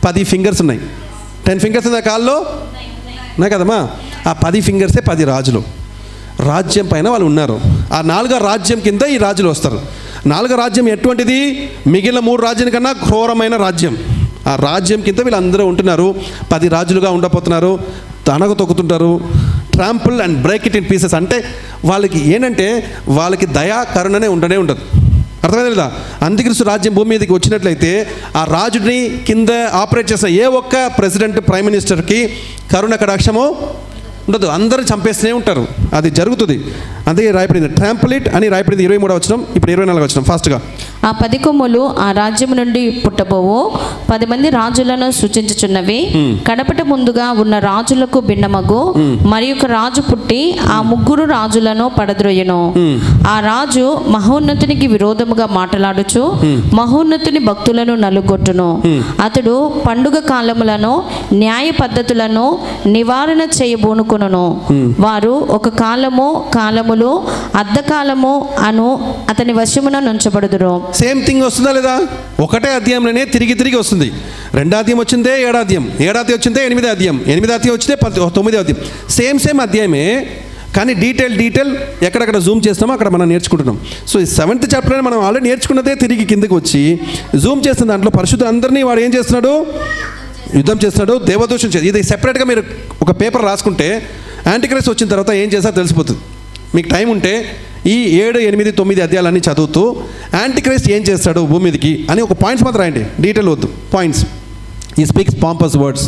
10 ఫింగర్స్ ఉన్నాయి. 10 ఫింగర్స్ ఉంది ఆ కాల్లో, ఉన్నాయి కదమ్మా. ఆ 10 ఫింగర్సే 10 రాజులు. రాజ్యం పైన వాళ్ళు ఉన్నారు. ఆ 4వ రాజ్యం కింద ఈ రాజులు వస్తారు. 4వ రాజ్యం ఎటువంటిది? మిగిలిన 3 రాజ్యాల కన్నా ఘోరమైన రాజ్యం. ఆ రాజ్యం కింద వీళ్ళందరూ ఉంటున్నారు. 10 రాజులుగా ఉండబోతున్నారు. అనగ తొక్కుతుంటారు. Trample and break it in pieces. అంటే వాళ్ళకి ఏంటంటే వాళ్ళకి దయా కరుణనే ఉండదు. అర్థమైంది లేదా? అంత్యక్రీస్తు రాజ్యం భూమి మీదకి వచ్చినట్లయితే ఆ రాజుని కింద ఆపరేట్ చేసిన ఏ ఒక్క ప్రెసిడెంట్, ప్రైమ్ మినిస్టర్కి కరుణ కటాక్షము ఉండదు. అందరూ చంపేస్తూనే ఉంటారు. అది జరుగుతుంది. అందుకే రాయపడింది, ట్రాంపుల్ ఇట్ అని రాయపడింది. 23వ వచనం, ఇప్పుడు 24వ వచనం ఫాస్ట్గా. ఆ 10 కొమ్ములు ఆ రాజ్యం నుండి పుట్టబోవు 10 మంది రాజులను సూచించుచున్నవి. కడపట ముందుగా ఉన్న రాజులకు భిన్నమగు మరి ఒక రాజు పుట్టి ఆ 3 రాజులను పడద్రోయను. ఆ రాజు మహోన్నతునికి విరోధముగా మాట్లాడుచు మహోన్నతుని భక్తులను నలుగొట్టును. అతడు పండుగ కాలములను, న్యాయ పద్ధతులను నివారణ చేయబోనుకొనును. వారు ఒక కాలములు అర్ధకాలము అను అతని వశమున నుంచబడుదురు. సేమ్ థింగ్ వస్తుందా లేదా? ఒకటే అధ్యాయంలోనే తిరిగి తిరిగి వస్తుంది. 2వ అధ్యాయం వచ్చిందే 7వ అధ్యాయం, 7వ అధ్యాయం వచ్చిందే 8వ అధ్యాయం, 8వ అధ్యాయం వచ్చిందే 9వ అధ్యాయం. సేమ్ అధ్యాయమే, కానీ డీటెయిల్ ఎక్కడెక్కడ జూమ్ చేస్తామో అక్కడ మనం నేర్చుకుంటున్నాం. సో ఈ 7th చాప్టర్లో మనం ఆల్రెడీ నేర్చుకున్నదే తిరిగి కిందకి వచ్చి జూమ్ చేస్తున్న దాంట్లో పరిశుద్ధులందరినీ వాడు ఏం చేస్తున్నాడు? యుద్ధం చేస్తున్నాడు, దేవదూషణ చేసి. ఇది సెపరేట్గా మీరు ఒక పేపర్ రాసుకుంటే యాంటిక్రైస్ట్ వచ్చిన తర్వాత ఏం చేస్తారో తెలిసిపోతుంది. మీకు టైం ఉంటే ఈ 7, 8, 9 అధ్యాయాలన్నీ చదువుతూ యాంటిక్రైస్ట్ ఏం చేస్తాడు భూమి మీదకి అని ఒక పాయింట్స్ మాత్రం రాయండి, డీటెయిల్ వద్దు, పాయింట్స్. ఈ స్పీక్స్ పాంపస్ వర్డ్స్,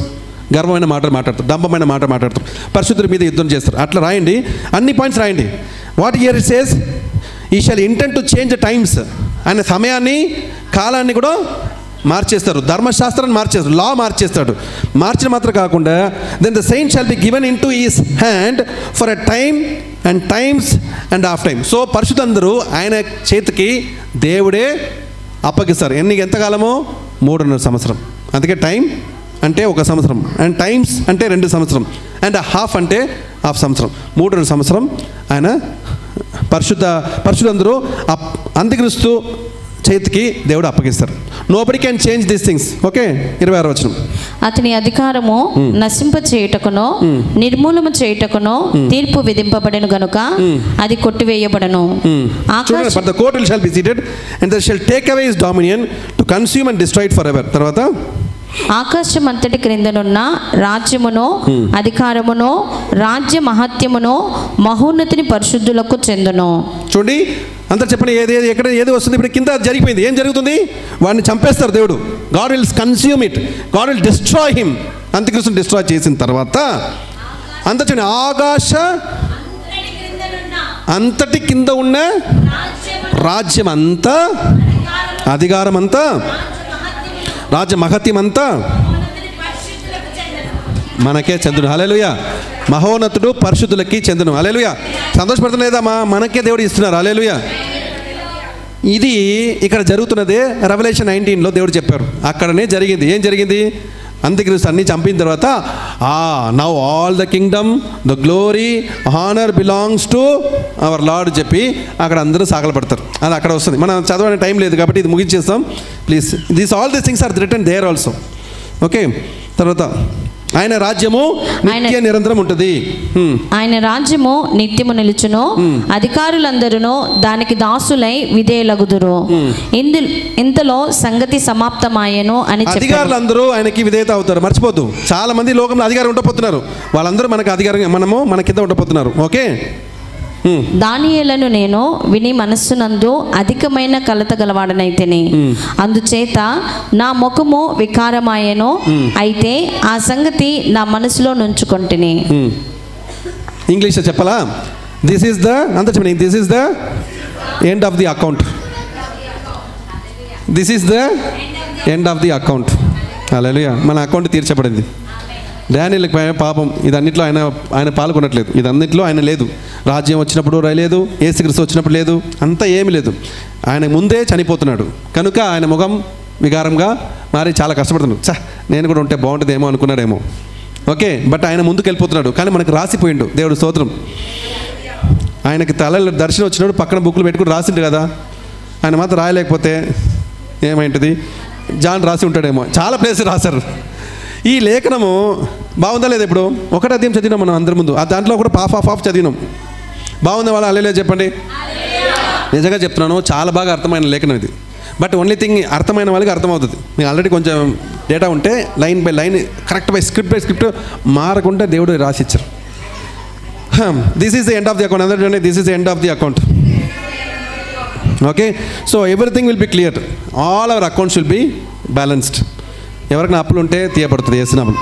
గర్వమైన మాటలు మాట్లాడతారు, డంబమైన మాట మాట్లాడతారు, పరిశుద్ధుల మీద యుద్ధం చేస్తారు. అట్లా రాయండి, అన్ని పాయింట్స్ రాయండి. What year it says he shall intent to change the times. ఆయన సమయాన్ని కాలాన్ని కూడా మార్చేస్తారు, ధర్మశాస్త్రాన్ని మార్చేస్తారు, లా మార్చేస్తాడు. మార్చిన మాత్రం కాకుండా then the saint shall be given in to his hand for a time and times and half time. So పరిశుద్ధులందరూ ఆయన చేతికి దేవుడే అప్పగిస్తారు. ఎంతకాలము? 3.5 సంవత్సరం. అందుకే టైం అంటే 1 సంవత్సరం, అండ్ టైమ్స్ అంటే 2 సంవత్సరం, అండ్ హాఫ్ అంటే హాఫ్ సంవత్సరం. 3.5 సంవత్సరం ఆయన పరిశుద్ధులందరూ అంత్యక్రీస్తు చేతికి దేవుడు అప్పగిస్తారు. Nobody can change these things. Okay, 26వ వచనం. అతని అధికారము నశింప చేయుటకునో నిర్మూలన చేయుటకునో తీర్పు విధింపబడెను గనుక అది కొట్టివేయబడను. But the court shall be seated and they shall take away his dominion to consume and destroy it forever. తర్వాత ఆకాశం అంతటి క్రిందనున్న రాజ్యమును అధికారమును రాజ్య మహత్యమును మహోన్నతిని పరిశుద్ధులకు చెందును. చూడండి, అంతా చెప్పండి, ఎక్కడ ఏది వస్తుంది? ఇప్పుడు కింద జరిగిపోయింది. ఏం జరుగుతుంది? వాడిని చంపేస్తారు దేవుడు. God will consume it, God will destroy him. అంత్యక్రీస్తుని డిస్ట్రాయ్ చేసిన తర్వాత అంత చూడండి, ఆకాశ అంతటి కింద ఉన్న రాజ్యం అంతా, అధికారం అంతా, రాజ్య మహత్యం అంతా మనకే చెందును. హల్లెలూయా. మహోన్నతుడు పరిశుద్ధులకి చెందును. హల్లెలూయా. సంతోషపడుతున్నదేదమ్మా? మనకే దేవుడు ఇస్తున్నారు. హల్లెలూయా. ఇది ఇక్కడ జరుగుతున్నదే రెవల్యూషన్ 19లో దేవుడు చెప్పారు. అక్కడనే జరిగింది. ఏం జరిగింది? అంత్యక్రీస్తు అన్ని చంపిన తర్వాత now all the Kingdom, the glory, honour belongs to our Lord చెప్పి అక్కడ అందరూ సాగలపడతారు. అది అక్కడ వస్తుంది. మనం చదవడానికి టైం లేదు కాబట్టి ఇది ముగించేస్తాం please. All these things are written there also. Okay, తర్వాత ఆయన రాజ్యము నిత్య నిరంతరం ఉంటుంది. ఆయన రాజ్యము నిత్యము నిలుచును, అధికారులందరూ దానికి దాసులై విధేయులగుదురు. ఇంతలో సంగతి సమాప్తమాయెను అని చెప్పారు. అధికారులందరూ ఆయనకి విధేయత అవుతారు. మర్చిపోద్దు, చాలా మంది లోకంలో అధికారం ఉండపోతున్నారు. వాళ్ళందరూ మనకు అధికారం, మనము మన కింద ఉండపోతున్నారు. ఓకే, దానియేలును నేను విని మనస్సునందు అధికమైన కలత గలవాడనైతేనే, అందుచేత నా ముఖము వికారమాయెను. అయితే ఆ సంగతి నా మనసులో నుంచుకొంటిని. ఇంగ్లీష్లో చెప్పాలా? దిస్ ఈస్ ద అంత చెప్పండి, this is the end of the account. This is the end of the account. Hallelujah. మన అకౌంట్ తీర్చబడింది. డానియేలుకి పాపం ఇదన్నిట్లో ఆయన పాల్గొనట్లేదు. ఇదన్నిట్లో ఆయన లేదు. రాజ్యం వచ్చినప్పుడు లేదు, యేసుక్రీస్తు వచ్చినప్పుడు లేదు, అంతా ఏమీ లేదు. ఆయన ముందే చనిపోతున్నాడు కనుక ఆయన ముఖం వికారంగా మారి చాలా కష్టపడుతున్నాడు. నేను కూడా ఉంటే బాగుంటుందేమో అనుకున్నాడేమో. ఓకే, బట్ ఆయన ముందుకు వెళ్ళిపోతున్నాడు. కానీ మనకు రాసిపోయిండు దేవుడు స్తోత్రం. ఆయనకి తలలో దర్శనం వచ్చినప్పుడు పక్కన బుక్లు పెట్టుకుని రాసిండు కదా, ఆయన మాత్రం రాయలేకపోతే ఏమైంటుంది? జాన్ రాసి ఉంటాడేమో. చాలా ప్లేస్ రాశారు. ఈ లేఖనము బాగుందా లేదా? ఇప్పుడు 1వ అధ్యాయం చదివినాం మనం అందరి ముందు. దాంట్లో కూడా పాఫ్ చదివినాం. బాగుందా? వాళ్ళు హల్లెలూయా చెప్పండి. నిజంగా చెప్తున్నాను, చాలా బాగా అర్థమైన లేఖనం ఇది. బట్ ఓన్లీ థింగ్, అర్థమైన వాళ్ళకి అర్థమవుతుంది. మీకు ఆల్రెడీ కొంచెం డేటా ఉంటే line by line correct by script మారకుండా దేవుడు రాసిచ్చారు. This is the end of the account. అందరూ this is the end of the account. Okay, so everything will be clear. All our accounts will be balanced. ఎవరికైనా అప్పులు ఉంటే తీయబడుతుంది యేసునామములో.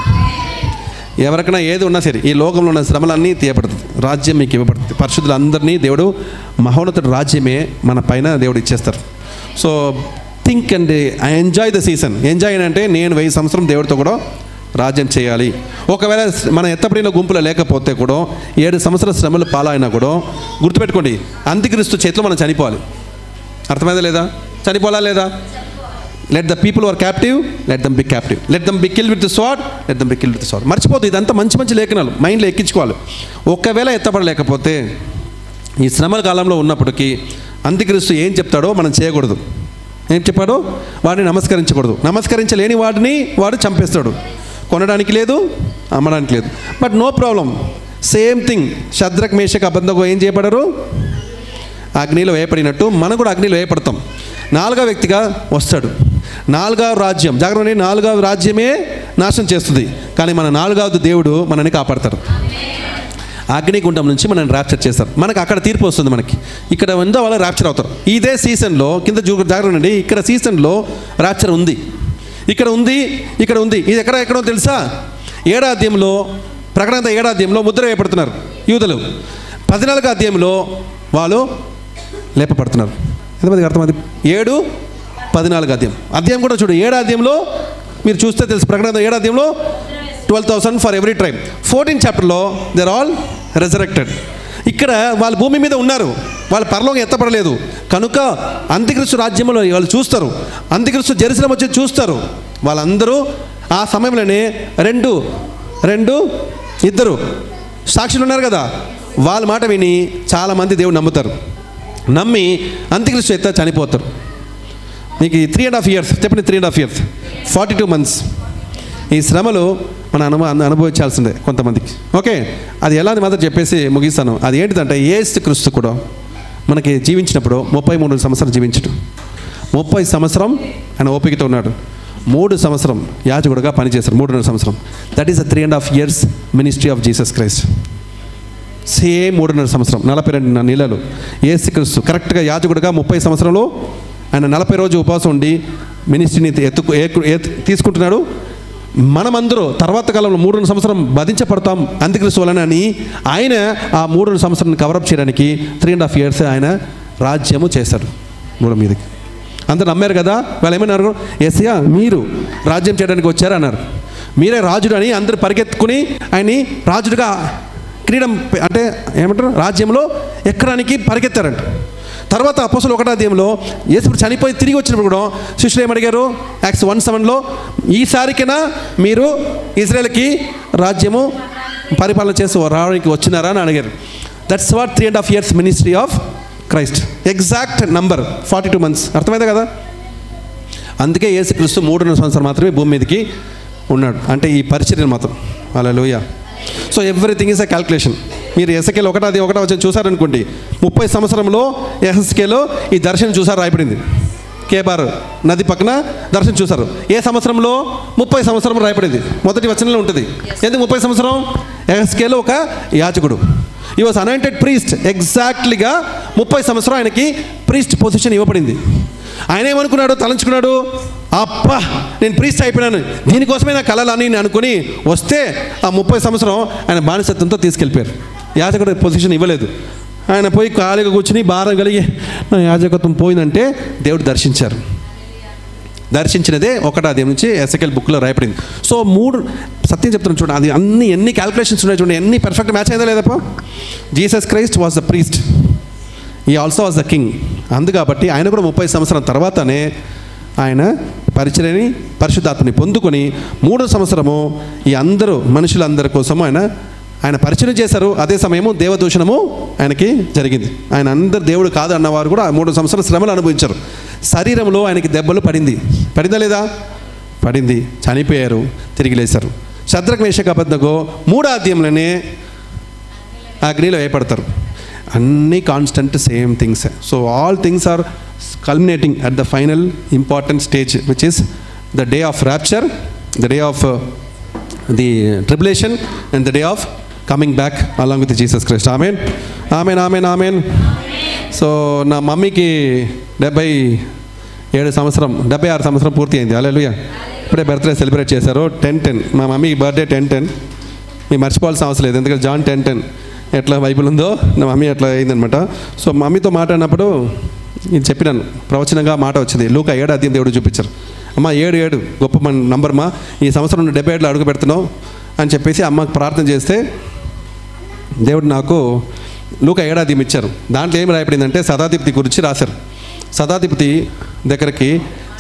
ఎవరికైనా ఏది ఉన్నా సరే ఈ లోకంలో ఉన్న శ్రమలన్నీ తీయబడుతుంది. రాజ్యం మీకు ఇవ్వబడుతుంది. పరిశుద్ధులందరినీ దేవుడు మహోన్నతుడు రాజ్యమే మన పైన దేవుడు ఇచ్చేస్తారు. So think and enjoy the season. Enjoy అంటే నేను 1000 సంవత్సరం దేవుడితో కూడా రాజ్యం చేయాలి. ఒకవేళ మన ఎత్తపడిన గుంపులో లేకపోతే కూడా 7 సంవత్సరాల శ్రమలు పాలైనా కూడా గుర్తుపెట్టుకోండి, అంత్యక్రీస్తు చేతిలో మనం చనిపోవాలి. అర్థమైందా లేదా? చనిపోవాలా లేదా? Let the people are captive, let them be captive. Let them be killed with the sword, let them be killed with the sword. మర్చిపోతుంది. ఇదంతా మంచి లేఖనాలు మైండ్లో ఎక్కించుకోవాలి. ఒకవేళ ఎత్తపడలేకపోతే ఈ శ్రమల కాలంలో ఉన్నప్పటికీ అంత్యక్రీస్తు ఏం చెప్తాడో మనం చేయకూడదు. ఏం చెప్పాడో వాడిని నమస్కరించకూడదు. నమస్కరించలేని వాడిని వాడు చంపేస్తాడు. కొనడానికి లేదు, అమ్మడానికి లేదు. But no problem, same thing. Shadrach Meshach Abednego ఏం చేయబడరు? అగ్నిలో వేయబడినట్టు మనం కూడా అగ్నిలో వేయబడతాం. 4వ వ్యక్తిగా వస్తాడు. 4వ రాజ్యం, జాగ్రత్త, 4వ రాజ్యమే నాశనం చేస్తుంది, కానీ మన 4వ దేవుడు మనల్ని కాపాడతాడు. అగ్నిగుండం నుంచి మనల్ని ర్యాప్చర్ చేస్తారు. మనకు అక్కడ తీర్పు వస్తుంది. మనకి ఇక్కడ ఉందో వాళ్ళు ర్యాప్చర్ అవుతారు. ఇదే సీజన్లో కింద జాగ్రత్త అండి, ఇక్కడ సీజన్లో ర్యాప్చర్ ఉంది, ఇక్కడ ఉంది, ఇక్కడ ఉంది. ఇది ఎక్కడో తెలుసా? 7వ అధ్యాయంలో, ప్రకటన 7వ అధ్యాయంలో ముద్ర వేయబడుతున్నారు యూదులు. 14వ అధ్యాయంలో వాళ్ళు లేపబడుతున్నారు. ఎంతమందికి అర్థమైంది? 7, 14 అధ్యాయం కూడా చూడు. 7వ అధ్యాయంలో మీరు చూస్తే తెలుసు. ప్రకటన 7వ అధ్యాయంలో 12,000 ఫర్ ఎవ్రీ ట్రైబ్. 14th చాప్టర్లో దే ఆర్ ఆల్ రెజరెక్టెడ్. ఇక్కడ వాళ్ళు భూమి మీద ఉన్నారు, వాళ్ళు పరలోకం ఎత్తపడలేదు. కనుక అంత్యక్రీస్తు రాజ్యంలో వాళ్ళు చూస్తారు. అంత్యక్రీస్తు జెరూసలేం వచ్చి చూస్తారు. వాళ్ళందరూ ఆ సమయంలోనే 2 సాక్షులు ఉన్నారు కదా, వాళ్ళ మాట విని చాలామంది దేవుడు నమ్ముతారు. నమ్మి అంత్యక్రీస్తు ఎత్త చనిపోతారు. మీకు 3.5 years చెప్పండి, 3.5 years, 42 months ఈ శ్రమలు మనం అనుభవించాల్సిందే కొంతమందికి. ఓకే, అది ఎలా అని మాత్రం చెప్పేసి ముగిస్తాను. అది ఏంటిదంటే, యేసుక్రీస్తు కూడా మనకి జీవించినప్పుడు 33 సంవత్సరాలు జీవించడం. 30 సంవత్సరం ఆయన ఓపికతో ఉన్నాడు. 3 సంవత్సరం యాజకుడుగా పనిచేశారు. 3.5 సంవత్సరం. That is the 3.5 years ministry of Jesus Christ. Same 3.5 సంవత్సరం, 42 నెలలు యేసుక్రీస్తు కరెక్ట్గా యాజకుడుగా 30 సంవత్సరంలో ఆయన 40 రోజు ఉపవాసం ఉండి మినిస్ట్రీని తీసుకుంటున్నాడు. మనమందరూ తర్వాత కాలంలో 3.5 సంవత్సరం బాధించబడతాం అంత్యక్రీస్తు వలన అని ఆయన ఆ 3.5 సంవత్సరాన్ని కవరప్ చేయడానికి 3.5 years ఆయన రాజ్యము చేశాడు భూమి మీదకి. అందరూ నమ్మారు కదా. వాళ్ళు ఏమన్నారు? యేసయ్యా మీరు రాజ్యం చేయడానికి వచ్చారు అన్నారు. మీరే రాజుడు అని అందరూ పరిగెత్తుకుని ఆయన్ని రాజుడుగా క్రీడం అంటే ఏమంటారు రాజ్యంలో ఎక్కడానికి పరిగెత్తారంట. తర్వాత అపోస్తలుల 1వ అధ్యాయంలో యేసు చనిపోయి తిరిగి వచ్చినప్పుడు కూడా శిష్యులు ఏమడిగారు? Acts 1:7లో ఈసారికైనా మీరు ఇజ్రాయెల్కి రాజ్యము పరిపాలన చేసి రావడానికి వచ్చినారా అని అడిగారు. That's what 3.5 years ministry of Christ. Exact number 42 months. అర్థమైందా కదా? అందుకే యేసుక్రీస్తు 3.5 సంవత్సరాలు మాత్రమే భూమి మీదకి ఉన్నాడు. అంటే ఈ పరిచర్యను మాత్రం. Hallelujah. So everything is a calculation. మీరు ఎస్కేలో 1వ వచనం చూసారనుకోండి, 30 సంవత్సరంలో ఎస్కేలో ఈ దర్శనం చూసారు, రాయబడింది. కేబార్ నది పక్కన దర్శనం చూసారు. ఏ సంవత్సరంలో? 30 సంవత్సరం రాయబడింది. మొదటి వచనంలో ఉంటుంది. ఎందుకు 30 సంవత్సరం? ఎస్కేలో ఒక యాజకుడు, ఈ వాజ్ అనాయింటెడ్ ప్రీస్ట్. ఎగ్జాక్ట్లీగా 30 సంవత్సరం ఆయనకి ప్రీస్ట్ పొజిషన్ ఇవ్వబడింది. ఆయన ఏమనుకున్నాడు? తలంచుకున్నాడు, అప్పా నేను ప్రీస్ట్ అయిపోయినాను, దీనికోసమే నా కళలు అని అనుకుని వస్తే ఆ 30 సంవత్సరం ఆయన బానిసత్వంతో తీసుకెళ్ళిపోయారు. యాజకుడు పొజిషన్ ఇవ్వలేదు. ఆయన పోయి ఖాళీగా కూర్చుని భారం కలిగి నా యాజకత్వం పోయిందంటే దేవుడు దర్శించారు. దర్శించినదే 1వ అధ్యాయం నుంచి ఎస్కేల్ బుక్లో రాయబడింది. సో 3 సత్యం చెప్తున్నాను చూడండి, అది ఎన్ని క్యాల్కులేషన్స్ ఉన్నాయి చూడండి, ఎన్ని పర్ఫెక్ట్ మ్యాచ్ అయిందా లేదప్ప. Jesus Christ was the priest, he also was the king. అందుకాబట్టి ఆయన కూడా 30 సంవత్సరం తర్వాతనే ఆయన పరిచర్యని పరిశుద్ధాత్మని పొందుకొని 3వ సంవత్సరము ఈ అందరూ మనుషులందరి కోసము ఆయన పరిచయం చేశారు. అదే సమయము దేవదూషణము ఆయనకి జరిగింది. ఆయన అందరు దేవుడు కాదు అన్నవారు కూడా 3 సంవత్సరాల శ్రమలు అనుభవించారు. శరీరంలో ఆయనకి దెబ్బలు పడిందా లేదా? పడింది. చనిపోయారు, తిరిగి లేచారు. శద్రక్ మేషక్ అబేద్నెగో 3వ అధ్యాయంలోనే అగ్నిలో వేయబడతారు. అన్నీ constant same things. So all things are culminating at the final important stage which is the day of rapture, the day of the tribulation and the day of coming back along with Jesus Christ. Amen, amen, amen, amen. So నా మమ్మీకి 76 సంవత్సరం పూర్తి అయింది. హల్లెలూయా. ఇప్పుడే birthday celebrate చేశారు. 10-10 మా మమ్మీకి birthday 10-10. మీరు మర్చిపోవాల్సిన అవసరం లేదు, ఎందుకంటే జాన్ 10:10 ఎట్లా బైబిల్ ఉందో నా మమ్మీ అట్లా అయిందనమాట. సో మమ్మీతో మాట్లాడినప్పుడు ఇది చెప్పినాను, ప్రవచనంగా మాట వచ్చింది. లూకా 7వ అధ్యాయం దేవుడు చూపించారు. అమ్మ 7 గొప్ప నంబర్ మా, ఈ సంవత్సరం 77 అడుగు పెడుతున్నావు అని చెప్పేసి అమ్మకు ప్రార్థన చేస్తే దేవుడు నాకు లూకా 7వ అధ్యాయం ఇచ్చారు. దాంట్లో ఏం రాయబడిందంటే శతాధిపతి గురించి రాశారు. శతాధిపతి దగ్గరికి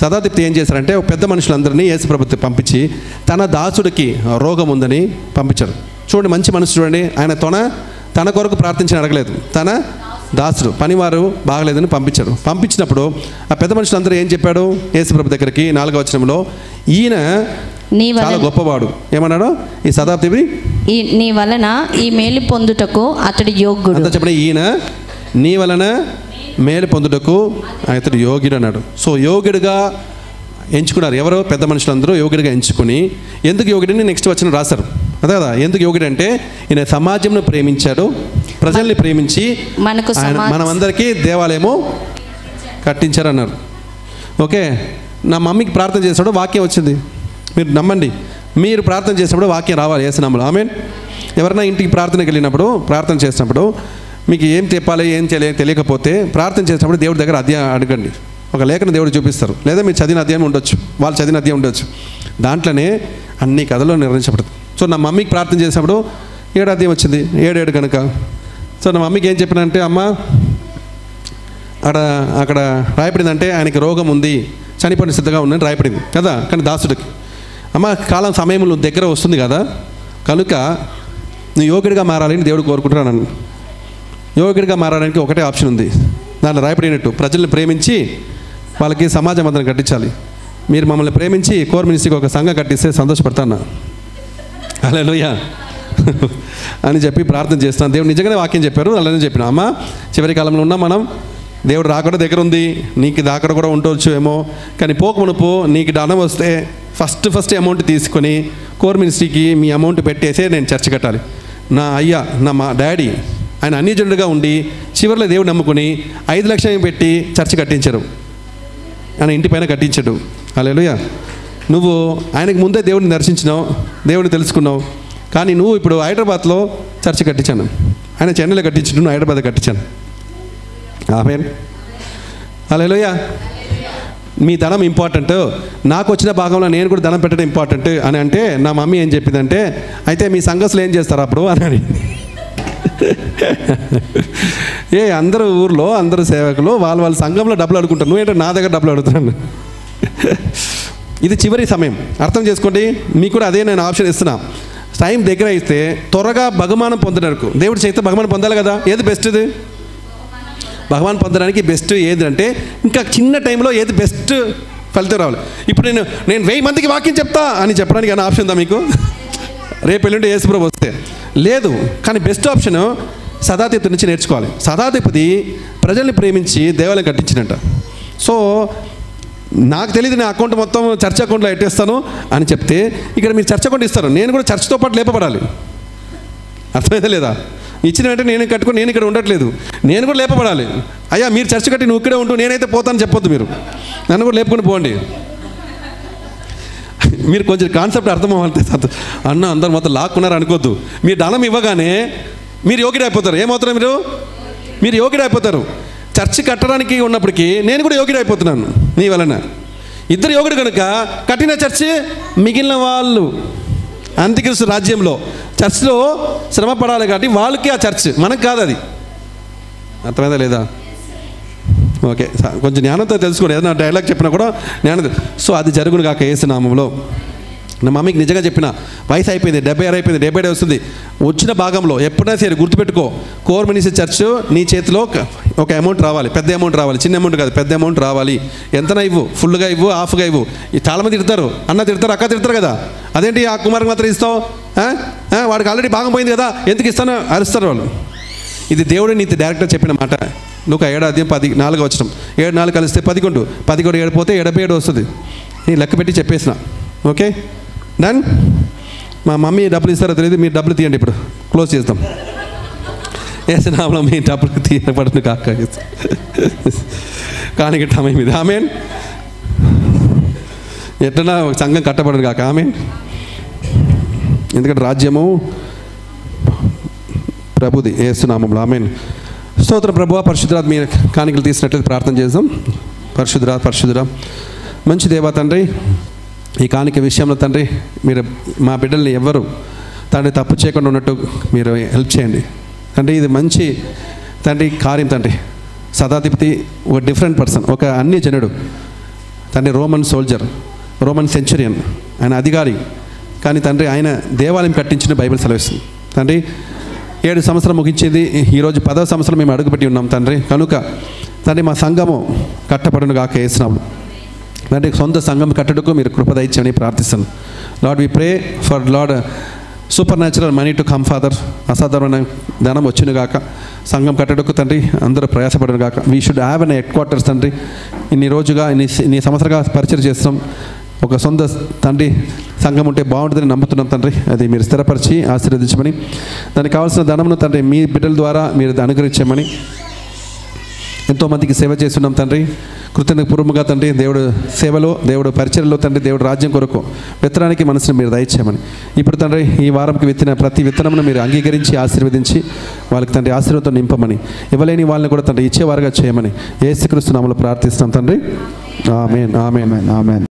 శతాధిపతి ఏం చేశారంటే పెద్ద మనుషులందరినీ యేసు ప్రభుత్వం పంపించి తన దాసుడికి రోగం ఉందని పంపించాడు. చూడండి, మంచి మనసు చూడండి. ఆయన తన కొరకు ప్రార్థించి అడగలేదు, తన దాసుడు పనివారు బాగలేదని పంపించాడు. పంపించినప్పుడు ఆ పెద్ద మనుషులందరూ ఏం చెప్పాడు యేసుప్రభు దగ్గరికి 4వ వచనంలో, ఈయన చాలా గొప్పవాడు. ఏమన్నాడు? ఈ శతాబ్ది నీ వలన ఈ మేలు పొందుటకు అతడు యోగ్యుడు. అంతా చెప్పండి, ఈయన నీ వలన మేలు పొందుటకు అతడు యోగ్యుడు అన్నాడు. సో యోగ్యుడిగా ఎంచుకున్నారు ఎవరో పెద్ద మనుషులందరూ యోగ్యుడిగా ఎంచుకుని, ఎందుకు యోగ్యుడిని నెక్స్ట్ వచనం రాశారు అదే కదా. ఎందుకు యోగ్యుడు అంటే ఈయన సమాజంను ప్రేమించాడు, ప్రజల్ని ప్రేమించి మనమందరికీ దేవాలయము కట్టించారన్నారు. ఓకే, నా మమ్మీకి ప్రార్థన చేసినప్పుడు వాక్యం వచ్చింది. మీరు నమ్మండి, మీరు ప్రార్థన చేసినప్పుడు వాక్యం రావాలి యేసునామములో. ఆమేన్. ఎవరైనా ఇంటికి ప్రార్థనకి వెళ్ళినప్పుడు ప్రార్థన చేసినప్పుడు మీకు ఏం చెప్పాలి ఏం తెలియకపోతే ప్రార్థన చేసినప్పుడు దేవుడి దగ్గర అధ్యాయం అడగండి. ఒక లేఖను దేవుడు చూపిస్తారు, లేదా మీరు చదివిన అధ్యాయం ఉండొచ్చు, వాళ్ళు చదివిన అధ్యాయం ఉండొచ్చు. దాంట్లోనే అన్ని కథలు నిర్ణయించబడుతుంది. సో నా మమ్మీకి ప్రార్థన చేసినప్పుడు 7 అధ్యాయం వచ్చింది, 7 కనుక. సో నా మమ్మీకి ఏం చెప్పినంటే, అమ్మ అక్కడ రాయపడిందంటే ఆయనకి రోగం ఉంది, చనిపోయిన సిద్ధంగా ఉందని రాయపడింది కదా. కానీ దాసుడికి, అమ్మ కాలం సమయంలో దగ్గర వస్తుంది కదా, కనుక నువ్వు యోగ్యుడిగా మారాలని దేవుడు కోరుకుంటున్నాను. యోగ్యుడిగా మారడానికి ఒకటే ఆప్షన్ ఉంది, దాంట్లో రాయపడినట్టు ప్రజల్ని ప్రేమించి వాళ్ళకి సమాజ మందిరం కట్టించాలి. మీరు మమ్మల్ని ప్రేమించి కోర్ మినిస్ట్రీకి ఒక సంఘం కట్టిస్తే సంతోషపడతాను. హల్లెలూయా అని చెప్పి ప్రార్థన చేస్తున్నాను. దేవుడు నిజంగానే వాక్యం చెప్పారు, అలానే చెప్పిన. అమ్మ చివరి కాలంలో ఉన్నాం మనం, దేవుడు రాకడ దగ్గర ఉంది, నీకు దాకడ కూడా ఉండవచ్చు ఏమో, కానీ పోకమునుపు నీకు ధనం వస్తే ఫస్ట్ అమౌంట్ తీసుకొని కోర్ మినిస్ట్రీకి మీ అమౌంట్ పెట్టేసే నేను చర్చ కట్టాలి. నా అయ్యా మా డాడీ ఆయన అన్యజనుడిగా ఉండి చివరిలో దేవుడు నమ్ముకుని 5 లక్షలు పెట్టి చర్చ కట్టించారు, ఆయన ఇంటి పైన కట్టించాడు. హల్లెలూయా. నువ్వు ఆయనకు ముందే దేవుడిని దర్శించినావు, దేవుడిని తెలుసుకున్నావు, కానీ నువ్వు ఇప్పుడు హైదరాబాద్లో చర్చ కట్టించాను, ఆయన చెన్నైలో కట్టించాడు, నువ్వు హైదరాబాద్ కట్టించాను. ఆమేన్. హల్లెలూయా. మీ ధనం ఇంపార్టెంట్, నాకు వచ్చిన భాగంలో నేను కూడా ధనం పెట్టడం ఇంపార్టెంట్ అని అంటే నా మమ్మీ ఏం చెప్పిందంటే, అయితే మీ సంఘస్లో ఏం చేస్తారు అప్పుడు అని అడిగింది. అందరూ ఊర్లో అందరూ సేవకులు వాళ్ళ సంఘంలో డబ్బులు అడుగుంటారు, నువ్వేంటో నా దగ్గర డబ్బులు అడుగుతున్నాను. ఇది చివరి సమయం, అర్థం చేసుకోండి. మీకు కూడా అదే నేను ఆప్షన్ ఇస్తున్నా. టైం దగ్గర అయితే త్వరగా బహుమానం పొందడానికి, దేవుడి చేస్తే బహుమానం పొందాలి కదా. ఏది బెస్ట్? ఇది బహుమానం పొందడానికి బెస్ట్ ఏది అంటే ఇంకా చిన్న టైంలో ఏది బెస్ట్ ఫలితం రావాలి. ఇప్పుడు నేను 1000 మందికి వాక్యం చెప్తా అని చెప్పడానికి ఏమైనా ఆప్షన్ ఉందా మీకు? రేపు ఎల్లుండి యేసుప్రభు వస్తే లేదు. కానీ బెస్ట్ ఆప్షన్ శతాధిపతి నుంచి నేర్చుకోవాలి. శతాధిపతి ప్రజల్ని ప్రేమించి దేవాలయం కట్టించినట్ట. సో నాకు తెలియదు, నా అకౌంట్ మొత్తం చర్చ్ అకౌంట్లో ఎట్టేస్తాను అని చెప్తే ఇక్కడ మీరు చర్చ్ అకౌంట్ ఇస్తారు, నేను కూడా చర్చ్తో పాటు లేపబడాలి. అర్థమైతే లేదా? ఇచ్చిన వెంటనే నేను కట్టుకొని నేను ఇక్కడ ఉండట్లేదు, నేను కూడా లేపబడాలి. అయ్యా మీరు చర్చ్ కట్టి నువ్వు ఇక్కడే ఉంటూ నేనైతే పోతాను చెప్పొద్దు, మీరు నన్ను కూడా లేపుకొని పోండి. మీరు కొంచెం కాన్సెప్ట్ అర్థం అవ్వాలి. అన్న అందరు మొత్తం లాక్కున్నారు అనుకోద్దు. మీరు ధనం ఇవ్వగానే మీరు యోగ్యుడు అయిపోతారు. ఏమవుతారు మీరు యోగ్యుడు అయిపోతారు. చర్చి కట్టడానికి ఉన్నప్పటికీ నేను కూడా యోగ్యుడు అయిపోతున్నాను నీ వలన. ఇద్దరు యోగుడు కనుక కట్టిన చర్చి మిగిలిన వాళ్ళు అంత్యక్రీస్తు రాజ్యంలో చర్చిలో శ్రమ పడాలి కాబట్టి వాళ్ళకి ఆ చర్చ్, మనకు కాదు. అది అర్థమైందా లేదా? ఓకే, కొంచెం జ్ఞానంతో తెలుసుకోండి. ఏదైనా డైలాగ్ చెప్పినా కూడా జ్ఞానం. సో అది జరుగును కాక యేసు నామములో. నా మమ్మీకి నిజంగా చెప్పిన, వయసు అయిపోయింది, 76 అయిపోయింది, 77 వస్తుంది. వచ్చిన భాగంలో ఎప్పుడైనా సరే గుర్తుపెట్టుకో, కోర్ మినిస్ట్రీ చర్చ్ నీ చేతిలో ఒక అమౌంట్ రావాలి, పెద్ద అమౌంట్ రావాలి, చిన్న అమౌంట్ కాదు, పెద్ద అమౌంట్ రావాలి. ఎంతనా ఇవ్వు, ఫుల్గా ఇవ్వు, హాఫ్గా ఇవ్వు. చాలామంది తిడతారు, అన్న తిడతారు, అక్క తిడతారు కదా, అదేంటి ఆ కుమార్కి మాత్రం ఇస్తావు, వాడికి ఆల్రెడీ భాగం పోయింది కదా ఎందుకు ఇస్తానో అరుస్తారు వాళ్ళు. ఇది దేవుడు నీతి డైరెక్ట్గా చెప్పిన మాట. నువ్వు 7 అధ్యాయం 4వ వచనం, 7 4 కలిస్తే 11, 11 7 పోతే 77 వస్తుంది. నేను లెక్క పెట్టి చెప్పేసిన. Okay done. మా మమ్మీ డబ్బులు ఇస్తారో తెలియదు, మీరు డబ్బులు తీయండి. ఇప్పుడు క్లోజ్ చేద్దాం. ఏసునామములో మీ డబ్బులు తీయబడును కాక. కానీ టైం మీద ఆమేన్. ఎట్లా సంఘం కట్టబడును కాక ఆమేన్. ఎందుకంటే రాజ్యము ప్రభుది. ఏసునామములో ఆమేన్. స్తోత్రం ప్రభువా. పరిశుద్ధురాలు మీ కాணிకలు తీసినట్లయితే ప్రార్థన చేద్దాం. పరిశుద్ధురా మంచి దేవా తండ్రి, ఈ కాணிక విషయంలో తండ్రి మీరు మా బిడ్డల్ని ఎవ్వరు తండ్రి తప్పు చేయకుండా ఉన్నట్టు మీరు హెల్ప్ చేయండి తండ్రి. ఇది మంచి తండ్రి కార్యం తండ్రి. శతాధిపతి ఒక డిఫరెంట్ పర్సన్, ఒక అన్య జనుడు తండ్రి, రోమన్ సోల్జర్, రోమన్ సెంచురియన్, ఆయన అధికారి. కానీ తండ్రి ఆయన దేవాలయం కట్టించిన బైబిల్ సెలవిస్తుంది తండ్రి. 7 సంవత్సరం ముగించింది. ఈరోజు 10వ సంవత్సరం మేము అడుగుపెట్టి ఉన్నాం తండ్రి. కనుక తండ్రి మా సంఘము కట్టబడును గాక యేసునామములో. తండ్రి సొంత సంఘం కట్టడకు మీరు కృప దయచేయమని ప్రార్థిస్తాను. Lord we pray for Lord supernatural money to come Father. అసాధారణమైన ధనం వచ్చును గాక. సంఘం కట్టడకు తండ్రి అందరూ ప్రయాసపడను గాక. We should have an head quarters తండ్రి. ఇన్ని సంవత్సరాలుగా పరిచయం చేస్తున్నాం. ఒక సొంత తండ్రి సంఘం ఉంటే బాగుంటుందని నమ్ముతున్నాం తండ్రి. అది మీరు స్థిరపరిచి ఆశీర్వదించమని, దానికి కావాల్సిన ధనమును తండ్రి మీ బిడ్డల ద్వారా మీరు అనుగ్రహించమని. ఎంతోమందికి సేవ చేస్తున్నాం తండ్రి. కృతజ్ఞపూర్వకంగా తండ్రి దేవుడు సేవలో, దేవుడు పరిచర్యలో తండ్రి, దేవుడు రాజ్యం కొరకు విత్తనానికి మనసును మీరు దయచేయమని. ఇప్పుడు తండ్రి ఈ వారంకి విత్తిన ప్రతి విత్తనమును మీరు అంగీకరించి ఆశీర్వదించి వాళ్ళకి తండ్రి ఆశీర్వాదంతో నింపమని, ఇవ్వలేని వాళ్ళని కూడా తండ్రి ఇచ్చేవారుగా చేయమని యేసుక్రీస్తు నామములో ప్రార్థిస్తున్నాం తండ్రి. ఆమేన్, ఆమేన్, ఆమేన్.